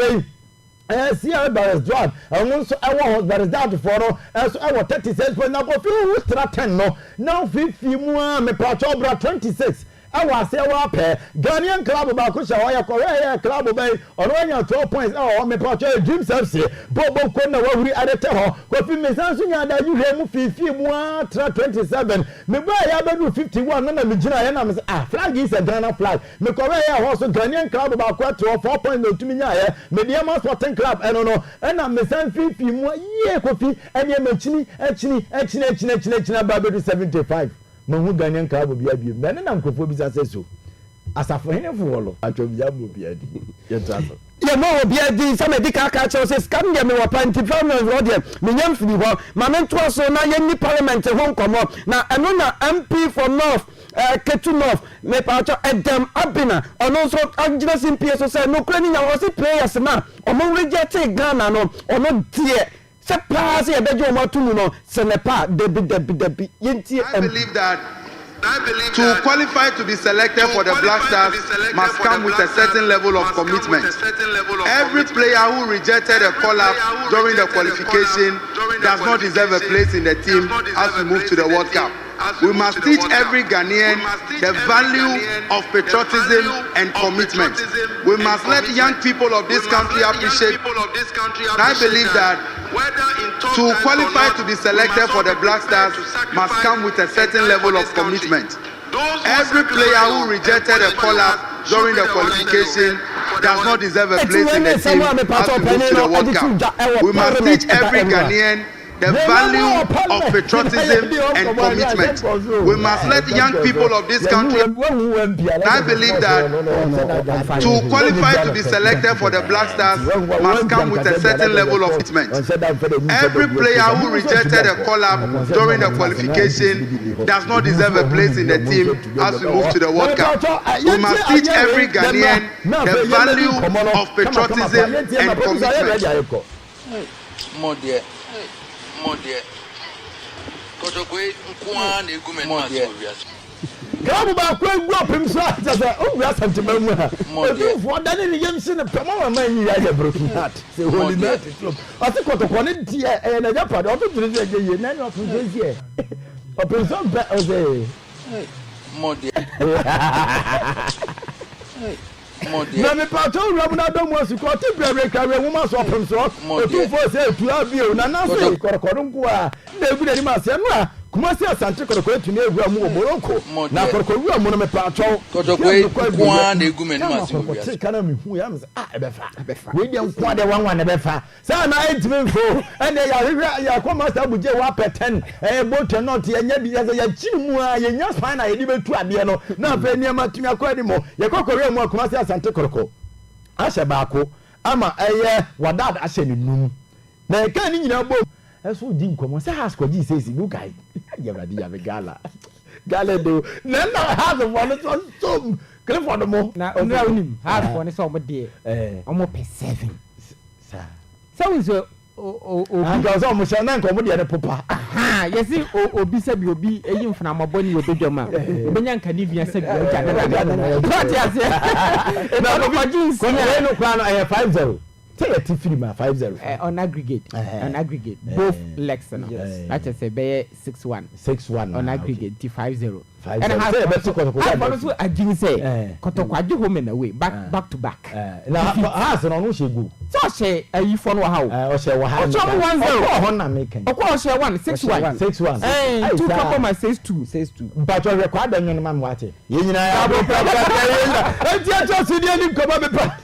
Sierra Barres Drug, and also I was Barres down for no, as I was 36 when I go through 10 no, now 50 more, me Pachobra 26. I was say what Ghanaian club about Kusha, Korea club by or 12 points. Oh, me Pacho dream service. Bobo Kona, what we added to her. Coffee me Sansunya that you have 50 more 27. Me buy a 51, and me Jina flag is a Ghana flag. Me Korea also Ghanaian club about 4 points to me. Mediama Sporting Club, I don't know. And I'm the same 50 more year coffee, and you're actually 75. Mahu Ghanaian club will be a beam. Then I'm going to be so. As a friend of all, I told you, will be a deal. Yeah, no, be a deal. Some medical catcher says, come here, me were plenty from Roger. Me young for the my mentor, so now any parliament at home come up. Now, another MP for North, Ketu North, me pacho, and them Abina, and also Angeles in PSO said, no cleaning, I was a players now, or more rejected Ghana, no, or not dear. I believe that to qualify to be selected for the Black Stars must come with a certain level of commitment. Every player who rejected a call-up during the qualification does not deserve a place in the team as we move to the World Cup. We must teach every Ghanaian the value of patriotism and commitment. We must let young people of this country appreciate. I believe that to qualify to be selected for the Black Stars must come with a certain level of commitment. Every player who rejected a call-up during the qualification does not deserve a place in the team as we move to the World Cup. We must teach every Ghanaian the value of patriotism and commitment. We must let young people of this country. I believe that to qualify to be selected for the Black Stars must come with a certain level of commitment. Every player who rejected a call-up during the qualification does not deserve a place in the team as we move to the World Cup. We must teach every Ghanaian the value of patriotism and commitment. Come back when you up himself as a sentiment. For that, Yamson, a man, you have a broken heart. So, holy night. I think what upon it here and a part of it, you never from this year. A person better say, na me pato ramuna do mo su ko ti brere kawe wo ma so from so o tu fo say tu abi o na na so korokoro nko a na ebu na ni ma se no a Kumasi Asante Kotoko tumi egua mu Morocco na Kotoko wu amu no me pa acho Kotoko kwa na egu menu ase wu ya kana me hu ya me ebefa we dey nko de wanwan ebefa say na entime mfo and ya kwa master buje wa peten boat not ya nya bi ya chiri mu a ya nya span na ye di betu ade no na fa niam atumi akwa di mo ye kokore mu Kumasi Asante Kotoko ahye baako ama eye wadad ahye ne num na ka ni nyina bom eso di nkomo say has kwaji say you guy ya bradi ya gala do na has one so Clifford mo na onim has one so mo de omo pe 7 sir so is and goes almost na nkomo de ne popa aha yesi obi se bi obi eyi mfuna maboni obi dwama obenya nka ni bia se bi o ja na what ya say na kwaji nsi no kwa no 50 say a T3 ma 50 on aggregate both legs no that is say be 6-1 on aggregate T50 and has also agin say Kotoko agi home na way back to back na has no shegu so she ayi fo no ha o she wa ha 1-0 on na make o she 6-1 eh 2 couple my 6-2 but your record anyo no ma mwate ye nyina ya bo enti acho si dia ni ko ba be pa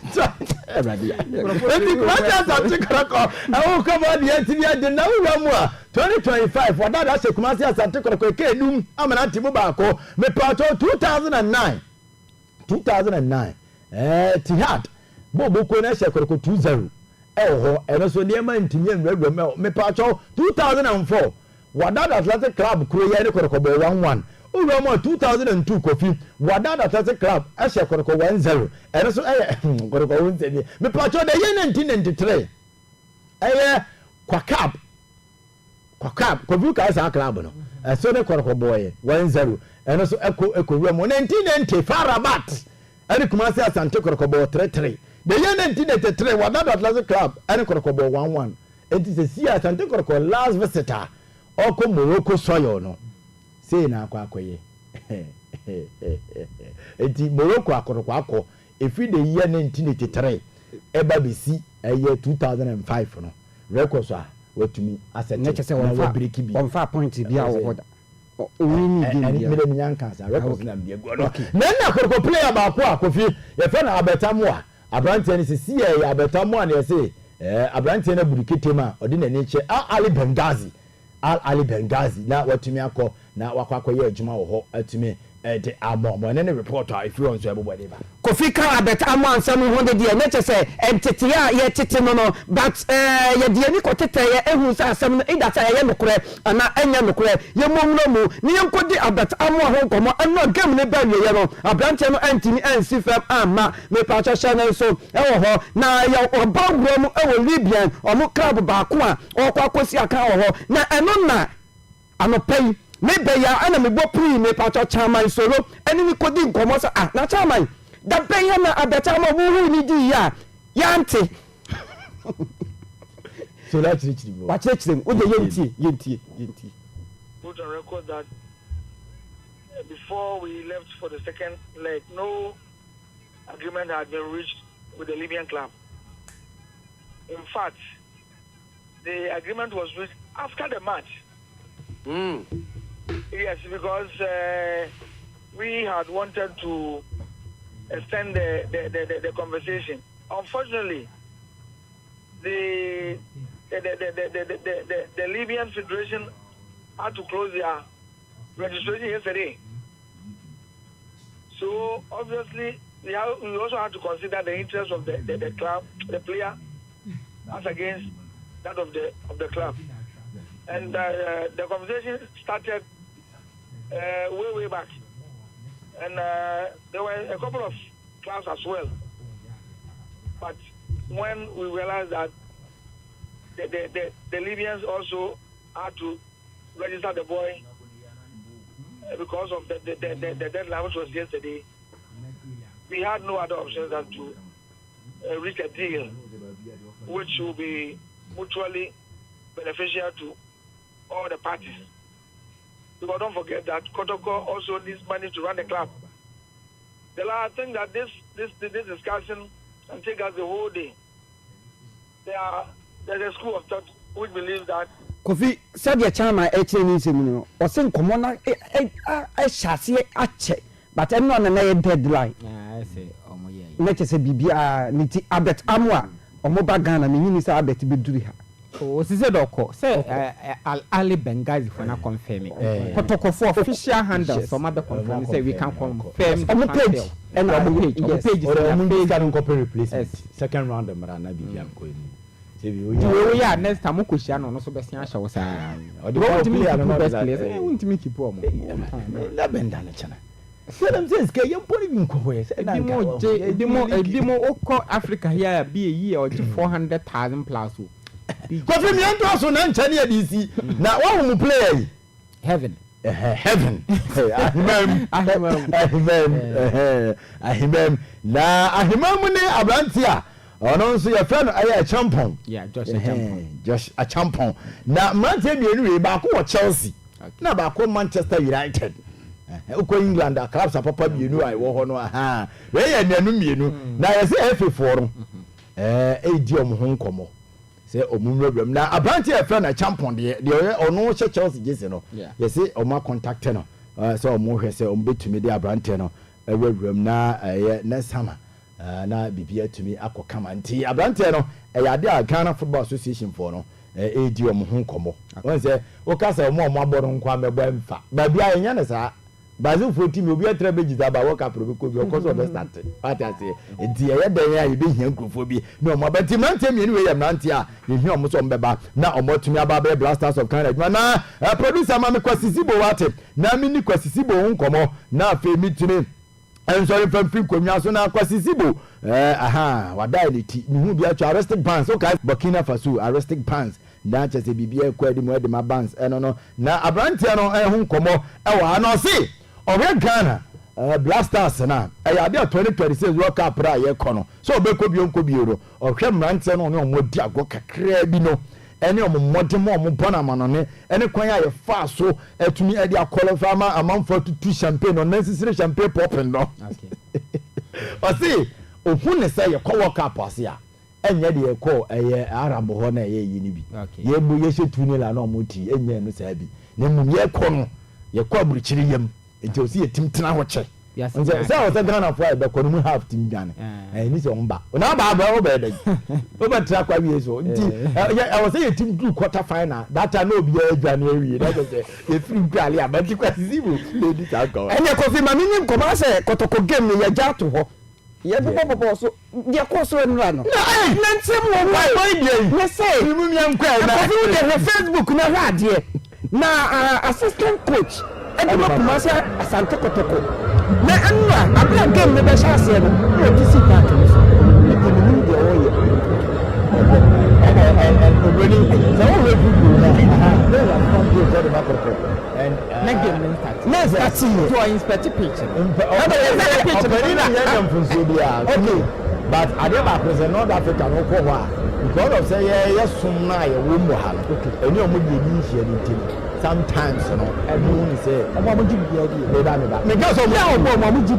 everybody enti Kumasi Asante Kotoko e ko ba dia ti dia de na wura mu a 2025 wadada se Kumasi Asante Kotoko ke dum amana timu ba ko me pato 2009 Tihad bobo ko na she Kotoko 2-0 ho eno so ne ma ntimi enwura me pato 2004 wadada Athletic Club kuro ye ne Kotoko 1-1 uru mo 2002 Kofi wadada Athletic Club she Kotoko 1-0 eno so Kotoko 1-0 me pato de ye 1993 kwa cup Kofi ka sa club no so ne Kotoko boy 1-0 eno so eko rumo 1990 Farabat ani Kumasi Asante Kotoko 3-3 the year 1983 wadada Athletic Club ani Kotoko 1-1 enti se si Asante Kotoko last visitor oko Morocco soil no say na akwakoye enti Morocco akotoko efi the year 1983 eba besi eye 2005 no record so watumi asset na chese won fa point bia wo hoda owini game bia me nyanka sa record na bia go no na Kotoko player ba ko Kofi ye fe na abetamu a abrante ni se ye abetamu a na say abrante na buriketema odi na ni che Ali Bengazi na watumi akọ na wakọ ye adwuma wo ho atumi de amọ ne report a if you want so everybody ba Kofi ka abet amọ ansam ho de na chese entete ya ye tete no but ye de ni ko tete ye ehun sa asam no idata ye nokore ana enya nokore ye momno mu ni yenkodi abet amọ ho komo ana game ne ba ye no abrante no antini ansi fam ama me pa cha channel so ewo ho na ye obawro mu ewo Libyan omo club ba ko a okwakosi aka wo ho na eno na anopai maybe ya ana me bopri me pacho chairman solo eni ni kodi nkomo so na chairman da ben ya na abeta ma wu ni di ya yante so that's it bro wa chechim o de yenti put on record that before we left for the second leg no agreement had been reached with the Libyan club. In fact, the agreement was reached after the match. Yes, because we had wanted to extend the conversation. Unfortunately, the Libyan Federation had to close their registration yesterday. So obviously, we also had to consider the interest of the club, the player, as against that of the club. And the conversation started way back, and there were a couple of clubs as well. But when we realized that the Libyans also had to register the boy because of the deadline, which was yesterday, we had no other options than to reach a deal which will be mutually beneficial to all the parties. Because don't forget that Kotoko also needs money to run the club. I think that this discussion can take us the whole day. There's a school of thought which believes that Kofi said your chama HNC or send common a chassis a check, but I'm not an deadline. I say, Let us say Bibia Niti Abet Amwa or Mobagana, Minister Abet Bidriha. Oh, this is a doco. Say, Ali Bengazi for not confirming. Protocol for official handles, some other confirm say we can confirm on the page. And on the page, replacement. Second round of Marana Bibian Queen. We are next time Mukushan no so best answer was or the best place. I want to make you poor. Labendana chana. Salam says, "Can you put him in Kuwait?" The more Africa here be a year or 400,000 plus. Kofi mi ento aso na nchani ya DC. Na wa hu play heaven. Heaven. Ahimem. Na ahimem ni abrantia. Ono nso ya friend aye champion. Yeah, just a champion. Just a champion. Na mantie bienu we ba ko Chelsea. Na ba ko Manchester United. Uko England clubs papa bienu ai wo ho no aha. We ya nanu mienu. Na ye se FA4 no. Edi om ho nkomo. Say omumrebram na abanti e friend na champion de ono che Chelsea jese no. Ye say oma contact no. So omo hwe say ombetumi de abanti no. Ewuram na next summer. Na bibia tumi akokama nti abrantie no yade a Ghana Football Association for no edi om ho nkomo won say o ka say mo aboro nkwa mebo emfa ba bia enya ne sa Brazil for team obi atra bejiza ba work up ko bi okoso be start what I say nti ye den ya be hia nkrofo bi no mo ba team nante mi we yam nante a ye hia omo so mbeba na omo tumi aba be Blasters of Canada na producer ma me kwasisibo wate na mi ni kwasisibo ho nkomo na afa mi tumi I'm sorry from free kwamia so na kwasisibo wada ni ti ni hu bia to arrested bands okay Burkina Faso arrested bands na chese bibia kwadi mo de ma bands no na abrantia no hu nkomo wa na se obe Ghana Blasters na ya bia 2026 World Cup ra ye kono so obekọ bio ro ohwe mrantia no ne omodi ago kakra bi no ene omomode mo ombona manone ene kwan ya fa so atumi ade akwalify ma amanfo tutu champagne no nsisire champagne popping no o si ohun ne say ye kwa World Cup ase a enye de ye ko eye Arab ho na ye yi ni bi ye bu ye shetu ni la na omuti enye no sa bi na mum ye ko no ye kwa burukiri yam enti o si ye timtena ho che say o say Ghana for be ko no mu half team Ghana ni se omba na ba o be dey o be tra kwa wi so nti I was say ye team do quarter final that time no be e dwane wi na say ye free gwale abati kwa zibu le di ta ko enye Kofi ma minim ko ma say kotoko game ni ye ja to ho ye bo so ye ko so enura no na ntem wo why dey na say mi mi ankwa na Kofi dey Facebook na radio na assistant coach edema kumasa asante kotoko na enura abia game me be sha ase no no DC park so e ko ni dey o ye really so we do that they are from the back and next game start next start to inspect picture okay but adeba present North Africa no ko ho because of say yes sum na ye wo mu ha okay eni omo de ni hia ni team sometimes no everyone say omo ji bia odi e da me ba me ga so omo ji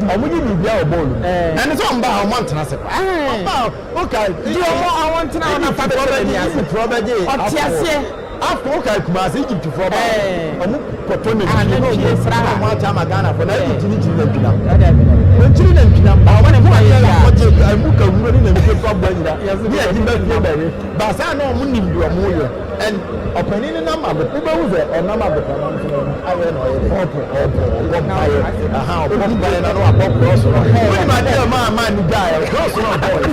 bia o ball and so mba o man tena se okay di omo I want na na fa ni ase probeje o ti ase after okay kuma say Egypt for ba omo koto ne ni fra mo acha magana for na Egypt ni na bina nchiri na nkina ba o na kwa ya oje amuka wuro ni na mpe kwa gbanyira ni adi ba fie ba ba sa na omo nim do omo yo and opani ni na ma bo be wuze o na ma bo na nso aye na oye opo aha opo ba na no abo cross no ni ma de ma ni guy cross no boy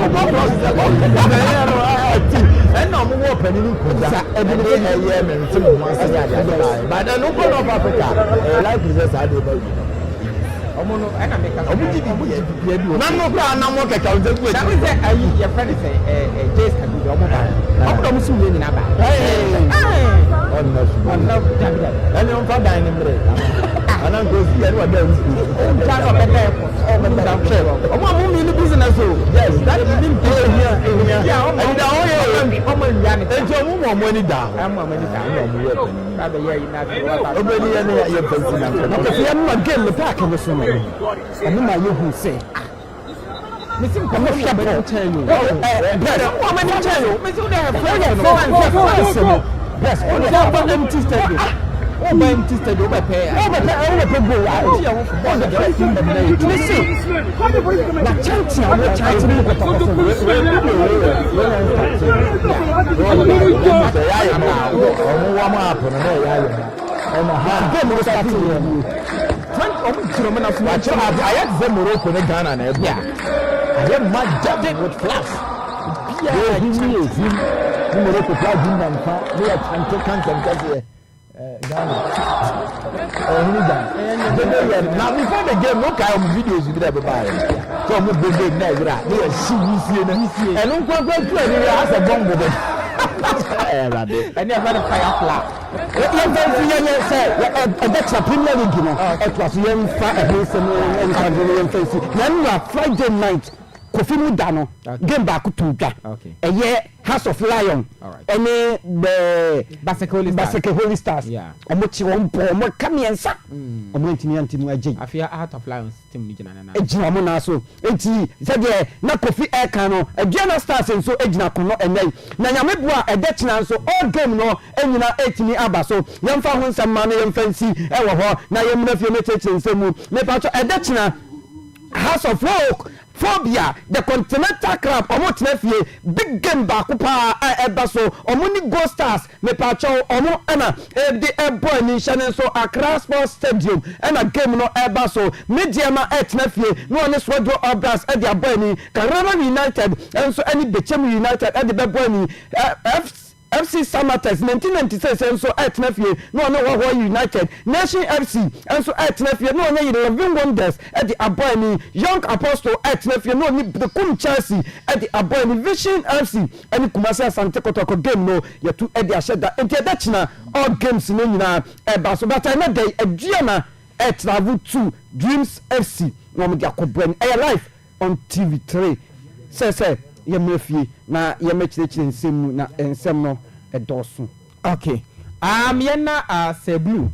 opo cross na no ati and no mo opani ni kuza e bi ni eye me nti mo ase ya ya ba da no go of Africa like this ade ba you omo no na make us omo ji bi na no bra na mo keka o ze ku e say ayi your friend say Jace can be omo ba omo do musu we ni na ba on na and on fa dan ni mre ana go si e wa da nsu o ja no be there o be down trail omo mi ni business o yes that is been pay here yeah omo da o ye omo ya ni enti omo ni da omo ni da omo ye ba be ye na to obeni ye ne ye fancy na okay fi am game the park no so no anu ma ye hu say missing commercial tell you. Yes, all the empty stadium. Oh, my empty stadium, I pay. Oh, but I only pay go. I see you for the right thing that they listen. The chance you are trying to look at now before the game, no kind of videos you never buy. So I'm going to game now. They are see and don't go to any as a bomb with it. And you're very firefly. That's a Premier League, you know. It was young Friday night. Kofi Mudano game back to Ga. Okay. A year House of Lion. All right. Any the Basket Holy Stars. Yeah. Omochi wompo mo kamiensa. Omantimi antimi agi. Afia Heart of Lions team ni gina na. Ejina mo na so. Enti se de na Kofi Eka no, Aduana Stars nso ejina kono enai. Na nyame boa edechina nso all game no enyina etimi aba so. Yemfa ho nsama no yemfansi ewo ho na yemna fie mecheche nsemu. Me pa cho edechina House of Folk Phobia, the Continental Club, Omotnefie, big game back pa ebaso, Omuni Go Stars, me pacho, Omo Anna, the airboy nation so Accra Sports Stadium, and a game no ebaso, Mediama etnefie, no one is what do obras at the Aboni, Carrera United, and so any Bechem United at the Baboni, FC Samatex 1996 and so at Nephew, no United, Nation FC, and so at Nephew, no Living Wonders at the Aboni, Young Apostle at Nephew, no the Kum Chelsea at the Aboni, Vision FC, and the Kumasa Santecotoko game, no, you two at the Asheda, and Tedachina, all games in Nina, Basso, but another day, a Giana at Lavu 2, Dreams FC, no Mediaco Air Life on TV3. Say. Yemefie na yemechire nsem na ensem no edoso. Okay. Yena Seblu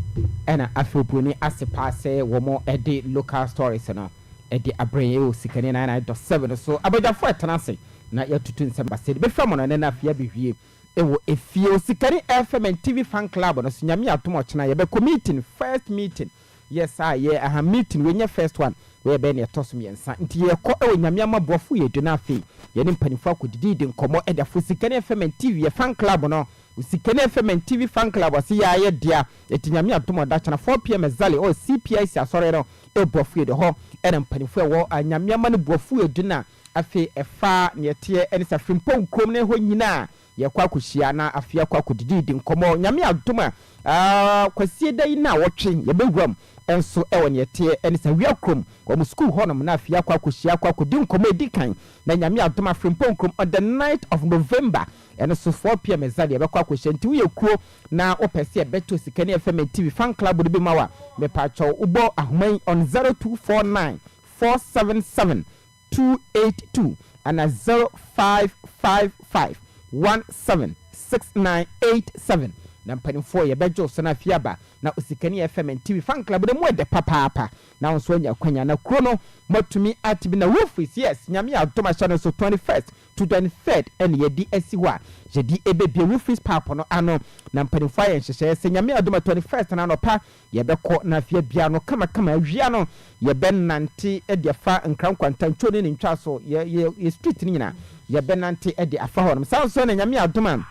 ena afroponi asepa se womo ede local stories no ede abreye o sikane 99.7 so abojafo etanase na yatutu nsem ba se be fam no na afia behwie ewo efie o sikane FM and TV fan club no so nyame atomo chena ye be meeting first meeting. Yes a meeting when your first one we be na tosom yensa nti ye ko e nyame amabofo ye duna afi ye ne mpanifo akodidi de nkomo e da Sikane FM and TV ye fan club no Sikane FM and TV fan club asi ya ye dia eti nyame atomo da chana 4 pm zali o CPIC asore no e bofo ye de ho e na mpanifo e wo nyame amane bofo ye duna afi e fa ne tie e ne sa frimpon krom ne ho nyina ye kwa kuhia na afia kwa kodidi de nkomo nyame atomo kwasie dai na wotwe ye begwam enso ewo ne tie ene sa wiakrom wo school honum na afia kwa kuhia kwa kodi nkomo edikan na nyame adoma frimpon krom on the 9th of November ene so 4 pm zadi e bekwa kuhia nti we kuro na opese e beto Sikane FM TV fan club de be mawa me pa cho ubo ahman on 0249 477 282 and 0555 176987 na mpanimfo ye bejo so na fiaba na Sikane FM and TV fan club de mo de papa na won so anya kwanya na kro no matumi atibi na wofis yes nyame adoma channel so 21st to 23rd and ye di asiwa je di ebebie wofis papa no ano na mpanimfo ye nhyehyɛ se nyame adoma 21st na no pa ye beko na fia bia no kama awia no ye benante e de fa nkran kwanta ntwone ne ntwa so ye street ni nyina ye benante e de afa honom sanso na nyame adoma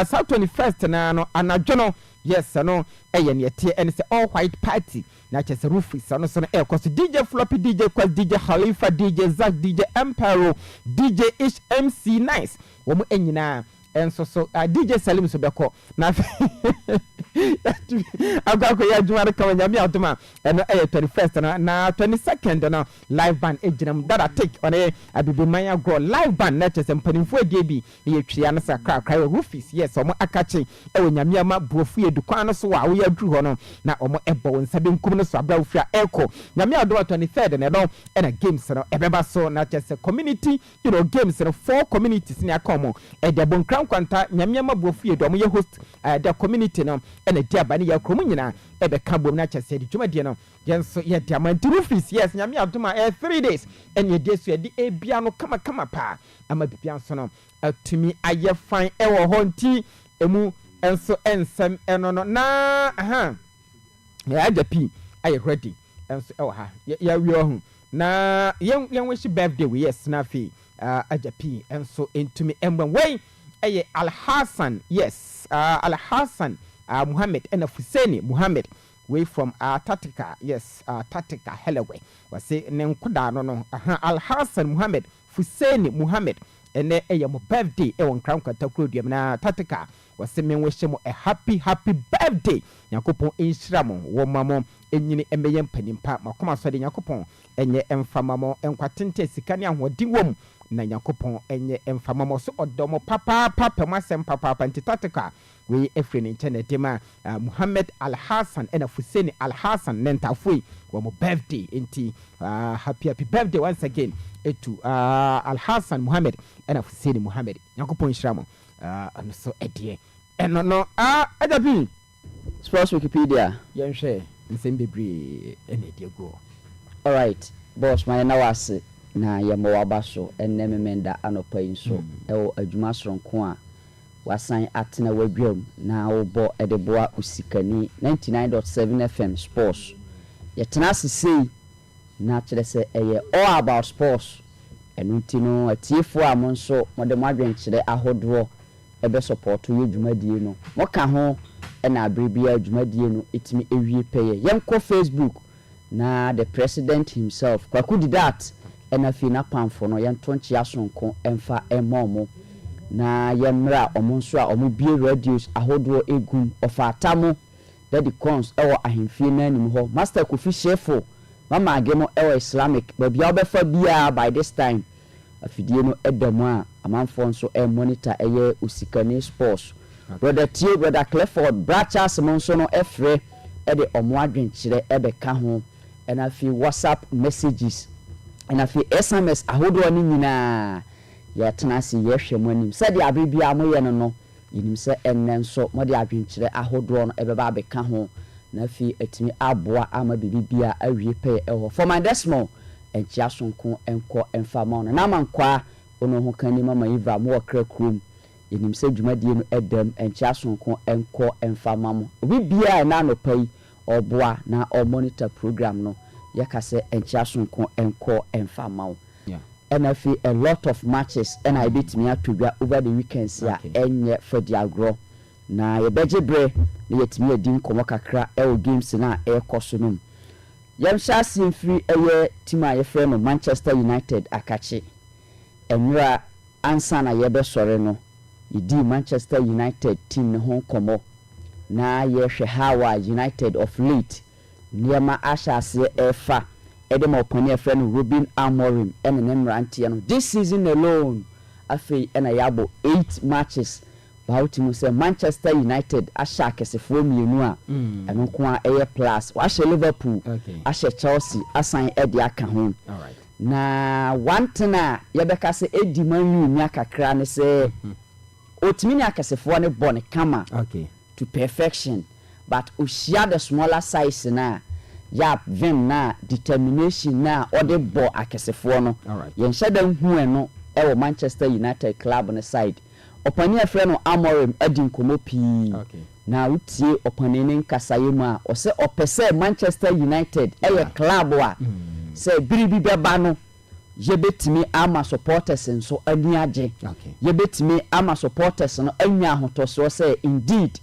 South 21st na no anadwono yes no eye ne tie ene se all white party na chese rufis no so no cause DJ Floppy DJ Quest DJ Khalifa DJ Zack DJ Empire DJ Ish MC Nice wo mu enyina enso so DJ Salim so beko na agako ya jumare ka nyame atoma eno 21st na 22nd na live band ejinam dada take on abibimanya grow live band na chese mpanimfo egebi ye twia na sakra cry rufis yes omo akache ewo nyame ama buofu edukwan no so wa wo ya duru ho no na omo ebo nsabe nkum no so abra ofia eko nyame adoma 23rd na no ena games no ebeba so na chese community games no 4 communities ni akomo edebonkran kwanta nyamia mabofu ye do mo ye host the community no ena dia ba ne ya kromu nyina e be ka bom na chese di dwumade no yenso ye dia man rufis yes nyamia adoma 3 days ene ye de so ye di ebia no kama pa ama bibia so no atumi aye fan e wo ho nti emu enso ensem eno no na ya ajapi aye ready enso e wo ha ya wi ohun na yen wish birthday we yes na fi ajapi enso entumi emben wey eye Al Hassan yes Al Hassan Muhammad and Fuseni Muhammad way from Tatika yes Tatika Hellewe wase ne nkoda no Al Hassan Muhammad Fuseni Muhammad ene eye mo birthday e won kran kwata krodua na Tatika wase men wish mo a happy birthday yakopon enhyira mo wo mamo enyini emeye mpanimpa makoma so de yakopon enye emfamamo enkwatente sika ne ahodi wom na yakopon enye emfamamo so odomo papa masem papa Tatika we efre ne internet ma Muhammad Al Hassan ena Fuseni Al Hassan nentafui wo mo birthday enti happy birthday once again etu Al Hassan Muhammad ena Fuseni Muhammad yakopon hyira mo ano so edie eno no adabi Sports Wikipedia yenhwe nsem bebre ene die go. All right boss my na wase na yemo wabaso enne memenda anopa inso ewo adwuma soronko a wasan atena wadwam na wobo edeboa usikani 99.7 FM Sports yetena sisi na kire se eye all about sports enunti no atiefo amonso modem adwenkire ahodo ebe support ye dwumadie no moka ho na abribia dwumadie no etimi ewie peye yenko Facebook na the president himself kwakudi that ena fina pamfo no yentonchi asonko emfa emomo na yemra omonso a omobie radios ahodo egum ofatamo that the cons ewo ahemfie na anim ho master kofi shefo mama agemo ewo Islamic babia obefa bia by this time afidie no edamu a amanfo nso monitor eye usikani sports brother Tio brother Clifford Brachas monso no efre e de omo adwenkyere ebeka ho ena fi WhatsApp messages ena fi SMS ahodo ni nyina ya tenasi yehwe monim se de abibia moye no yinim se enne nso mo de adwenkyere ahodo no ebeba abeka ho na fi etimi aboa ama bibia awie pe eho for my decimal enchia sonko enko enfama no na mankwa ono ho kan ni mama Eva mo wakra krom yinim se dwumadie no edam enchia sonko enko enfama mo obi bia na no pai oboa na o monitor program no yakase enchia sonko enko enfama and I feel a lot of matches and I beat me atodwa over the weekends ya enye for the agro na ye bejebre na yetimi edi nkomo kakra e o games na e koso no yamsha simfiri eye team a ye frɛ no Manchester United akachi enra ansa na ye be sore no yidi Manchester United team ne ho komo na ye hwe Hawa United of late niema ashase efa Edem oponi a friend Ruben Amorim and an Emrantiano. This season alone, afi and a yabo 8 matches. Baltimore say Manchester United ashake se from Yenua and Onkwa Air Plus. Washe Liverpool, Ashe Chelsea, assign Eddie Akahon. All right. Na one tena yabeka se Eddie Manu nyaka krane se Otmini akase for ne bone kama to perfection. But ushia the smaller size na yap vim na determination na ode bo akesefo no yen hyeda hu eno e wo Manchester United club on side opani afre no Amorim adi nkomo pii na utie opani ne nkasaye mu a o se opese Manchester United e club a se biribi beba no yebetimi ama supporters nso ani age yebetimi ama supporters no anya ahotoso se indeed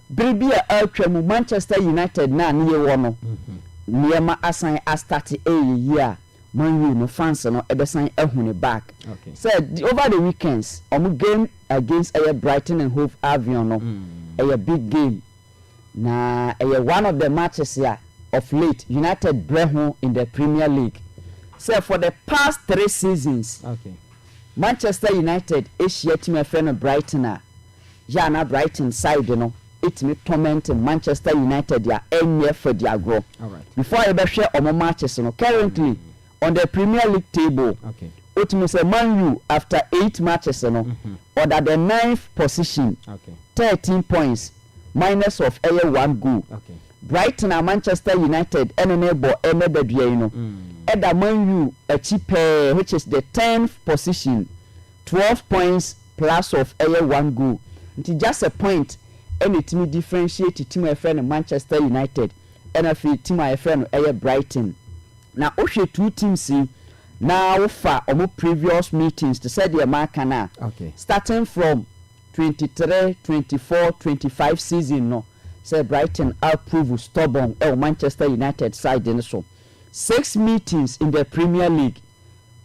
biribi a atwa Manchester United na ne ye wo no niema asan a start year Man U no fans no ebesan ehune back said over the weekends game against Brighton and Hove Albion no a big game na one of the matches here of late United breho in the Premier League so for the past 3 seasons Manchester United Asia team a friend Brighton na Brighton side no it me torment Manchester United ya enye for the agro. Before I be share on matches no currently on the Premier League table. otimi say Man U after 8 matches no order the 9th position. 13 points minus of 1 goal. Brighton and Manchester United enable Emebedue no. Eda Man U achieve which is the 10th position. 12 points plus of 1 goal. It's just a point any team differentiate team friend Manchester United and a team friend Brighton. Now also 2 teams now for previous meetings to say the marker starting from 23, 24, 25 season no say Brighton outprove stubborn Manchester United side in so 6 meetings in the Premier League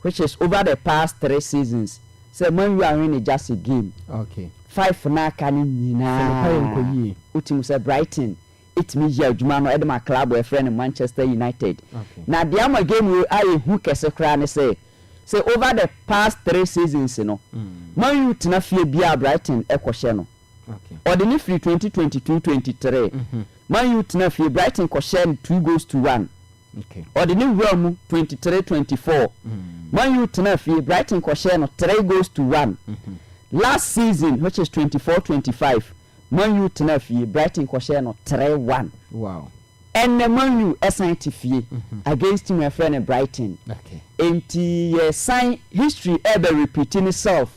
which is over the past 3 seasons. Say Man U are winning just a game. 5 na kan nyina. Utim say Brighton it me here adwuma no edema club we friend Manchester United. Na the am game we aye hu kese kra ne say over the past 3 seasons no. Man U tena fie bia Brighton ekwohye no. Ordinary free 2022-23. Man U tena fie Brighton kohye 2-1. Ordinary realm 23-24. Man U tena fie Brighton kohye no 3-1. Last season which is 24-25. Man U tena fie Brighton kohye no 3-1. Wow. And the Man U assigned fie against my friend Brighton. Enti sign history ever repeating itself.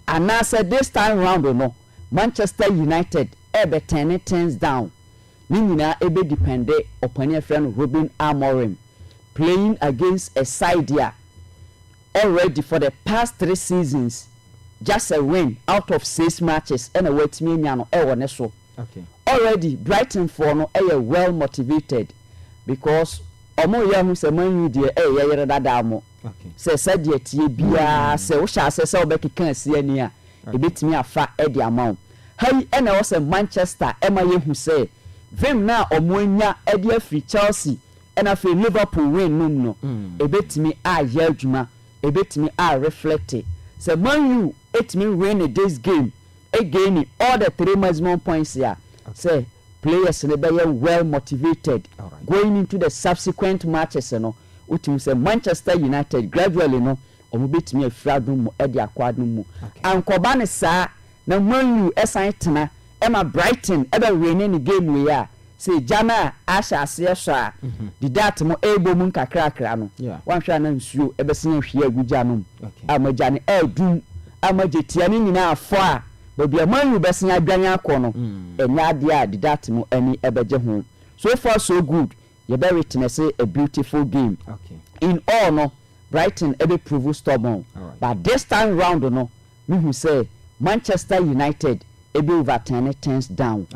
And now said this time round no Manchester United ever 10 turns down. Nina ebe depende upon your friend Ruben Amorim playing against a side here already for the past 3 seasons. Just a win out of 6 matches and a wait me no neso. Already Brighton for no well motivated because omo ya hu se Man U de yere dada mo. Se said ye tie bia se wo sha se obekeka asiani a ebetimi afa e de amount. Hey and also Manchester ema ye hu se Vim na omuanya edi free Chelsea and afi Liverpool win num no ebetimi a ya adwuma ebetimi a reflect say Man U etimi win this game again all the 3 maximum points here say players ne be well motivated going into the subsequent matches no utim say Manchester United gradually no omubetimi afradu mu edi akwadu mu ankoba ne saa na Man U esan tena Emma Brighton ebe win ni game we ya say jana asha ase so a di dat mo ebo mu nkakrakra no wan hwa na nsuo ebe sen hwe aguja no amagya ne edum amagye tiani nyina afo a bobia Man U besen adwan akọ no enya ade a di dat mo ani ebeje ho so far so good you be witness a beautiful game in all no Brighton ebe prove stubborn but this time round no me who say Manchester United ebe over 10 turns down.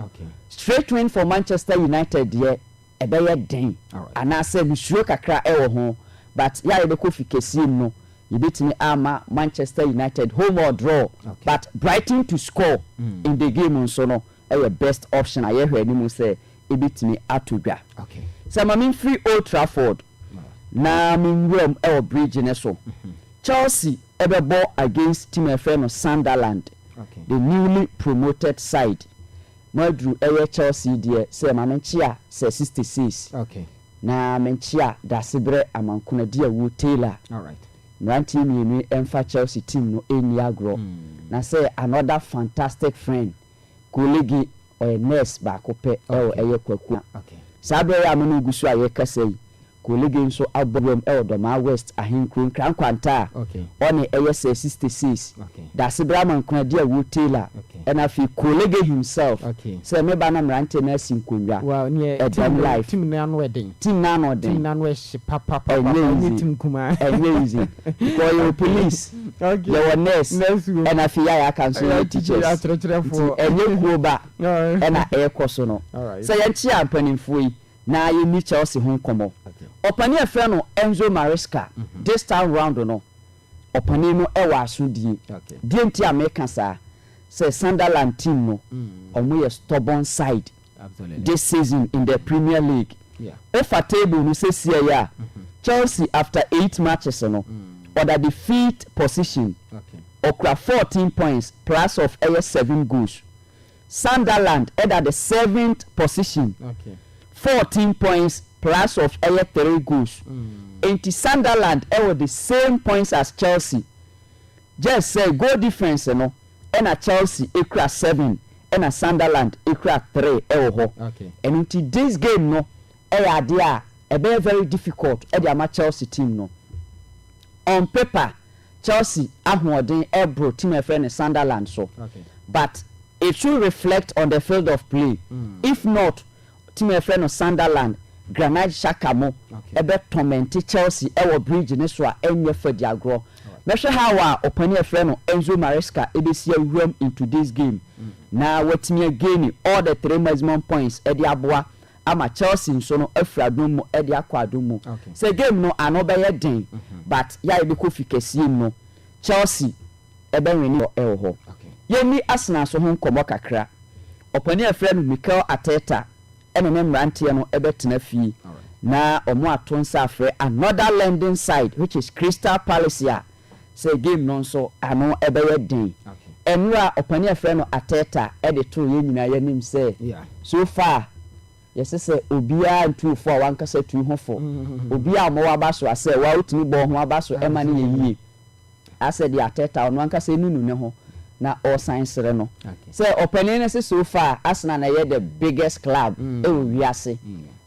Straight win for Manchester United here ebe ye den. And I say misuro kakra ewo ho but ya ebe ko fikesi no you betimi ama Manchester United home or draw but Brighton to score in the game on so no your best option I hear him say e betimi atodwa. So mamin free Old Trafford na min room ewo bridge ne so. Chelsea ebe ball against team friend Sunderland. The newly promoted side. Madru Chelsea dear say Mamenchia say 66. Na Menchia da Sibre Amankuna dear Wu Taylor. Alright. Nanti mi emfa Chelsea team no eni agro. Na say another fantastic friend. Colleague or nurse ba kope kwaku. Sabre amenu gusu aye kasei. Colleague nso abom Doma West ahinkron krankwanta on say 66 da Sibraham Kwandia Wu Taylor and afi colleague himself say me ba na mrante na sinkonwa wow near life team na no wedding team na no papa team kuma easy because you police your nurse and afi ya can so teachers enye kuoba and ekoso no say yanchi ampanimfo yi na ye ni Chelsea hon komo opani afre no Enzo Maresca this time round no opani no ewa asudie die nti America sa say Sunderland team no omo ye stubborn side this season in the Premier League if a table no say see ya Chelsea after 8 matches no order the 5th position okra 14 points plus of 7 goals. Sunderland at the 7th position 14 points plus of 3 goals. Into Sunderland with the same points as Chelsea. Just say goal difference no. And a Chelsea equal 7 and a Sunderland equal 3 Okay. And into this game no idea a very difficult the Chelsea team no. On paper Chelsea ahoden ebro team a friend Sunderland so. Okay. But it should reflect on the field of play. If not, team a friend of Sunderland Granite Xhaka mo ebe torment Chelsea ewo bridge ne so a enye fa diagro. Measure how our opening friend Enzo Maresca ebesi awuram into this game. Na watimi again all the 3 maximum points e di aboa ama Chelsea nso no afradum mo e di akwadum mo. Say game no ano be ye den but ya e be ko fikesie no Chelsea ebe wini ho. Yemi Arsenal so ho nkomo kakra. Opening friend Mikel Arteta ene ne mrantie no ebe tena fie. Na omo atonsa afre another lending side which is Crystal Palace ya. Say game no so ano ebe ye den. Enra opani afre no Ateta e de to ye nyina ye nim say so far yes say obia ntu fo a wanka say tu ho fo obia mo wa baso ase wa utimi bo ho abaso e ma ne ye yie ase de Ateta ono wanka say nunu ne ho na all science re no say opani ne say so far Arsenal na ye the biggest club e wi ase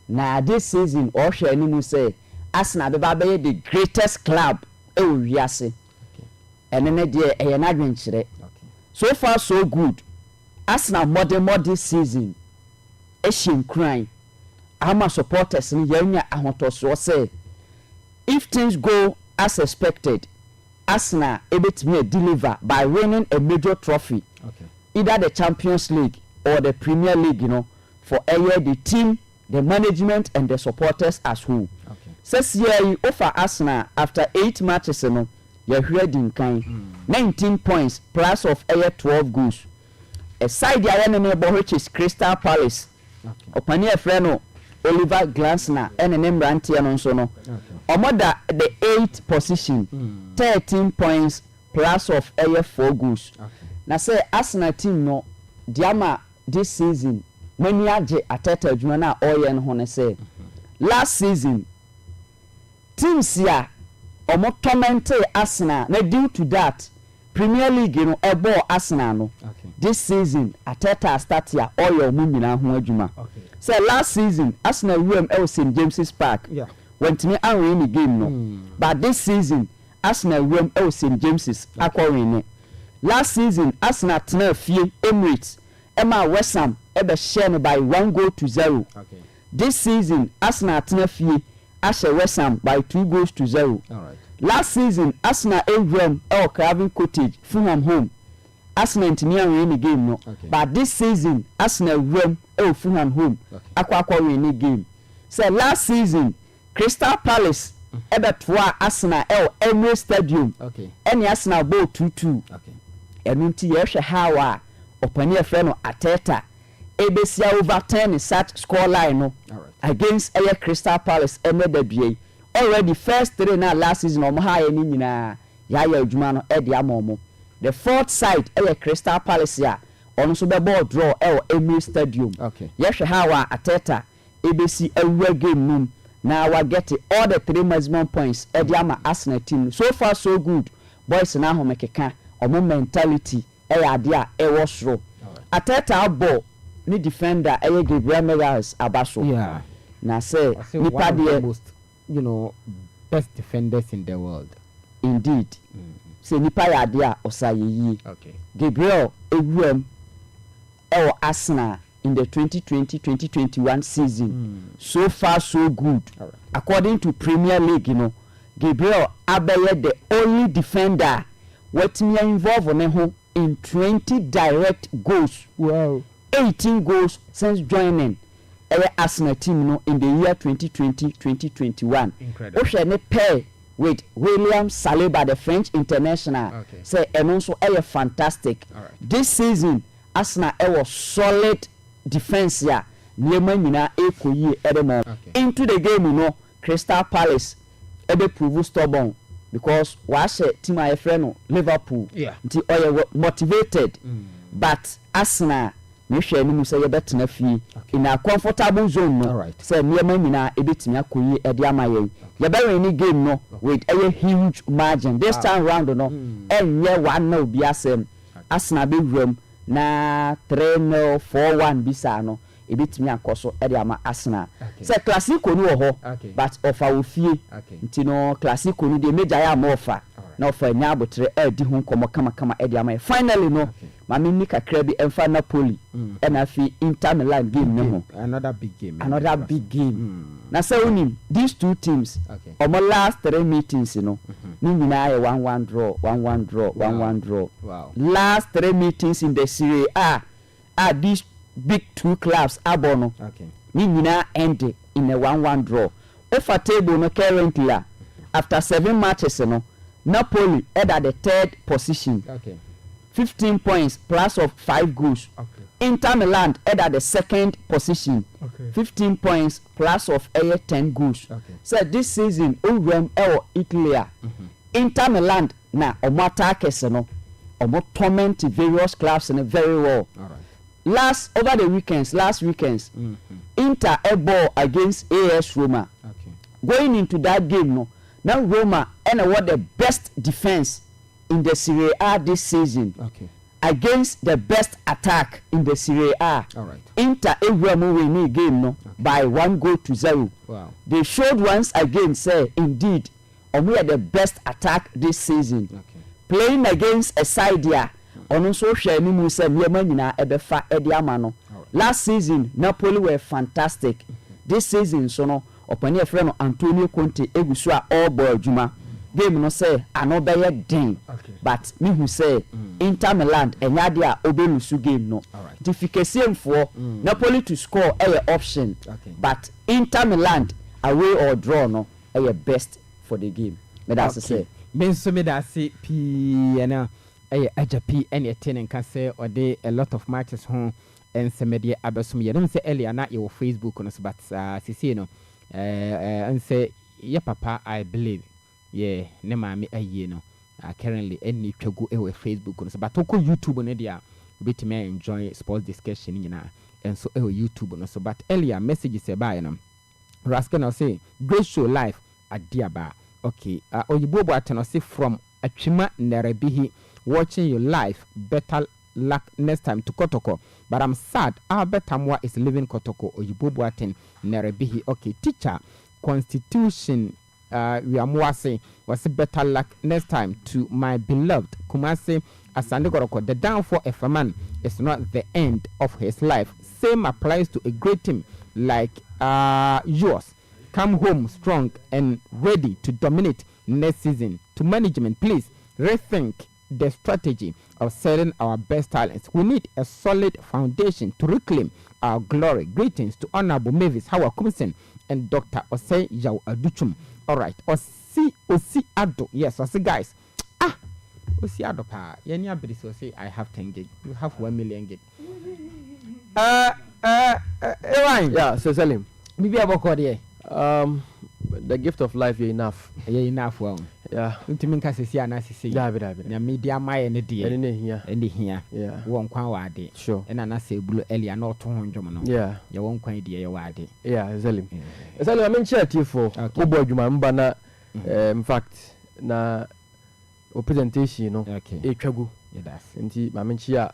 na this season o hwe animu say Arsenal be ba be the greatest club e wi ase enene de e na dwenkyere. So far so good. Arsenal modern this season. Asian crying. Our supporters in Yenya Ahotoso say if things go as expected, Arsenal able to deliver by winning a major trophy. Either the Champions League or the Premier League, you know, for a year the team, the management and the supporters as whole. Says here offer Arsenal after 8 matches, you know. You heard in kind 19 points plus of 12 goals. A side the enemy which is Crystal Palace. Opani friend Oliver Glasner and an Embranti and so no. Omoda the 8th position 13 points plus of 4 goals. Now say Arsenal team no diama this season when you aje Ateta Jumana Oyen Hone say last season teams here omo torment Arsenal na due to that Premier League no ebo Arsenal no this season Ateta start ya all your nyina ho adwuma say last season Arsenal won St James's Park went me and win the game no but this season Arsenal won St James's akwa last season Arsenal tena fie Emirates Emma West Ham ebe share by 1-0 this season Arsenal tena fie Ashe West Ham by 2-0. Last season, Arsenal Avram Craven Cottage, Fulham home. Arsenal win the game no. But this season, Arsenal Rome Fulham home. Aqua win the game. So last season, Crystal Palace ebe twa Arsenal Emirates Stadium. Any Arsenal ball 2-2. And until you share how opani friend Ateta ebesia over 10 sat score line no against Crystal Palace MWA. Already first 3 na last season omo ha ye ni nyina ya adwuma no e de amomo. The fourth side Crystal Palace ya ono so be ball draw Emirates Stadium. Yehwe ha Ateta ebesi awura game num na wa get all the 3 maximum points e de ama Arsenal team. So far so good. Boys na ho mekeka omo mentality ade a e wo soro. Ateta ball ni defender Gabriel Magalhaes abaso. Na say nipa de most best defenders in the world. Indeed. Say nipa ya de a osayeyi. Gabriel ewuam Arsenal in the 2020-2021 season. So far so good. According to Premier League, Gabriel Abeye the only defender what me involved in 20 direct goals. Wow. 18 goals since joining Arsenal team in the year 2020-2021. Incredible. Oshene pair with William Saliba, the French international. Say and also fantastic. This season, Arsenal was solid defense here. Into the game, Crystal Palace prove stubborn because was team friend Liverpool. Motivated, but Arsenal me hwe ni mu say ye betena fie in a comfortable zone no say niema nyina ebetimi akoyi e de amaye ye be win game no with a huge margin this time round no enye 1 na obi asem Arsenal be wram na 3-0 4-1 bisa no ebetimi akoso e de ama Arsenal say classico ni wo ho but of our fie nti no classico ni de major ya ma offer na offer nya abotre e di ho komo kama e de ama finally no mami ni kakra bi emfa Napoli and afi Inter Milan game ne ho another big game na say unim these two teams on my last 3 meetings ni nyina 1-1 draw 1-1 draw 1-1 draw last 3 meetings in the Serie A are these big two clubs abono ni nyina end in a 1-1 draw offer table no currently after 7 matches no Napoli at the 3rd position 15 points plus of 5 goals. Inter Milan at the 2nd position. 15 points plus of 10 goals. So this season, Uwem Italy. Inter Milan na omo attackers no omo torment various clubs and very well. Last weekends, Inter a ball against AS Roma. Going into that game no, now Roma and what the best defense in the Serie A this season against the best attack in the Serie A. Inter Abraham winning game no by 1-0. Wow. They showed once again say indeed we are the best attack this season. Playing against a side there on also share ni mu say niema nyina ebefa edi ama no. Last season Napoli were fantastic. This season so no opani friend Antonio Conte egusu a all ball juma. Game no say another den but me who say Inter Milan enya dia obelusu game no difficulty for Napoli to score a option but Inter Milan away or draw no a best for the game me that's say me so me that say p na ajapi any ten can say or dey a lot of matches home and some media abesum ye dem say earlier na your Facebook no but sisi no and say yeah papa I believe yeah ne maami aye no currently any twagu e Facebook no so but ko YouTube no dia betime enjoy sports discussion nyina and so e YouTube no so but earlier messages e buy no Rascal no say great show live adiaba okay oyibo bo ateno say from Atwima Nerebihi watching you live better luck next time to Kotoko but I'm sad Albertamwa is leaving Kotoko oyibo bo aten Nerebihi okay teacher constitution we are more saying was better luck next time to my beloved Kumasi Asante Koroko. The downfall of a man is not the end of his life. Same applies to a great team like yours. Come home strong and ready to dominate next season. To management, please rethink the strategy of selling our best talents. We need a solid foundation to reclaim our glory. Greetings to Honorable Mavis Howard Kumsen and Dr. Osei Yao Aduchum. All right. Osi Ado. Yes, Osi guys. Osi Ado pa. Yeni abiri so say I have 10 gig. You have 1 million gig. Ewan. Yeah, so Salim. Bibi aboko de. The gift of life you're enough. You're enough well. Yeah. Ntimi nka sisi ana sisi. Yeah. Na media my ne de. Ene hia. Yeah. Won kwan wa de. Sure. Ena na se bulu elia na oto ho ndwom no. Yeah. Ya won kwan de ye wa de. Yeah, Salim. Salim I mention it for obo adwuma mba na in fact na o presentation no e twagu. Yeah, that's. Nti ma menchi a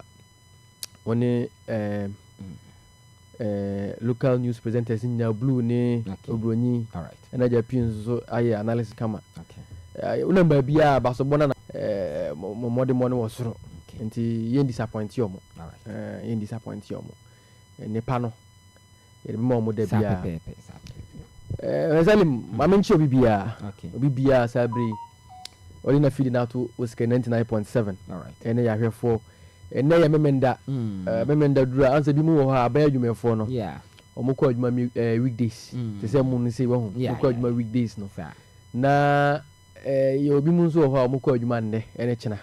woni local news presenters in your blue ne obroni. All right. And I just so I analysis kama. Okay. Unamba bia basobona na mo de money was so. Nti yen disappoint yomo. All right. Yen disappoint yomo. Ne pa no. Ye mo mo de bia. Salim mamenchi obi bia. Okay. Obi bia sabri. Oli na feed na to oska 99.7. All right. Ene ya hwefo. Ene ya memenda. Memenda dura ansa bi mu wo ha ba adwumefo no. Yeah. Omukọ adwuma weekdays te say mu nse wo ho omukọ adwuma weekdays no na ye obi mu nso ho omukọ adwuma nne ene chena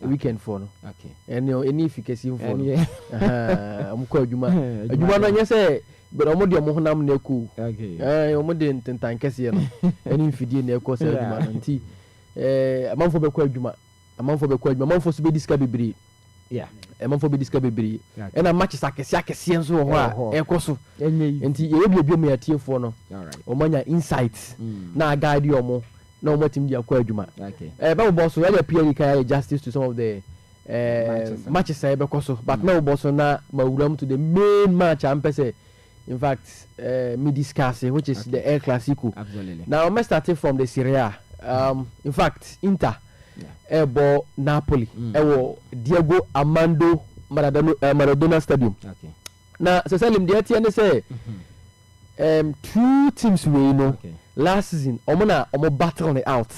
weekend for no okay ene efficacy for no omukọ adwuma no nya say but omo de omo honam na ku okay omo de ntentan kese no ene mfidie na ekọ say adwuma no nti amanfo be kọ adwuma amanfo so be diska bebre yeah ɛmanfo bɛ disika bebree ɛna matches akɛseɛ nso wɔ hɔ a ɛkɔ so nti yɛbie mu yɛtiefoɔ no ɔmanya insights na guide ɔmo na ɔmo atimi de akɔ adwuma bɛbobɔ so yɛyɛ pia ka yɛ justice to some of the matches a yɛbɛkɔ so but na wobɔ so na mawuram to the main match a mpɛ sɛ in fact me discuss which is the El Clasico. Absolutely. Now I'm starting from the Serie A. In fact Inter ebo Napoli ewo Diego Armando Maradona Stadium. Okay. Now so Salim the ati say two teams we know last season omo battle it out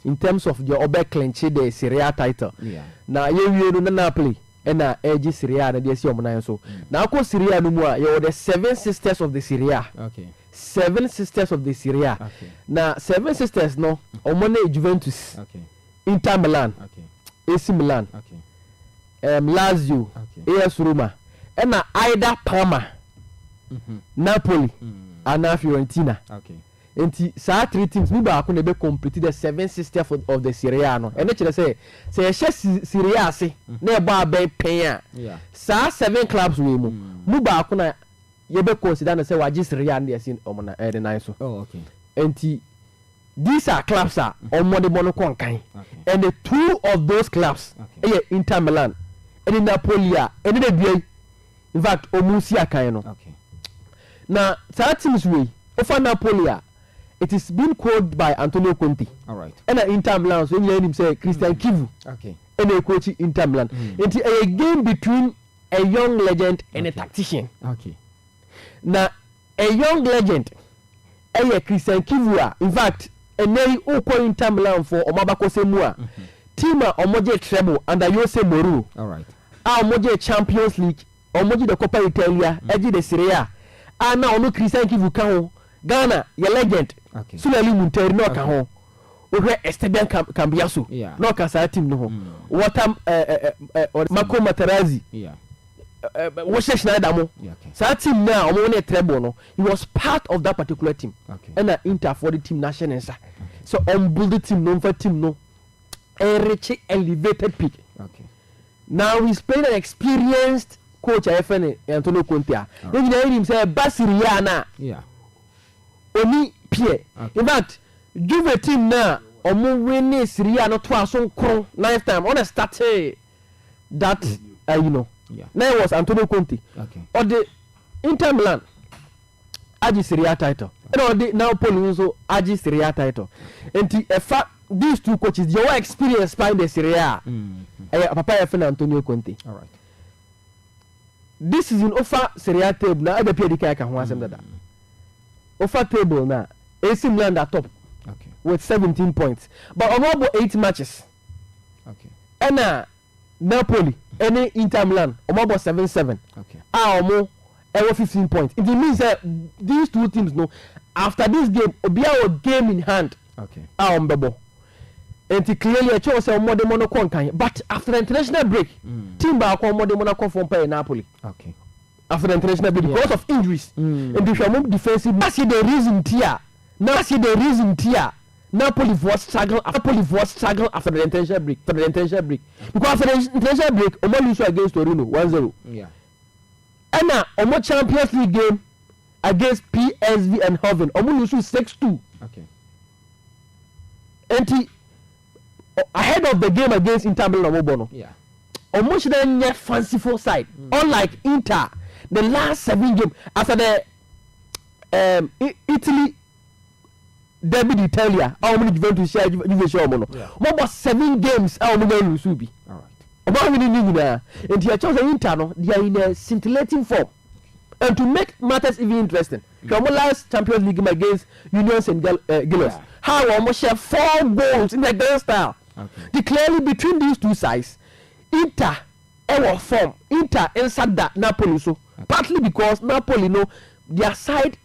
in terms of the obe clinch the Serie A title. Yeah. Now you no Napoli na edge Serie A na dey see omo so. Now ko Serie A no mu a you the seven sisters of the Serie A. Okay. Seven sisters of the Serie A. Okay. Now seven sisters no omo na Juventus. Okay. Inter Milan. Okay. AC Milan. Okay. Lazio. Okay. AS Roma. Na Ida Parma. Napoli. And Fiorentina. Okay. And saa three teams we ba akon be complete the seven sisters of the Serie A no. And they say Serie A se na e ba be pen a. Saa seven clubs we mu ba akon ye be consider na say waji Serie A na dey sin omo na e nine so. Oh okay. And these are clubs are omo de mono kon kan. And the two of those clubs Inter Milan and Napoli and the dua in fact omusi akan no. Okay. Now saa teams we over Napoli it is being called by Antonio Conte. All right. And Inter Milan, so you him say Christian Kivu. Okay. And a coach Inter Milan. It's a game between a young legend and a tactician. Okay. Now, a young legend, a Christian Kivu. In fact, a name who call Inter Milan for Omabako Semua. Tima Omoje treble under Jose Mourinho. All right. Omoje Champions League, Omoje the Coppa Italia, Eji the Serie A. Now ono Christian Kivu kan Ghana, your legend. Okay. Sulali Munteri no ka ho. Ohwe Esteban Cambiaso. No ka sa team no ho. Watam Marco Materazzi. Yeah. Woshe Schneider mo. Sa team na omo na treble no. He was part of that particular team. Okay. And Inter for the team national. Okay. So on build the team no for team no. A rich elevated peak. Okay. Now he's playing an experienced coach FN Antonio Conte. Then you hear him say Basiriana. Yeah. Oni Pierre. Okay. In fact, Juve team na omo win Serie A no to aso kron ninth time on start that you know. Yeah. Now it was Antonio Conte. Okay. Or the Inter Milan Agi Serie A title. And or the Napoli also Agi Serie A title. And these two coaches your experience playing the Serie A. Papa FN Antonio Conte. All right. This is in offer Serie A table na ebe pia dika ka ho asem dada. Offer table na AC Milan at top. Okay. With 17 points. But about 8 matches. Okay. And Napoli, any Inter Milan, about 7-7. Okay. Omo 15 points. It means that these two teams no after this game obia a game in hand. Okay. Mbebo. And clearly a choice of more than mono kan. But after the international break, team ba ko more than mono from Napoli. Okay. After the international break because of injuries. And if you move defensive, now see the reason here. Napoli was struggle after the international break. Because after the international break, Omo lose against Torino 1-0. Yeah. And now Omo Champions League game against PSV and Hoven, Omo lose 6-2. Okay. And ahead of the game against Inter Milan Omobono. Yeah. Omo should then get fanciful side. Unlike Inter, the last 7 games after the Italy derby d'Italia, how many Juventus share Juve share Omo no. About 7 games how many lose be. All right. About many now. And the choice Inter no, they are in a scintillating form. And to make matters even interesting, Omo last Champions League game against Union St. Gillois. How Omo share 4 goals in the grand style. Okay. Clearly between these two sides, Inter our form. Inter inside that Napoli so partly because Napoli their side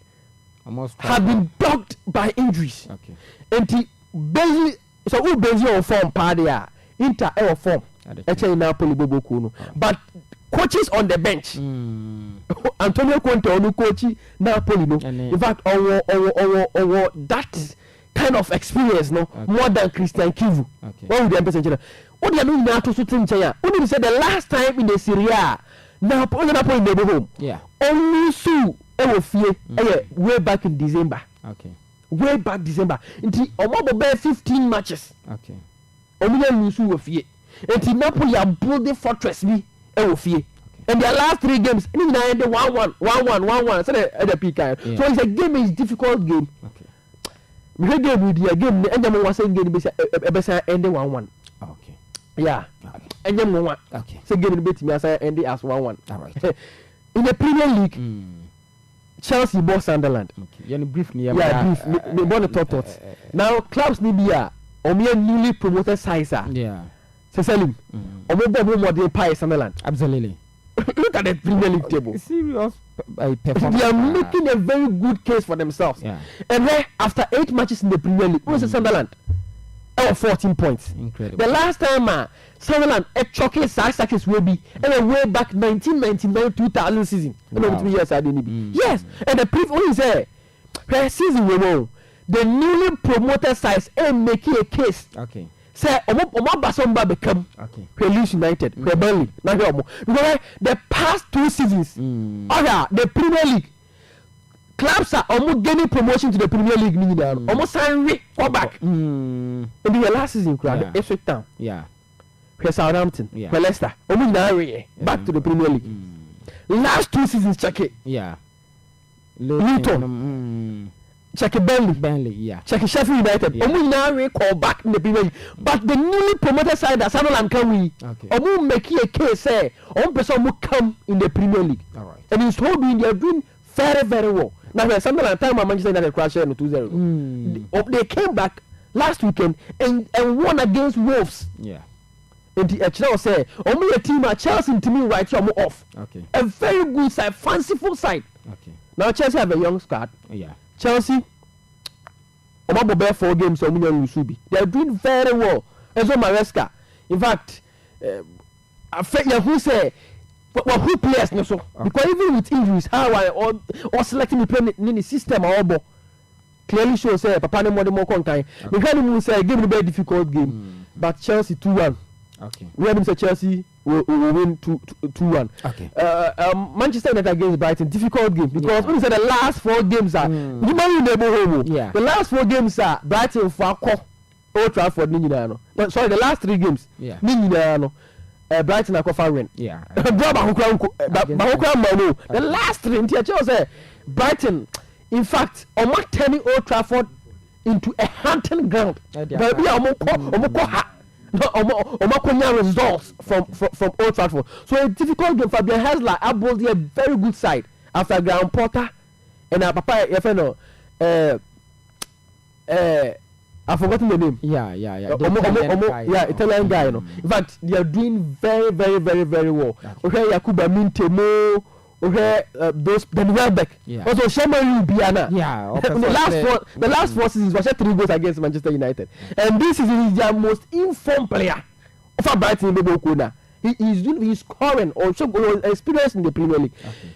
have been dogged by injuries. Okay. And basically so who basically on form part there Inter our form. Actually Napoli bobo kuno. But coaches on the bench. Antonio Conte onu coach Napoli no. In fact our that kind of experience more than Christian Kivu. Okay. What would the person What they know now to suit Chaya. Only said the last time in the Syria. Now Napoli in the home. Yeah. Only so way back in December. Okay. Way back December. Until Omobo 15 matches. Okay. Omuya Lusu of ye. Until Napoli are building fortress me. And their last 3 games, they 1-1. So the peak. So it's a game is difficult game. Okay. We game with the game. And then was saying game end 1-1. Okay. Yeah. And then 1-1. Okay. So game bit me as end as 1-1. All right. In the Premier League, Chelsea bought Sunderland. Okay. You brief me. Yeah, brief. They bought the top. Now clubs need be newly promoted size. Yeah. So Salim, more than pie Sunderland. Absolutely. Look at the Premier League table. Serious performance. They are making a very good case for themselves. Yeah. And then after 8 matches in the Premier League, who is Sunderland? 14 points. Incredible. The last time Sunderland a chocolate success will be and way back 1999-2000 season. Wow. 3 years I didn't be. Yes, and the brief only say season we know the newly promoted size and making a case. Okay. Say Omo Basomba become Leeds United, Burnley, because the past 2 seasons, the Premier League clubs are almost gaining promotion to the Premier League. Almost sign go back. In the last season, Ipswich Town, Southampton, Leicester, back to the Premier League. Last 2 seasons, check it. Yeah. Luton. Check Burnley, check Sheffield United. Call back in the Premier League. But the newly promoted side that Sunderland can make a case say person will come in the Premier League. All right. And in so doing, they are doing very, very well. Now Sunderland time Manchester United crashed in 2-0. They came back last weekend and won against Wolves. Yeah. And the HL say, only a team at Chelsea to me right here off. Okay. A very good side, fanciful side. Okay. Now Chelsea have a young squad. Yeah. Chelsea, Omo 4 games, so they are doing very well. Enzo Maresca, in fact, I think who say, who players no so because even with injuries, how I or selecting the play in the system or clearly shows say Papa no more contain. The guy say game a very difficult game, but Chelsea 2-1. Okay. We have say Chelsea will win 2-1. Okay. Manchester United against Brighton, difficult game because when you say the last 4 games are the last 4 games are Brighton for Old Trafford sorry, the last 3 games. Yeah. Brighton are covering. Yeah. The last 3 say Brighton, in fact, almost turning Old Trafford into a hunting ground. Results from Old Trafford. So a difficult game. Fabian Hasler abode a very good side after Graham Potter and Papa I've forgotten the name. Yeah. Italian guy. In fact, they are doing very, very, very, very well. Okay, Yakuba Mintemo. Okay, those then Welbeck. Yeah. Also Shemaru Biana. Yeah. The last 4 seasons was 3 goals against Manchester United, and this season is their most informed player of Brighton. He's scoring or so experience in the Premier League. Okay.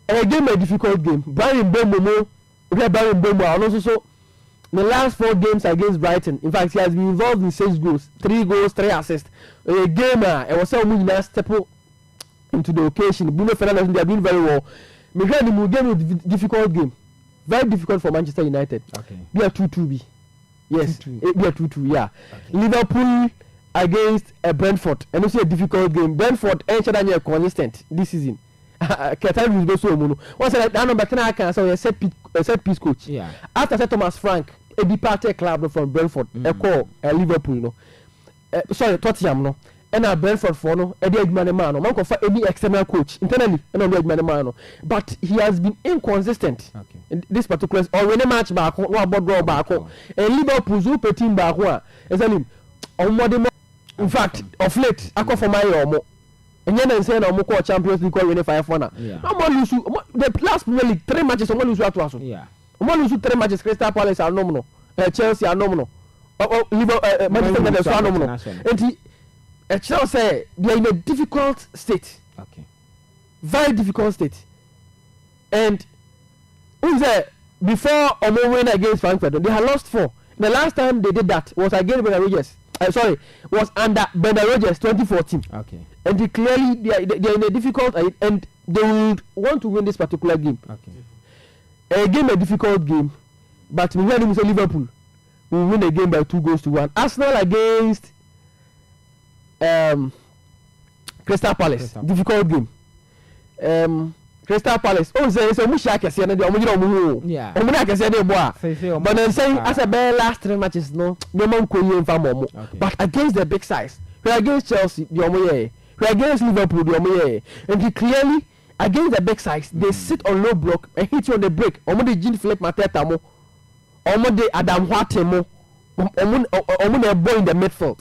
And again, a difficult game. Brian Mbeumo, and also so the last 4 games against Brighton. In fact, he has been involved in 6 goals, 3 goals, 3 assists. A game, it was so much step into the occasion. Bruno Fernandes, they are doing very well. Miguel game with difficult game, very difficult for Manchester United. Okay. Be a 2-2 yes, 2-2. Be a 2-2 yeah. Okay. Liverpool against Brentford, and also a difficult game. Brentford ain't consistent this season. Ketavi is also once that number 10 I can say a set piece coach. Yeah. After Sir Thomas Frank, a departed club from Brentford, a call Liverpool, sorry, Tottenham, and Brentford for no, Eddie Edman man for any external coach internally, and on Edman but he has been inconsistent in this particular or when a match back, one ball back, and Liverpool's super team back one, as in in fact, of late, I call for my omo. And then say no more Champions League win 5-1. Yeah. No more lose the last Premier League 3 matches, someone lose to us. Yeah. Someone lose 3 matches, Crystal Palace are nominal, Chelsea are nominal. Manchester United are nominal. And he Chelsea they are in a difficult state. Okay. Very difficult state. And who's there before Omo win against Frankfurt? They had lost 4. The last time they did that was against Brendan Rodgers. was under Bernard Rogers 2014. Okay. And clearly they are in a difficult and they would want to win this particular game. Okay. A game, a difficult game, but we heard him say Liverpool will win a game by 2-1. Arsenal against Crystal Palace, difficult game. Crystal Palace. Oh, so much I can see another. Yeah. I can say but I'm saying as a bare last 3 matches, no man could win for more. But against the big size, we against Chelsea, the Omoye, we against Liverpool, the Omoye, and he clearly against the big size, they sit on low block and hit you on the break. Omo the Jean Flake Mateta mo, Omo the Adam Wate mo, Omo the boy in the midfield.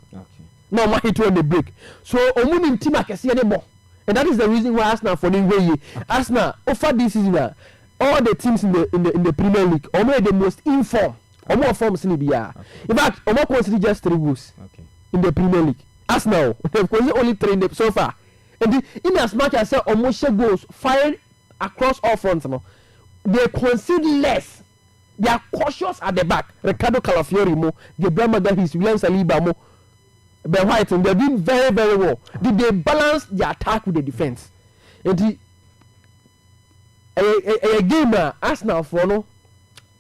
No man hit you on the break. So Omo in team I can see anymore. And that is the reason why Arsenal for the way Arsenal offer this season all the teams in the Premier League are the most informed. More forms in the in fact, Omo consider just 3 goals in the Premier League. Arsenal they've considered only 3 so far. And in as much as almost goals fired across all fronts, they concede less. They are cautious at the back. Ricardo Calafiori mo, Gabriel Magalhaes, William Saliba mo. Ben White, and they're doing very, very well. Did they balance the attack with the defense? And a game, Arsenal for no,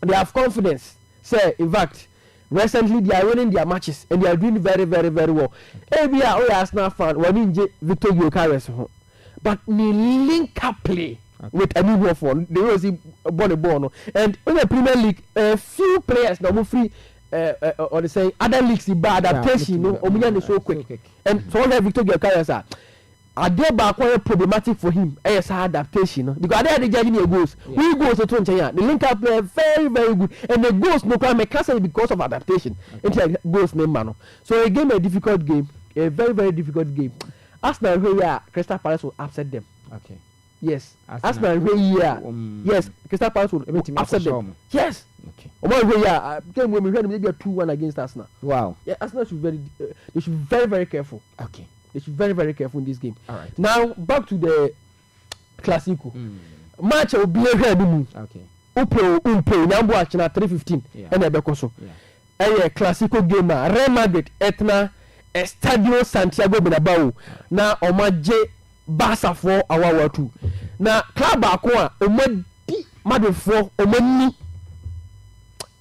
they have confidence. Say, in fact, recently they are winning their matches and they are doing very, very, very well. Every year, Arsenal fan, when in Victor Gyökeres, but they link up play with a new phone. They will see ball. And in the Premier League, a few players now free. Or they say other leagues bad adaptation, is so quick. And so all Victor Gyökeres are there quite problematic for him. As adaptation, because they judging the goals. We goes to the link up play very, very good, and the goals no crime cancel because of adaptation. Into goals name man. So a game, a difficult game, a very, very difficult game. Arsenal here, Crystal Palace will upset them. Okay. Yes, Arsenal here. Yes, Crystal Palace will upset them. Yes. Okay. Game when we had maybe a 2-1 against Arsenal. Wow. Yeah, Arsenal should they should be very, very careful. Okay. They should be very, very careful in this game. All right. Now back to the Classico. Match will be a okay. Umpe Nambo Achina 3:15 and a Becoso. A Classico game. Real Madrid Etna Estadio Santiago Bernabeu. Now Omaje Barca for our 2. Now club Aqua Omadi Madrid for Omani.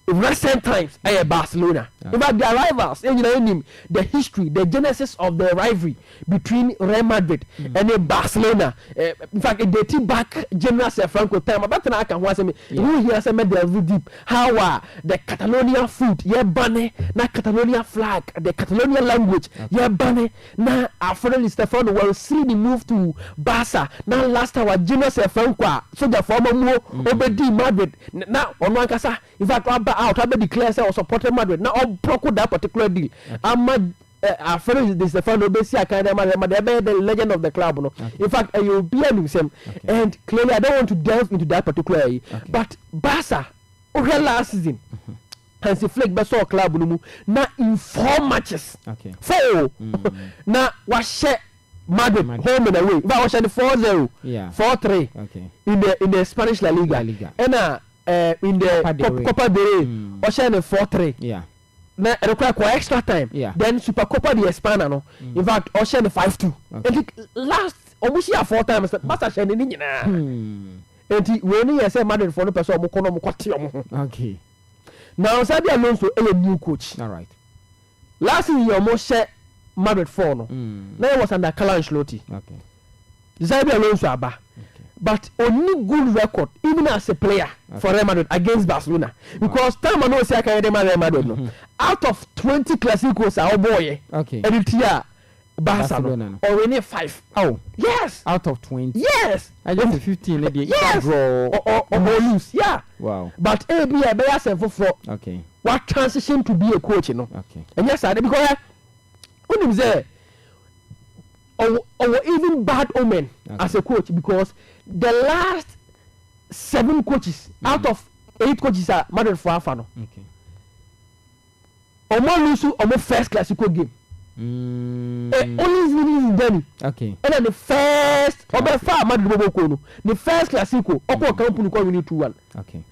Recent times, Barcelona. In fact, their rivals, the history, the genesis of the rivalry between Real Madrid and Barcelona. In fact, they take back General Franco time. But I can watch me. You hear some of the deep. How the Catalonian food, bunny, na Catalonian flag, the Catalonian language, bunny, na Alfredo Stefano will see the move to Barca. Now last time, General Franco, so the former move Obedi Madrid. Now on one casa, in fact, out, I declare or supported Madrid. Now, I'll procure that particular deal. I'm a friend is the fan of the legend of the club. No? Okay. In fact, you'll be himself. And clearly, I don't want to delve into that particular area. But Barca, last season, has a flag Barca club now in 4 matches. 4. Now, what share Madrid home and away. But was 4-0, 4-3 in the Spanish La Liga. And in the Copa del Rey, Ocean 4-3. Yeah. Now require extra time. Yeah. Then Super Copa de España no. In fact, Ocean 5-2. And last almost 4 times. Basta share ni nyina. And when you say Madrid for no person mo kono mo kwate omo. Okay. Now Xabi Alonso a new coach. All right. Last year you almost share Madrid for no. Now it was under Carlo Ancelotti. Okay. Xabi Alonso aba. But only good record, even as a player for Real Madrid against Barcelona. Because time I know say I can Real Madrid no. Out of 20 Clásicos, our boy. Okay. And it's here Barcelona. Or we need 5. Oh. Yes. Out of 20. Yes. I just 15. Yes. Or lose. Yeah. Wow. But be a better for. Okay. What transition to be a coach, Okay. And yes, I because when him say or even bad omen as a coach because the last 7 coaches out of 8 coaches are Madrid for Alpha. Okay. Omo lose omo first Classico game. Only winning is Danny. Okay. And then the first omo far Madrid Bobo no. The first Classico Opo Campo no winning 2-1. Okay.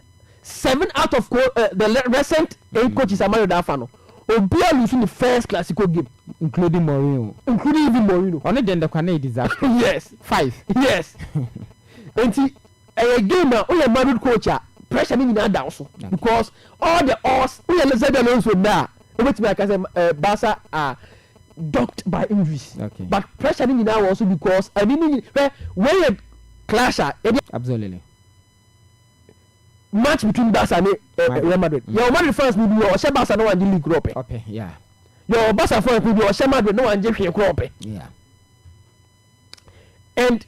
7 out of the recent 8 coaches are Madrid Alpha no. Obia losing the first Clasico game, including Mourinho. Including even Mourinho. On it, then the Kwane disaster. Yes. 5. Yes. And a game now, only a married coach, pressure in that also. Because all the odds, we are Zabi Alonso now. Which me I can say, Barca are docked by injuries. Okay. But pressure in now also because I mean, when you clash, absolutely. Match between Barca and Real Madrid. Your Madrid fans will be your Barca no one in league group. Okay, yeah. Your Barca fans will be your Madrid no one in group. Yeah. And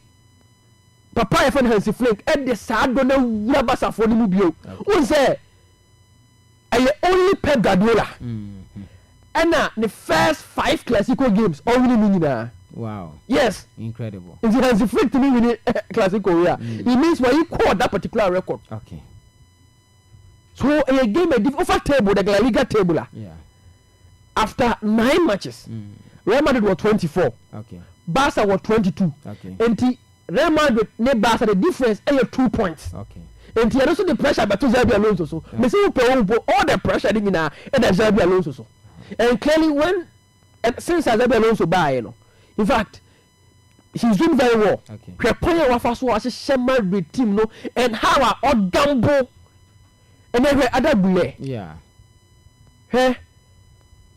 Papa Efan Hansi Flake at the sad don't know Barca for the movie. Who say I only Pep Guardiola. And now the first 5 Clasico games only meaning wow. Yes. Incredible. If Hansi Flake to me win Clasico, yeah. It means when you call that particular record. Okay. So a game over table, the La Liga table. Yeah. After 9 matches, Real Madrid was 24. Okay. Barca was 22. Okay. And Real Madrid ne Barca the difference is 2 points. Okay. And also the pressure but to Xabi Alonso so. Me say all the pressure in na and Xabi Alonso so. And clearly when since Xabi Alonso buy you know. In fact, he's doing very well. Okay. Prepare wa faso as Shema with team no and how a gamble. And then other bule. Yeah. Hey,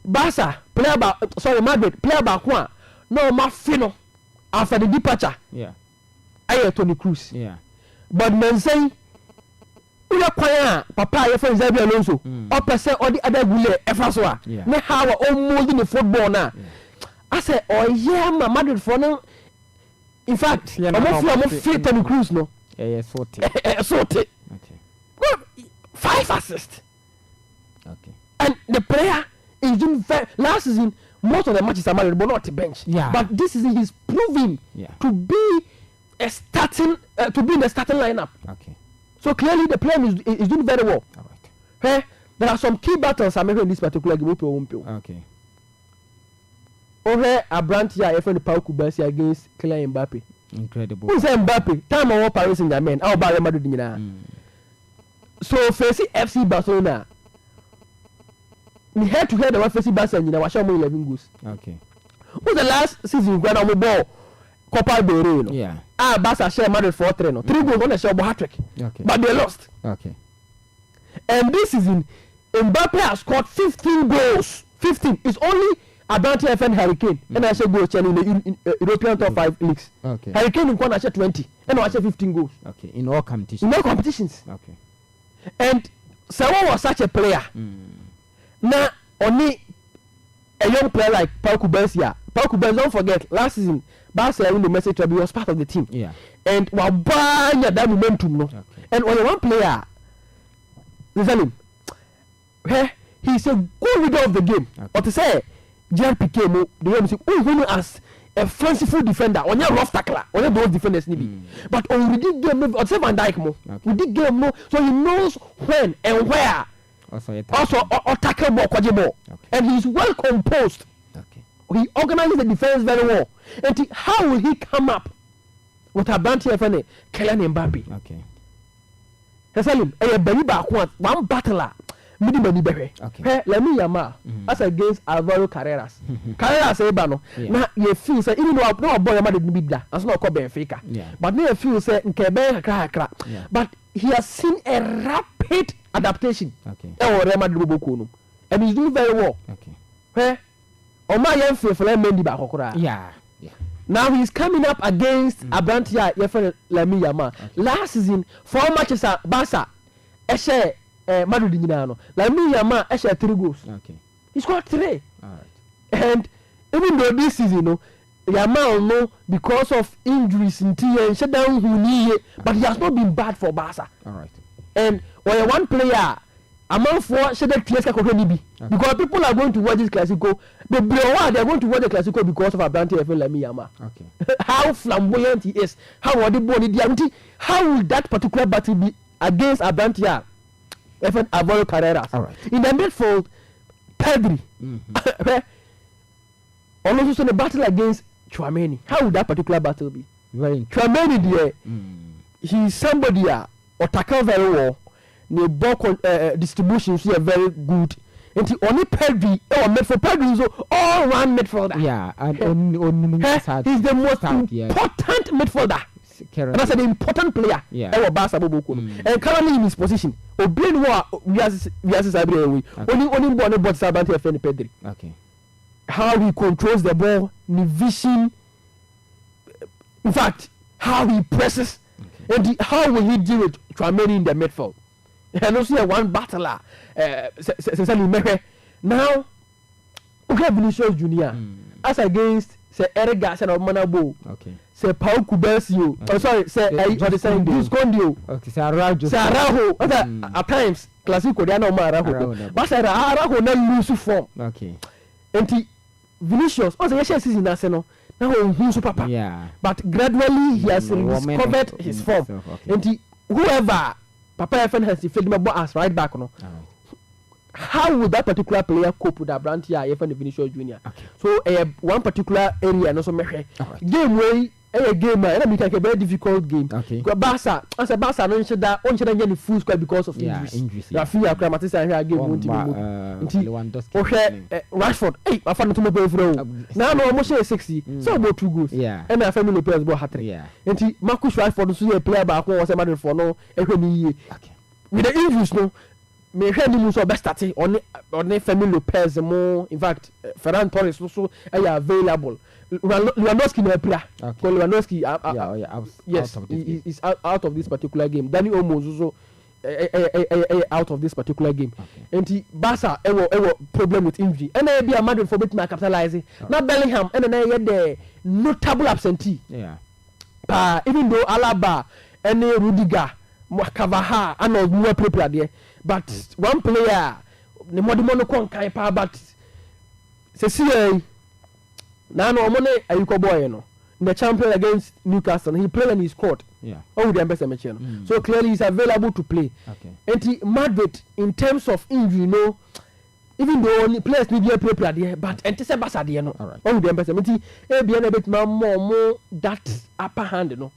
Barca player about Madrid player about one. No Mafino after the departure. Yeah. I Tony Cruz. Yeah. But men say we are quiet. Papa, your friend Xabi Alonso. Or person or the other bule. Efaswa. Yeah. Ne how almost in the football now. I say, oh yeah, my Madrid for now. In fact, I'm fit Tony Cruz no. Yeah, sorted. Sorted. Okay. 5 assists. Okay. And the player is doing very last season. Most of the matches are married, but not the bench. Yeah. But this season he's proving to be a starting to be in the starting lineup. Okay. So clearly the player is doing very well. All right. Hey, there are some key battles I'm in this particular game. Okay. Okay, a brand here I find Paul Kubasi against Kylian Mbappe. Incredible. Who's Mbappe? Time of Paris Saint-Germain. How about Real Madrid? So facing FC Barcelona. We had to hear the one facing Barcelona. I show 11 goals. Okay. Who's the last season when I'm ball Copa del Rey? No? Yeah. Barca share Madrid 4-3. No? 3 goals on the show hat-trick. Okay. But they lost. Okay. And this season, Mbappe has scored 15 goals. 15. It's only Abante FN Hurricane. And I said goals in the European top 5 leagues. Okay. Hurricane in one I said 20. And I said 15 goals. Okay. In all competitions. In all competitions. Okay. And someone was such a player. Now, only a young player like Paul Kubasi. Paul Kubasi, don't forget, last season, Barca won the message to be was part of the team. Yeah. And while buying that momentum, no. Okay. And only one player, Salim, he's a good leader of the game. Okay. Or to say, Gerard Piqué, the way we say, as a fanciful defender, on your rough tackler, on your those defenders, but on we did game, or say Van Dijk, we did game, so he knows when and where. Also, or tackle ball, ball. Okay. And he's well composed. Okay. He organizes the defense very well. And how will he come up with a bounty of any Kylian Mbappe? Okay. Salim, a very back one battler. Okay. Hey, let me yama as against Alvaro Carreras. Carreras say bano. Na you feel say even though no boy ma didn't be that. As no call Benfica. But now you feel say nkebe kra. But he has seen a rapid adaptation. Okay. And he's doing very well. Okay. Hey, Oma yen feel for Mendy ba kokora. Yeah. Now he's coming up against Abrantia Yefen Lami Yama. Last season 4 matches at Barca. Eshe Madrid no. Lami Yama eshe 3 goals. Okay. He scored 3. All right. And even though this season Yama no because of injuries in TN shut down but he has not been bad for Barca. All right. And when one player among 4 shaded players because people are going to watch this Clasico. They are going to watch the Clasico because of Abranti FM Lami Yama. Okay. How flamboyant he is, how will that particular battle be against Abranti FM Alvaro Carreras? All right. In the midfield, Pedri. Also the battle against Chouameni. How would that particular battle be? Very Chouameni there, he's somebody or tackle very well. The ball distribution is very good. nti oni Pedri midfield Pedri so all round midfielder and he's the most important midfielder and I said the important player Barca Boboko and currently in his position obian we as Sabre only born about Sabante and Pedri how he controls the ball the vision in fact how he presses and how will he deal with Tchouaméni in the midfield and also one battler now okay Vinicius Junior as against say Eric Garcia of Manabo say Paul Kubasio sorry say Giscondio say Arajo at times Classico they are no Arajo but say Arajo na lose form and Vinicius also yes season na say no now who's papa but gradually he has recovered his form and whoever Papa FN has the field as right back no how would that particular player cope with that brand here FN Vinicius Junior so one particular area no so measure game way game and make a very difficult game because Barca as a Barca no that on share any full squad because of injuries ya feel Matisse and here game won't be Rashford I found to move through now no almost 60 so about 2 goals and I family players ball hat-trick and Marcus Rashford so a player back was a matter for no with the injuries no me hwe ni mu so best start on family Lopez mo in fact Ferran Torres so available Lewandowski no play Lewandowski is out of this particular game Dani Olmo so out of this particular game and Barca ewo problem with injury and be a Madrid for bit ma capitalize na Bellingham and na the notable absentee even though Alaba and Rudiger Carvajal and more prepared there but one player the modimono kon kai pa but say now no money ayuko boy no the champion against Newcastle he played and he scored oh the best match so clearly he's available to play and Madrid in terms of injury no even though only players need to prepare there but ente Barca there no oh the best match e be na bit more that upper hand no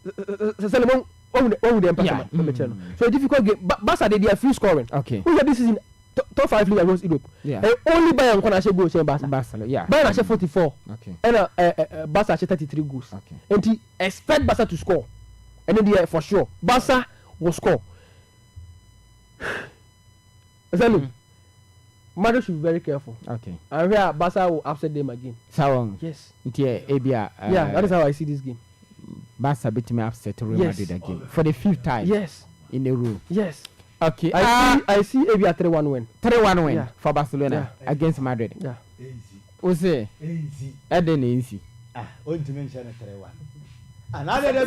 SALIMKO oh the match so a difficult game Barca they are free scoring who this season top 5 league across Europe only Bayern can actually goals in Barca Bayern actually 44 and Barca actually 33 goals and he expect Barca to score and then they for sure Barca will score Madrid should be very careful and here Barca will upset them again yes that is how I see this game Barca beat me upset Real Madrid again for the 5th time in a row okay I see maybe a 3-1 win for Barcelona against Madrid easy Eden easy on to mention 3-1 another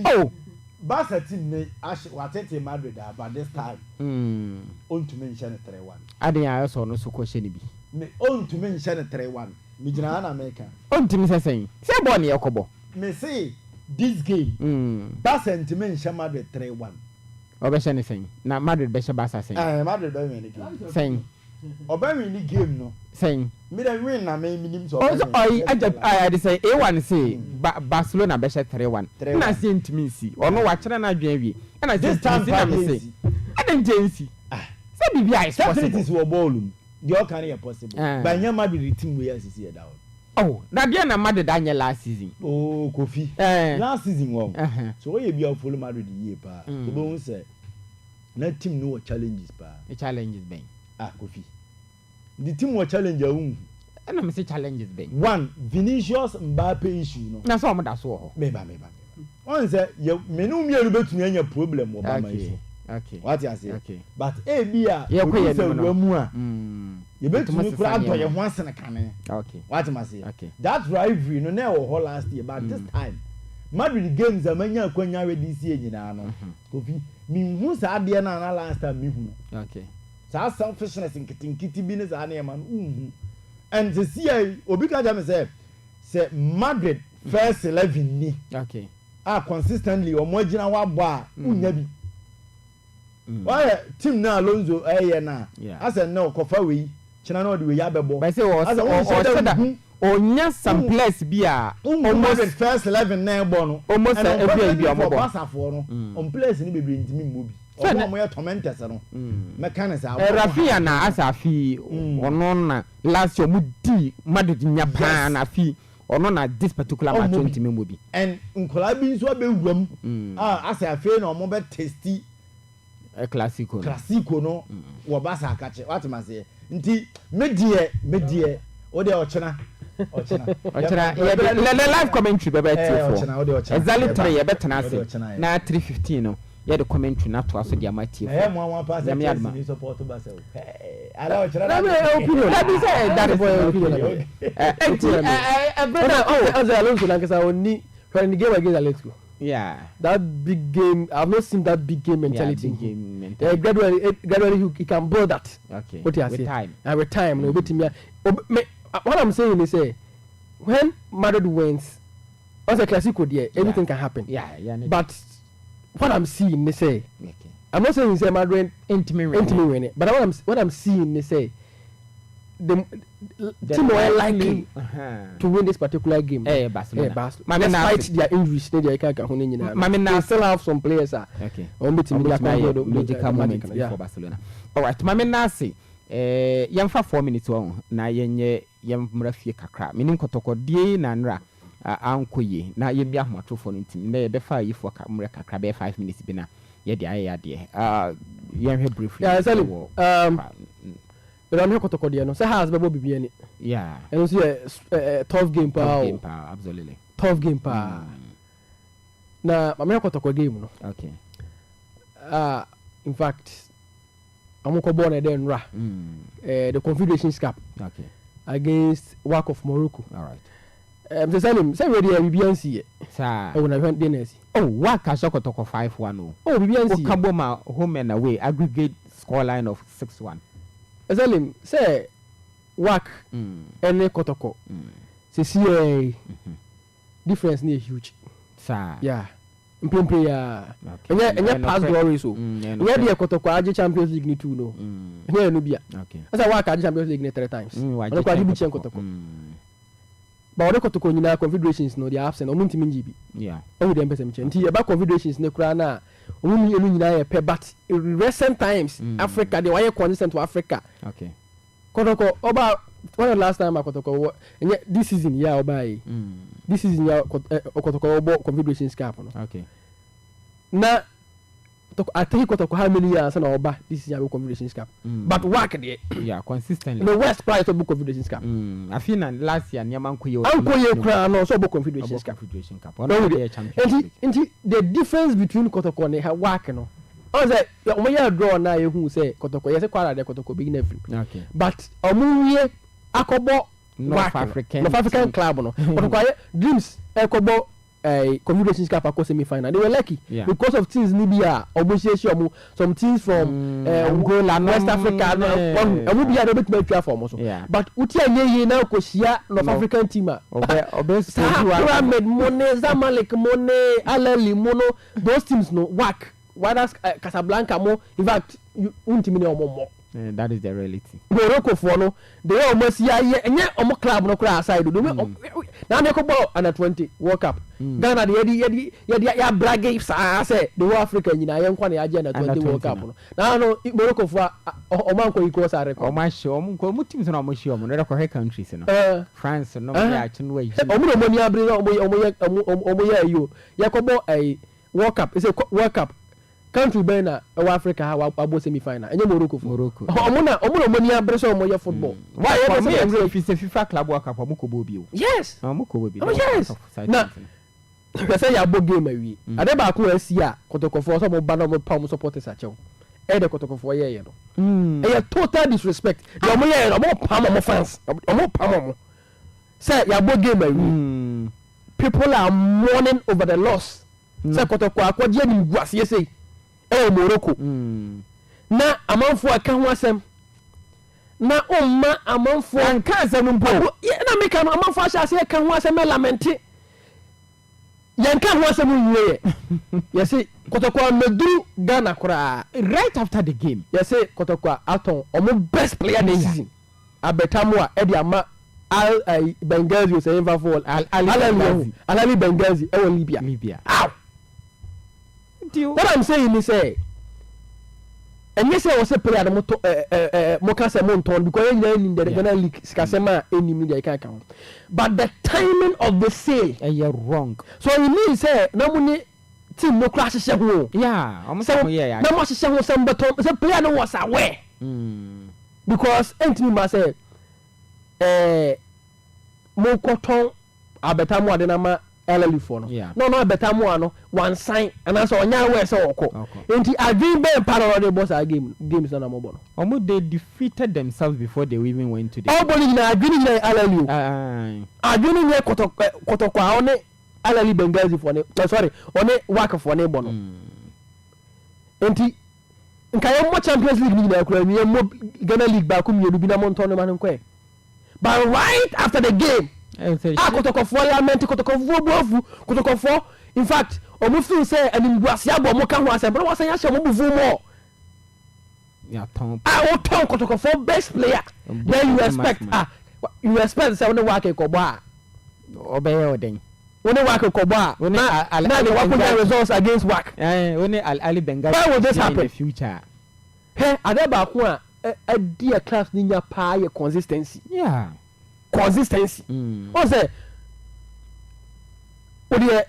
oh Barca team may actually Madrid but this time on to mention 3-1 Eden I also no so question be on to mention 3-1 me jina na America on to me say ball ne yakobo me say this game Barca to mention Madrid 3-1 obesha ne sen na Madrid besha Barca sen Madrid be win the game sen oba win the game no sen me dey win na me minim so I dey say A1 say Barcelona besha 3-1 na say ntimi si ono wa kire na adwen wie na say say adenjensi say bibia is possible is ball the all can possible but nya Madrid team we assist here down oh na dia na Madrid anya last season oh Kofi last season wow so we be follow Madrid year pa we won say na team no challenges pa challenges ben Kofi the team was challenge and I'm say challenges ben one Vinicius Mbappe issue no na so am da so meba on say menu mielu betumi anya problem o ba mai okay what you say but bia ye ko ye no mu a ye betumi kura ado ye ho asene kane what you say that rivalry no na wo last year but this time Madrid games amanya akwanya we this year nyina no Kofi mi hu sa ade na last time mi hu sa selfishness nkitinkiti bi ne za na man and the see obi ka jam say Madrid first 11 ni consistently o mo gina wa bo a unya bi why team na Alonso na as no kofa we china no de we ya bebo by say onya some place bi a almost first 11 na ebo no almost every bi omobo pasafo no on place ni bebre ntimi mmobi ọmọ mo yẹ tormentors no mechanics Rafia na asafi ono na last year mu di Madrid nya pa na fi ono na this particular match 20 member bi and nkola bi nso abewuram asafi na ọmọ be tasty classico no wo ba sa akache what ma say nti medie o de ochena le live commentary bebe tifo exactly 3 ye betena ase na 3:15 no ye the commentary na to aso dia matie mo pass ni support ba say ala ochena na opinion that is that boy opinion Alonso na kesa oni when the game against Atletico. Yeah, that big game. I've not seen that big game mentality. Gradually, he can build that. Okay. What you with say? Time. With time. No, what I'm saying is, when Madrid wins, as a Clasico, everything can happen. Yeah. But what I'm seeing, okay. I'm not saying say Madrid intimate winning, but what I'm seeing, the team were likely to win this particular game. Barcelona. Despite their injuries, they still have some players. Okay. Magical moment for Barcelona. All right, Mame Nasi. Yamfa 4 minutes on. Na yenye yamrafie kakra. Meaning kotoko die na nra. Ankoye. Na yebia hmato for ntim. Na yebefa yifo kamre kakra be 5 minutes bi na. Ye de ayade. Yemhe briefly. Yeah, Salim. But I'm not going to say has Babo Bibiani. Yeah. And also a tough game power. Absolutely. Tough game power. Now, I'm not going to game. Okay. In fact, I'm going to then Ra. The Confederations Cup. Okay. Against WAC of Morocco. All right. The same ready BBNC. Sir. I will have dinner. Oh, WAC has got 5-1. Oh, BBNC. Kaboma home and away aggregate scoreline of 6-1. Salim, say work any kotoko. See difference near huge. Sir. Yeah. Play yeah. And pass glory so. Where the kotoko aje Champions League ni two no. Here no bia. Okay. As I work aje Champions League 3 times. What ko adibi chen kotoko. But the kotoko nyina confederations no they are absent. Omuntu minji bi. Yeah. O dem person chen. Nti e ba confederations ne kura na omuntu enu nyina ye pe but in recent times Africa they were consistent to Africa. Okay. Kotoko oba when the last time Kotoko this season yeah oba this season yeah Kotoko obo Confederations Cup no. Okay. Na I think Kotoko how many years na oba this year Confederations Cup. But work there. Yeah, consistently. The West price of Confederations Cup. I feel na last year Nyaman Koyo. Ankoye kra no so Confederations Cup. Confederations Cup. And the difference between Kotoko and her work no. I say omo ya draw na ye hu say Kotoko yes kwara de Kotoko begin every. Okay. But omo ye akobo North African club no. Kotoko dreams akobo Confederations Cup akọ semi final. They were lucky because of things Libya omo some teams from Angola, West Africa omo bia dey bet match for omo so. But uti anyeye na ko sia North African team Pyramid money, Zamalek money, Alali mono those teams no work. Why does Casablanca more? In fact, you ultimately more. That is the reality. Morocco for no, they almost and yet almost club no cry aside. Now they go under 20 World Cup. Ghana the brag gifts. I say the West African in Iron Quani agenda 20 World Cup. Now no Morocco for Omanko equals a record. My show, teams on my show, no countries. France, no way. Omoya you. Yakobo a World Cup. It's a World Cup. Country bena Africa how abo semi final enye Morocco omo money abreso omo ye football why if it's a FIFA club World Cup omo ko bobi o yes omo ko bobi yes na say ya bo game awi ade ba ko asi a Kotoko so mo ba no mo palm supporters achew e de Kotoko ye no e total disrespect the omo ye omo palm omo fans omo palm omo say ya bo game awi people are mourning over the loss say Kotoko akwaje ni guase say Morocco na amanfo aka ho asem na umma amanfo aka asem mpo na meka no amanfo ahase aka ho asem lamenti yanka ho asem nwie ye say Kotoko meduru Ghana kura right after the game ye say Kotoko aton omo best player this season abetamu a e di ama Benghazi say ever fall Alali Benghazi e Libya. What I'm saying is say and yes I was a player mokasa monton because in the Ghana league skasema any media can count but the timing of the sale you're wrong so it means say no money team no crash she ho so yeah no more she ho some beton say player no was aware because entimi ma say mo koton abetamu ade na ma LLU for no no abetamu ano one sign and so onya we say okọ enti adwin be parallel the boss games na mo no omo they defeated themselves before they even went to the body na adwin na LLU adwin na kotokwa one LLU Benghazi for ne sorry one work for ne bono enti nka yo mo Champions League ni na akura mi mo Ghana League ba ko mi edu bi na mo nton no ma nkwe but right after the game kotokofo lament kotokofo bofu kotokofo in fact omo feel say animguase abo mo ka ho asem but wasan ya she mo bufu mo ya ton o ton kotokofo best player then you expect say one work ekobo a obeye oden one work ekobo a na the work results against work one Ali Benghazi why will this happen in the future hey adeba ko a dear class ninya pa ye consistency consistency what say what you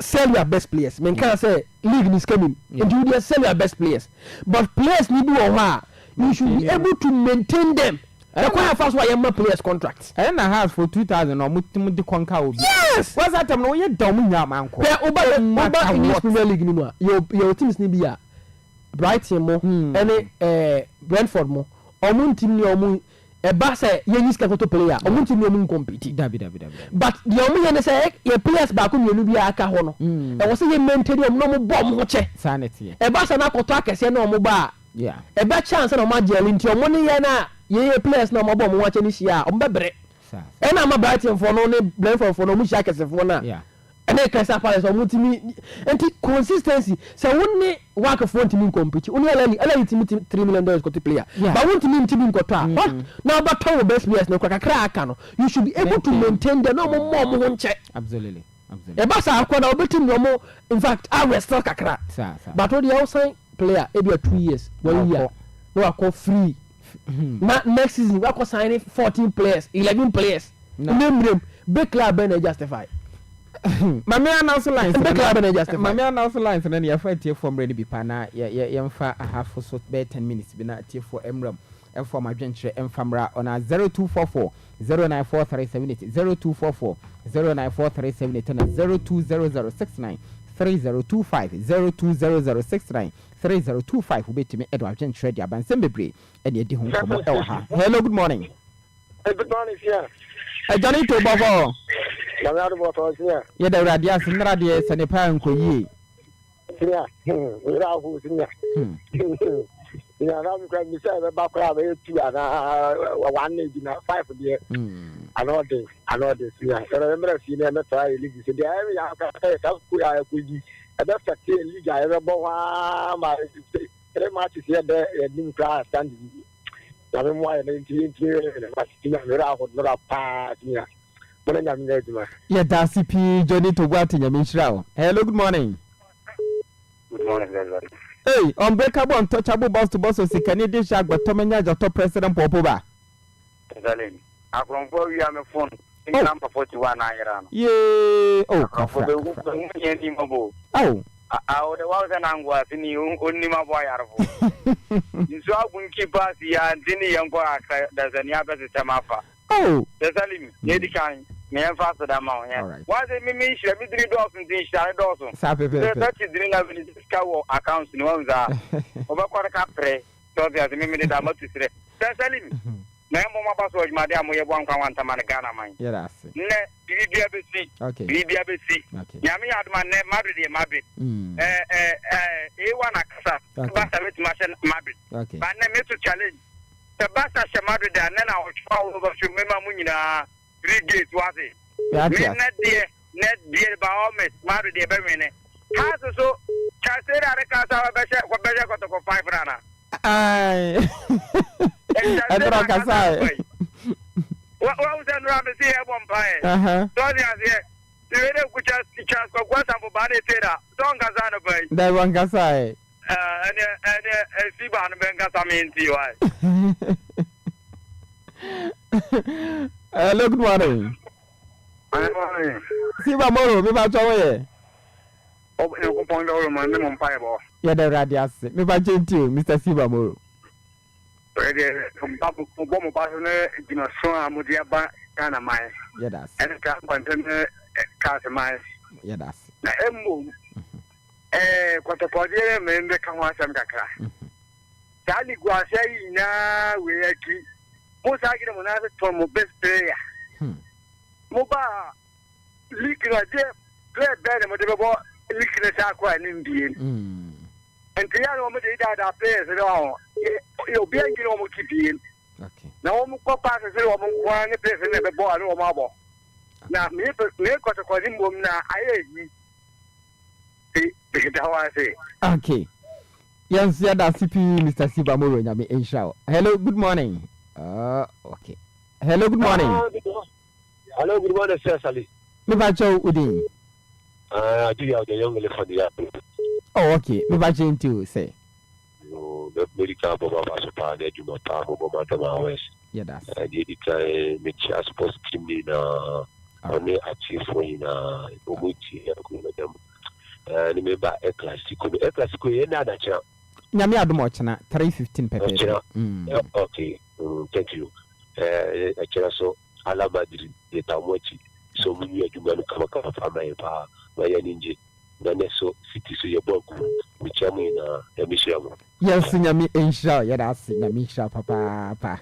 sell your best players men can say league is coming and you dey sell your best players but players need do you should be able to maintain them the quite fast why your players contracts and I have for 2000 or muti conquer obi yes what's that time no you dom nya man ko oba English Premier League ni mo your teams ni bia Brighton mo any Brentford mo omun team ni omun eba say ye use kakoto player omun team ni omun compete dabi but the omun ye say your players back ko mienu bia aka ho no e wo say ye maintain omun no mo bom ho che sanity eba say na koto akese na omun ba eba chance na omun jeli nti omun ni ye na ye players na omun bom ho che ni hia omun bebre e na ma Brighton for no ne Brentford for no omun hia akese for na and then Crystal Palace omun timi enti consistency say wonni work for team compete only LA team $3 million got player but won team got now but our best players no kakra aka no you should be able to maintain the no more mo nche absolutely e ba sa akwa na obetim no mo in fact I will still kakra but what the outside player e be 2 years 1 year no akọ free next season we akọ sign 14 players 11 players name big club and justify Mami announce lines. Mami announce lines na ya fa tie form ready bi pa na ya mfa half so be 10 minutes bi na tie for emram for ma dwenkyere emfamra ona 0244 094378 0244 094378 na 020069 3025 020069 3025 ubetimi Edward dwenkyere dia bansem bebre ene edi ho nkomo e wa ha. Hello, good morning. Good morning, sir. Johnny to bofo. Lamado bofo, sir. Ye da radia sinra de senepa nkoyi. Sir, ira hu sir. Ya na mi kwa mi say be ba kwa be 2 ana 1 na 5 there. Another sir. Era remember fi na me try league so there ya ka ku ya ku ji. Ada fa te league ya be bo wa ma 3 matches here there nim class standing. Ya me mo ya na nti ma ti na me ra ho no ra pa ya. Bona nya me juma. Ya da CP Johnny to gwati nya me shira. Hello, good morning. Good morning, everybody. Hey, unbreakable, untouchable, boss to boss, the Canadian shark, but Tomenya, the top president, Popoba. Salim, I from where we are phone. Number 41, Iran. Yay! Oh, oh. I would have an angua in you, only my boy. You saw when keep us here, and Dinny young boy, there's any other Tamafa. Oh, Salim, Lady Kind. Me faster than mount. Why they me should be 3 dollars in Dawson. Sappy, that is the level in cow accounts in one are over quarter capre. So there's a minute I'm to say. Salim, Mamma password, Madame, we have 1 Ghana mine. Yes, BBC. Okay, BBC. Yami had my name, Madrid. A1 Akasa, Basta with Martian Madrid. Okay, but name to challenge. The Basta Shamadrid, and then I will follow over to Mema 3 gates was it? Net dear by all men, married the Bermine. Has so Casera Casa better got to go 5 runner. I don't know. What was that around the sea at one pie? Sonia here. The radio which has teachers for what I'm about it. Don't Gazana by that one Gasai. Siba and Benga Saminti. Hello, good morning. Siba Moro, me ba chowe. Oh, you point out my minimum fiber. Yeah, the radius. Me ba gentle, Mr. Siba Moro. From Babu Bomo Basone, Dinosaur, Mudiaba, Kana Mai. Yeah, that's. And a camp container, Casamai. Yeah, that's. Na emu kwa tokodiere membe kanwa sam kakra tali gwase ina weyaki mo sagire mo na to mo best player mo ba league na je play better mo de bo league na sa kwa ni mbien enti mo de da players no yo bi angiro mo kibien okay na mo ko pa se mo kwa ni players na be bo ani mo abo na me ko tokodi mo na ayi okay. Yes, yeah, that's CP Mr. Sibamoro Nyame Insha. Hello, good morning. Okay. Hello, good morning. Hello, good morning, Sir Sally. Me ba cho udin. I do have the young lady for the oh, okay. Me ba into say. No, the medical Boba Super, they do not have Boba Tamawas. Yeah, that's. I did it, make sure sports team in on the achieve for in Omuchi, remember a classical, another channel. Nyame adumochana 315 pepe. Okay, thank you. So Alabadri, the Tamochi, so many of you come from my ninja. So city so your book, which I'm in a mission. Yes, Nyame Insha, yeah, that's Nyamisha, Papa.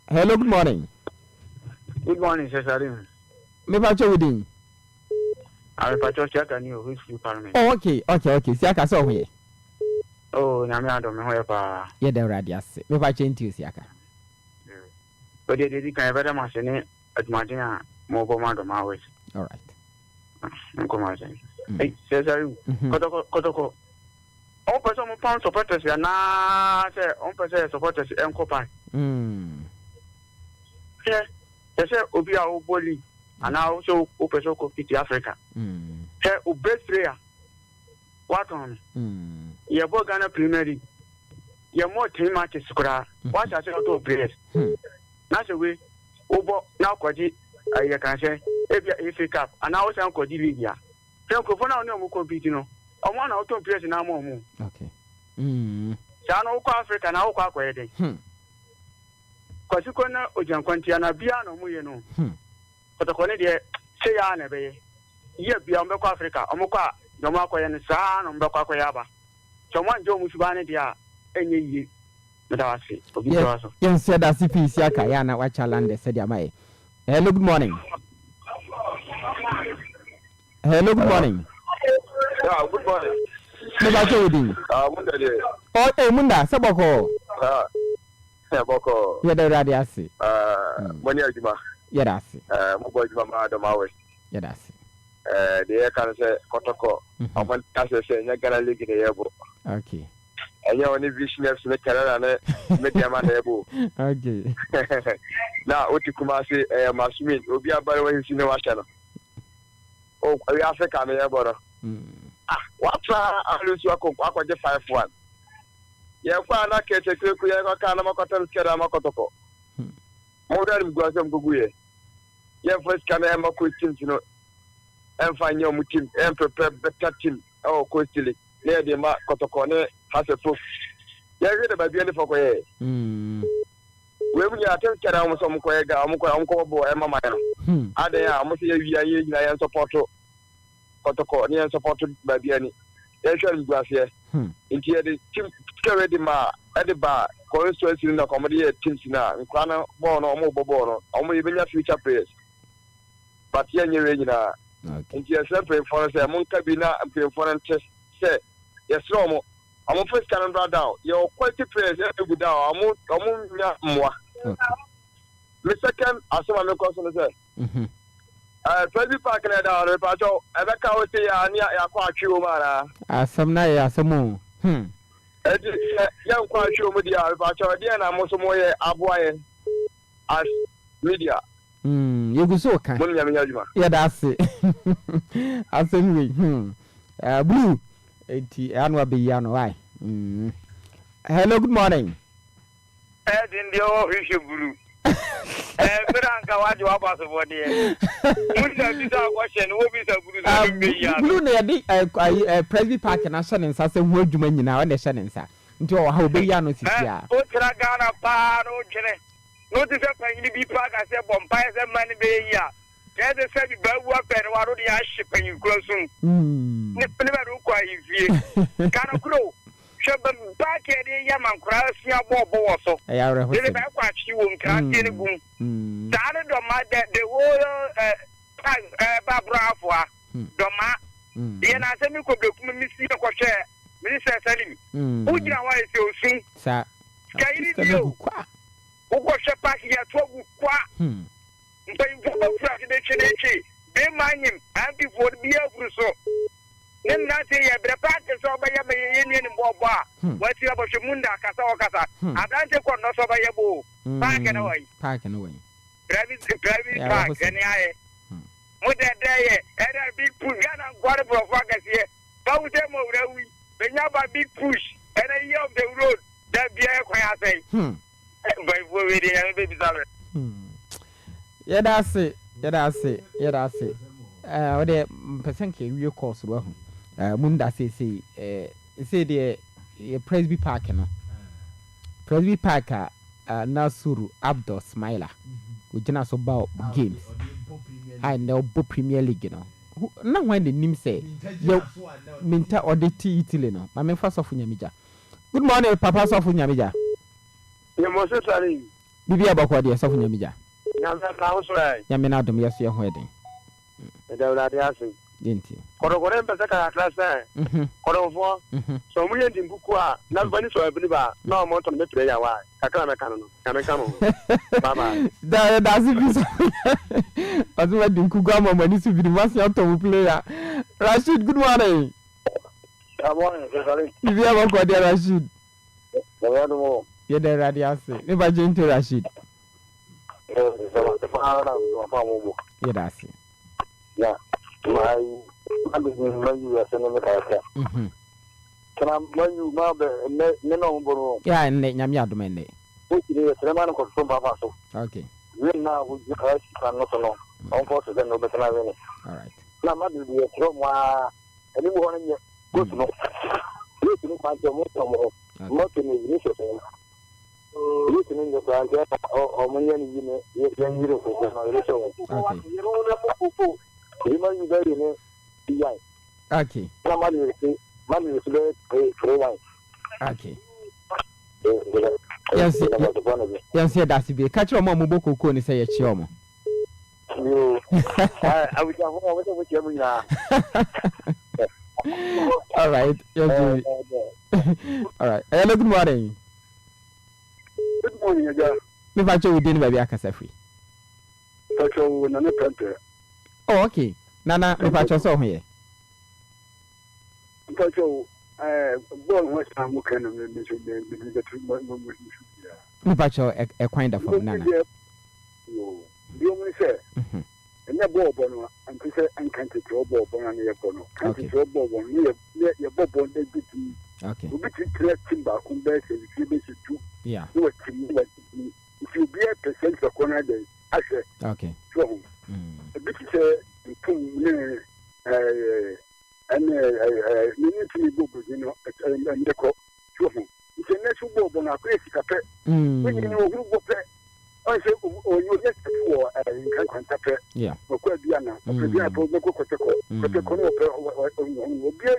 Hello, good morning. Good morning, Cesarim. Me ba cho udin. I patrol check and you which parliament. Oh, okay. Siaka so here. Oh, Namia don't know pa. Yeah, the radius. Me ba change you Siaka. But they did kind of machine at Martina mobile man my ways. All right. Hey, Cesar, Kotoko. All person pound supporters are not on person supporters and copa. Yeah, they say Obia Oboli. And also open so compete Africa. Hey, best player. What on? You're both Ghana Premier League. You're more 3 matches. What I say to players. That's the way. Obo now Koji, I can say, FA Cup, and now some Koji Libya. So, for now, no more competing. I want out to players in our mom. Okay. Sano Africa now, Quack. Kwasukona Ojanquantiana Biano Muyeno. Kotokone de say ya na be ye bia mbekọ Africa omukwa nyomakwa ye nsa no mbekọ akoyaba chomwa njo musubane dia enye yi medawase obi so yes said that CP Siaka ya na wacha land said ya mai. Hello, good morning. Hello, good morning. Yeah, good morning. Me ba cho udin. Munda de. Oh, munda saboko. Saboko. Yeah, the radiasi. Moni ajuma. Yeah, that's it. Mobile Mama Adamawe. Yeah, that's it. The air can say Kotoko. I want to say, you're gonna league in the airboat. Okay. And you're only visionaries make a make a man able. Okay. Now, what you come say, Masmin, will be about when you see no channel. Oh, we are Africa, me airboat. What I lose your cook, I just 5-1. Yeah, for an arcade, a quick, we are kind of a cotton scarama Kotoko. More than Guazam Guguye. Yeah, first can I have a question, you know, and find your team and prepare better team. Oh, Coastily, near the Mark Kotokone has a proof. Yeah, read about the end of a way. When you are telling around some Quega, Uncle and Mamma, are they? I must say, we are in I am supported Kotoko, near supported by the end. There's a glass here. Into the team carry the ma at the bar. Constituency in the comedy teams now, and Kana born or mobile born, or even your future players. But here you're in a simple for us, among Cabina and pay for and test. Say, yes, Romo. I'm a first calendar down. Your quality players have to down. I'm more. The second, as someone look on the say. 20 Park and down, Repato, and I can't say, I quite you, man. Some night, some more. Young quite sure with the Alberta, I'm also more Abuayan as media. You go so kind. Yeah, that's it. I think we blue. Eti anwa be yano why? Hello, good morning. In the old issue blue. Branca, what you about the one year? Question, what is a blue near Presby Park and Ashan and Sasson word you mean now and the Shannon, sir. Into how be yano Sisia. Otragana Pan, notice a penny be park as a bombay and money be ya. There's a set of weapon, what are the shipping you close soon? Never quite if can grow. Shabam back at the Yaman Cross, your bobo also. I really back what you won't can't get a boom. Started on my that the whole Barbara Doma. Then I said, you could look me see a question. Minister Salim, who you know why it's so soon? Sir, can you do? Who was a pack here to qua? But you go to the they mind him, and before the beer so. Then nothing, the practice of a Indian Boba. What you about Munda Casa? I don't take one not over your bow. Parking away. Driving park, and I. What that day, and I big push gun and quarter of workers here. Bow them over we. When you have a big push, and a year of the road, that be a quiet say. By way, baby. Yeah, that's it. Ode percent we course well. Munda say the Presby Park no. Presby Park Nasuru Abdul Smiler. We just about games. I know Bo Premier League no. Now when the name say yo minta or the tea Italy no. My first of Nyamija. Good morning, Papa of Nyamija. You must say Bibi abakwa de of Nyamija. Yamina dum yes your wedding. Didn't you? Corroborate the class, Corrofor. So we in Bukua, not bunny so I believe no more on the player. Why? I can't come. That's it. As well, Dinkugama when you see the master player. Rashid, good morning. If you ever got there, Rashid. You're the radiasi. Never joined to Rashid. Yeah, that's it. Yeah, my you are sending the character. Can I run you no, yeah, and Yamia Domene. Which is a man of Papa. Okay. We now would you not alone. Unfortunately, no better than any. All right. Now, mother, be a trauma. Anyone in your good no. You can find your motor more to me. Listening to the or million okay. Okay. Yes, that's be catch your mom boko ko ni say ya chiomo. I wish I was with you. All right. Yes. All right. Hello, good morning. Good morning, Aja. Me fa cho within baby akasa free. Pacho na ne pente. Oh, okay. Nana, me fa cho so ho ye. Pacho ball was am kan me so the treatment me fa cho e kwan da from Nana. Yo, you say. And the ball bono and to say and can't throw ball bono near bono. Can't throw ball bono near your ball bono they did. Okay. We be collecting back on base if you be to. Yeah. If you be a percent of corner day, I say. Okay. So, a bit and you go, you know, and the crop. So, it's a natural ball on a crazy capet. When you know who will play. I say, oh, you just for a contact. Yeah. Or quite Diana, or the Cococo, but the corner will be a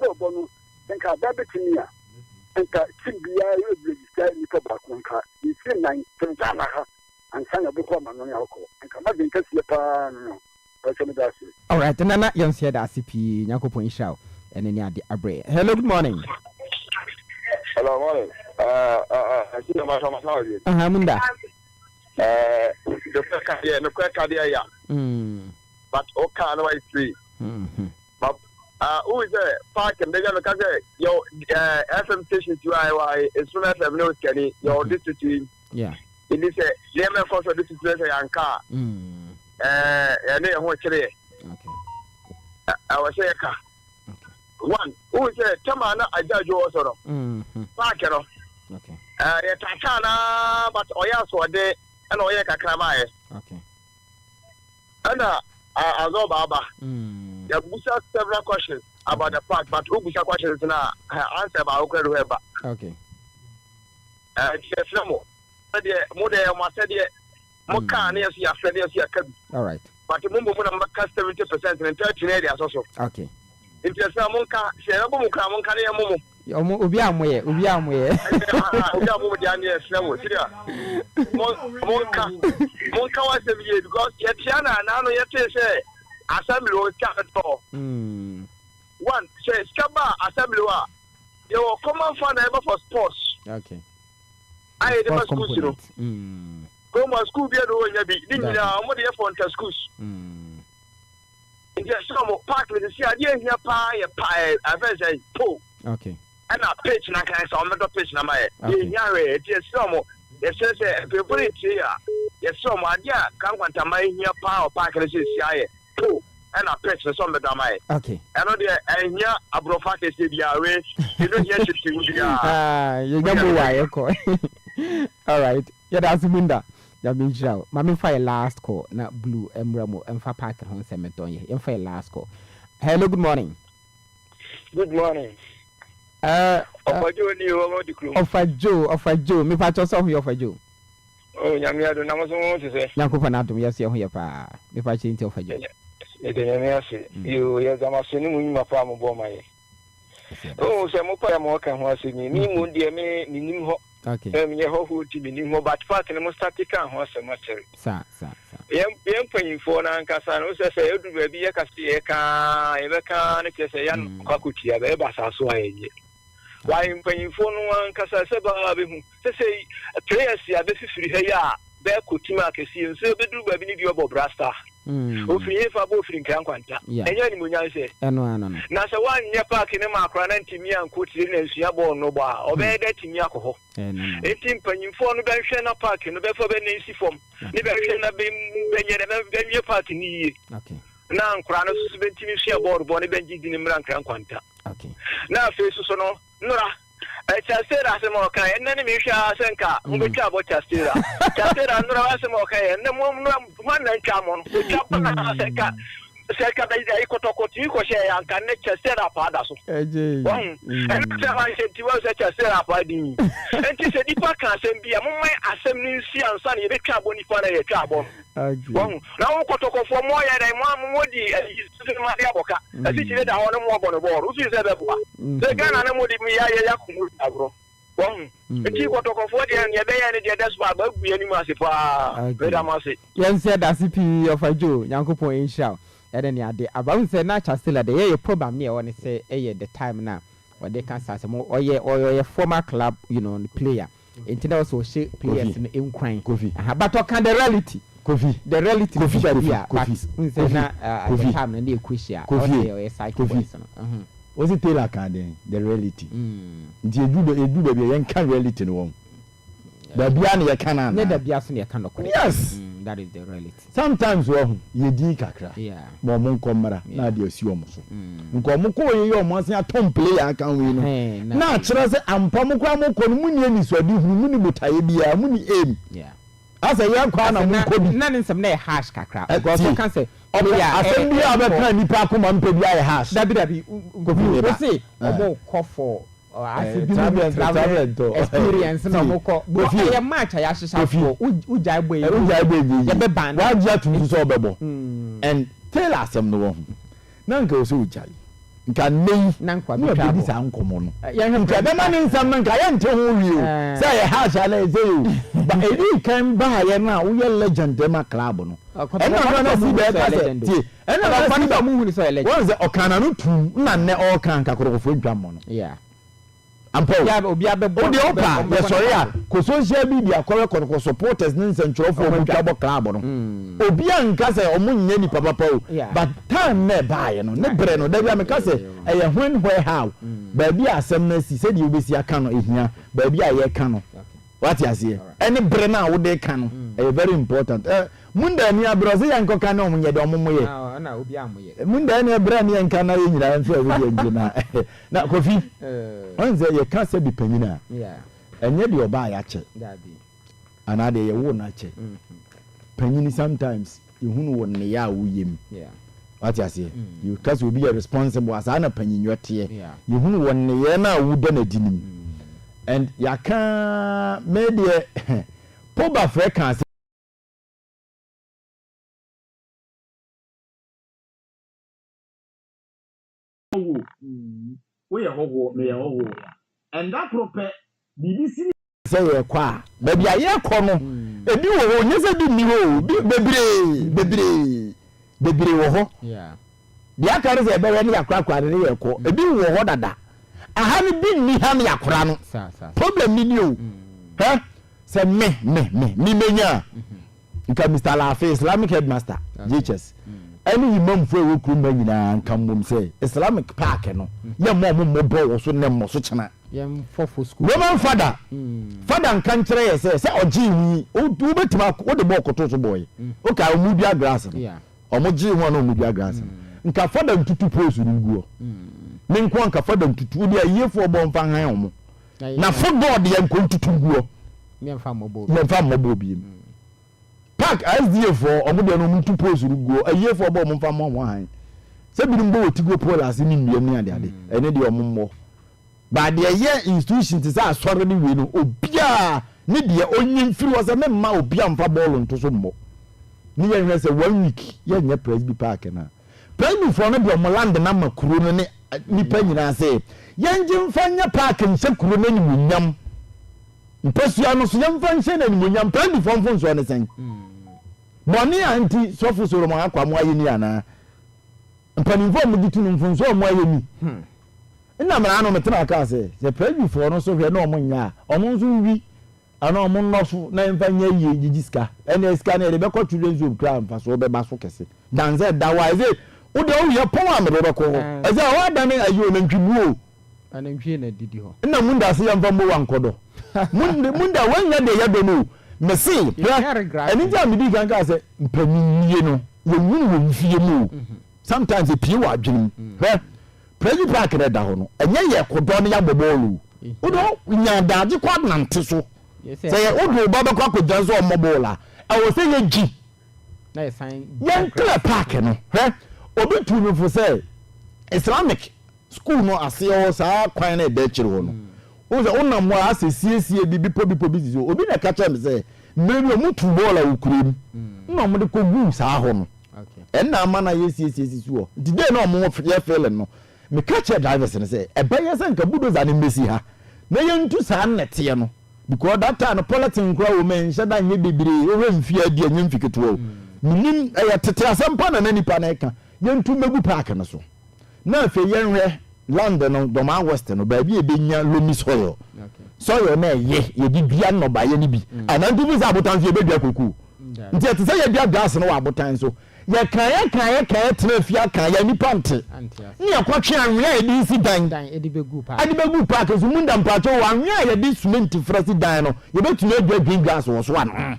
no bonus. Think about it in here. And Timbia will be back one car. You see, 9 from Jana and Sana Bukom and alcohol. And come up in Cassiapa. All right, and Nana, young said ACP, Yako Point Show, and then the Abre. Hello, good morning. Hello, morning. I see my Munda. The first idea, no quick idea. But okay, no, I see. But who is there? Park and they're going to say, your FM station to IY, as soon as I'm not getting your district team. Yeah. It is a lemon cost of district and car. And then what today? Okay. I was saying, one, who say Tamana Ajajo also. Parker. Okay. Tatana, but Oya so de and Oyaka Kramae. Okay. And Azo Baba. There are several questions about the park, but Ubusa questions now answer about Okweba. Okay. All right. But the Mumbo 70% in 13 areas also. Okay. If there's a Monka, Seramu Kamonka, Ubiamwe. Monka was a year because Yetiana and Ano Yeti say Assembly capital. One says Kaba Assembly. You will common fund ever for sports. Okay. I never school, you know. Come on, school be a bit. Didn't you for schools? In the summer park with the idea here, pie, I say, po. Okay. And a pitch, and I can't saw another pitch. Now, my dear, yes, some. Yes, sir, people it here. Yes, some idea can't want to make here power park and say, po. And a pitch, and some of them. Okay. I know there, and here, a brofat is the away. You don't hear to you got me why, okay. All right. Yeah, that's Winda. Yabinjao. Mammy fire last call. Not blue, Embramo, and Fa Parker on Cemeton. And fire last call. Hello, good morning. Good morning. Of a Joe, me patch yourself here for Joe. Oh, Yamia, the numbers want to say. Yankopanatum, yes, you're here, pa. If I change for Joe. You, yes, I'm assuming my farm of my. Oh, Samopa, I'm walking, was in me, dear me, okay. Who to be but part in the most static was a matter. Sir. Young paying for Nankasano says, I be a Castica, ever can if you say, young Kakutia, the Bassa. Why am paying for no one Casasaba? Say, players, this is free here. There could Timaka see and say, do we need your Brasta. If I both in Canquanta. And you say, no. Nasa one near park in a macron and Timmy and Kutin and Siabo no bar, or bed at Timyako. 18 penny for the Benshana Park in the Before Benesi form. The Benshana Benny Park in the okay. Now, Kranos 17 Siabo, Bonnie Benji in Canquanta. Okay. Now, faces or no, Nora. Chastera Samoka, and then Misha Senka, Mubicabo Chastera. Chastera and Rasamoka, and the one and Chamon, who Chapana Senka. Second, I could talk to you, and can let Chastera Padas. And I said to us at Chastera Padi. And she said, if I can't send me a moment, assembly, and Sunny, the carbon for a carbon. Now, Kotoko for more than one Modi, and he's Maria Boca. I think that I want more on the board. Who is that? The gun and Modi Mia. And you got to go for the end, and that's why we any massive. Yes, said that's CP of a Jew, Yanko in shout. And then, yeah, about say natural still at the problem near when they say, the time now, when they can start some or a former club, you know, player. Until also shape players in Ukraine. But what kind of reality? The reality of the but time and the Equisia or a cycle. Was it Taylor Card, the reality? Do the young can reality no one. The Biania Canan, the Biasnia cannot. Yes, that is the reality. Sometimes, well, you dig a crack. Yeah, Momon Comara, Nadia Suomos. Nkomoko, your monster Tom player can win. Natural and Pomocramo Comunion is what you Munibutai, Muni aim. Yeah. As a young corner, none in some near hash cacra. Because you can say, I think we have a kind of Pacum and Pebia hash. That be say, more cough for. I see travel experience no more. But I am much. I ask you, Ujai way, Ujai band. Why do you have to so bebo? And tell us some no one. None goes Ujai. Can name Nanqua be this uncommon. Young man in some man can tell you. Say a house, I say you. But it can buy a now. We are legend, Dema Clabono. And I see that. And I find the moon is a legend. What is the Okananu? None all can Kakoro for Jamon. Yeah. Ampo the opa yes sorry ko social media ko supporters nin central for Obiabo club no obi anka say omunye ni papa but time na buy no ne bre no da bia me ka say eh when where how ba bia asem na si say di obesi aka no ehia ba bia ye ka no what you say any bre na wo dey ka no very important munda ni abroze yanko kan no munye de omomoye na obi amoye munda ni abra ni yanka na ynyira mfa obi ngina na kofi onze ye ka se bi panyina enye de oba ya che ana de ye wo na che panyini sometimes ihunu won ne ya wuyem what you say you cause will be responsible as ana panyinyo tie ihunu won ne ye na wu da na dinim and ya ka me de poba frequency we ho me ho and that proper BBC say ye kwa baby aye ko no ebi wo ho nyese bi ni ho bebre wo ho dia kare say be we ni yakra ni ye ko ebi wo ho dada aha ni bi ni ha ni yakra no problem ni o he say me menya nka Mr. Lafe Islamic headmaster JHS any imam fo we kuru nyina nka mbom say Islamic park no ye mo bo wo so ne mo so chena yam for school Roman father nkan kire ye say oji wi o betima o de bo koto so boy o ka omudua grass no omoji ho na omudua grass nka father ntutu post ni guo me nko nka father ntutu de ayefo bo mfa han omo na football de nko ntutu guo me mfa mobo bi park SDA for omude no ntutu post ni guo ayefo bo mfa mo han se bi mbo otigo polas ni nnuam ni ade ene de ommo ba de ye institution ti sa asore ni we no obia ni de onyin firi wo se memma obia mfa ball nto so mmo ni ye hwe se 1 week ye nya Presby Park na Presby for no de omoland na makuro no ne nipa nyina se ye nje mfa nya park nse kuro no ni munyam mpasua no so ye mfa nse na ni munyam Presby for mfo so ne sen moni anti sofu so mo akwa mo aye ni ana mpanimfo mo ditu no mfo so mo aye ni ina mara no metena aka se Presby for no so hwe na omo nya omo nso wi ana omo nofo na mfa nya ye gigiska ene ska na de be ko children zone kra mfa so be ba so kese danze dawa ze wo de wo ye pon amere be ko eze wa da ne ayo na ntwibu o na ntwie na didi ho ina munda se yamfa mo wankodo munda wanya de ya do no mesi eni ja mi di kan ka se mpanyinye no ye wunu wo mfie mu sometimes e pie wa adwenem Presby Park re da ho no enye ye kodo ne ya bobolu wo do nya daje kwa nante so say wo do baba kwa kodwan so omobola e wo say ye gi na ye sign ye clear park no obi tu mi fo say Islamic school no ase o sa kwan na de kire ho no wo say unam wa asesiesie bipo bizi obi na ka cha me say mmeri mu tu bola ukurim na mo de ko gu sa ho no okay na ama na ye siesie so dide na mo ye feel no me ka cha drivers ne say e ba ye say nka budoza ne mesi ha na ye ntu sa nnete no because that time politics kra wo men shada nye bibire wo mfi adi anya mfi keto minim ya tete asampa na nipa na eka ye ntu megu park no so na fe ye nhwe London do ma west no ba bi e benya lomi soil okay soil na ye di bia no ba ye ni bi anantu bi za abotan fi e bedua koku nti ete say ye bia gas no wa abotan so ye kan tena fia kan ya nipa nte ni akwatwe anwe ya di si dan edi begu park so munda mpacho wa anwe ya di cement fresi dan no ye betumi adwa green gas wo so ano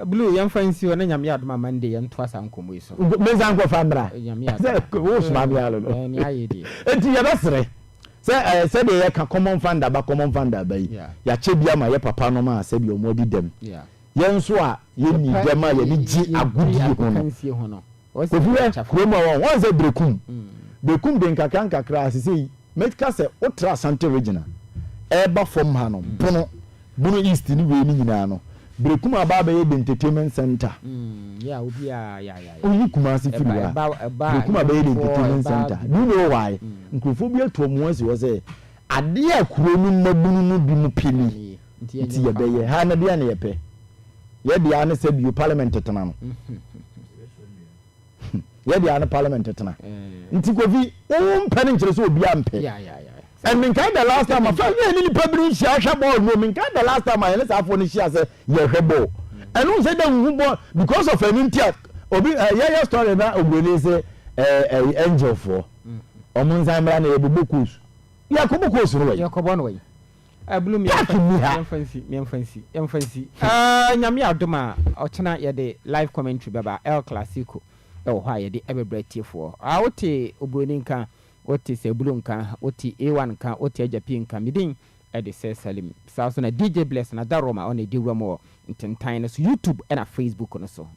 blue yan fancy wona nyame adoma mande yan to asa nkomo iso me zan ko famra nyame adoma wo so ma bia lo ni ayedi enti ye besre se de ye ka common fund ba yi ya chebia ma ye papa no ma se bi omodi dem yenso a ye ni dem a ye ni gi agudi ho no kofiwe kroma won ze brekum de nkakra asise metka se ultra sante regional eba from ha no bono east ni we ni nyina no brekum ababa ye entertainment center ya obi ya oyi kumasi firiwa brekum ababa ye entertainment center do you know why nkrofo bi atomo won se wo se ade akuro nu mabunu nu bi mu pini nti ye beye ha na dia na ye pe ye dia na se bi parliament tena no ye dia na parliament tena nti kofi o mpani nkire so obi ampe and min kind the last time I felt any public share ball no min kind the last time I let's have one share say ye hwebo and who say dem ball because of an intia obi yeah story na ogbole say angel for omunza mra na ebubukus yakobo kosu no way yakobo no way Blue me fancy. Nyame adoma ochena ye de live commentary baba El Clasico. Hwa ye de ebebrete for. Wote obroni nka, wote se Blue nka, wote A1 nka, wote Ajapi nka midin e de se Salim. Sa so na DJ Bless na Daroma on e di romo ntentan no so YouTube and a Facebook no so.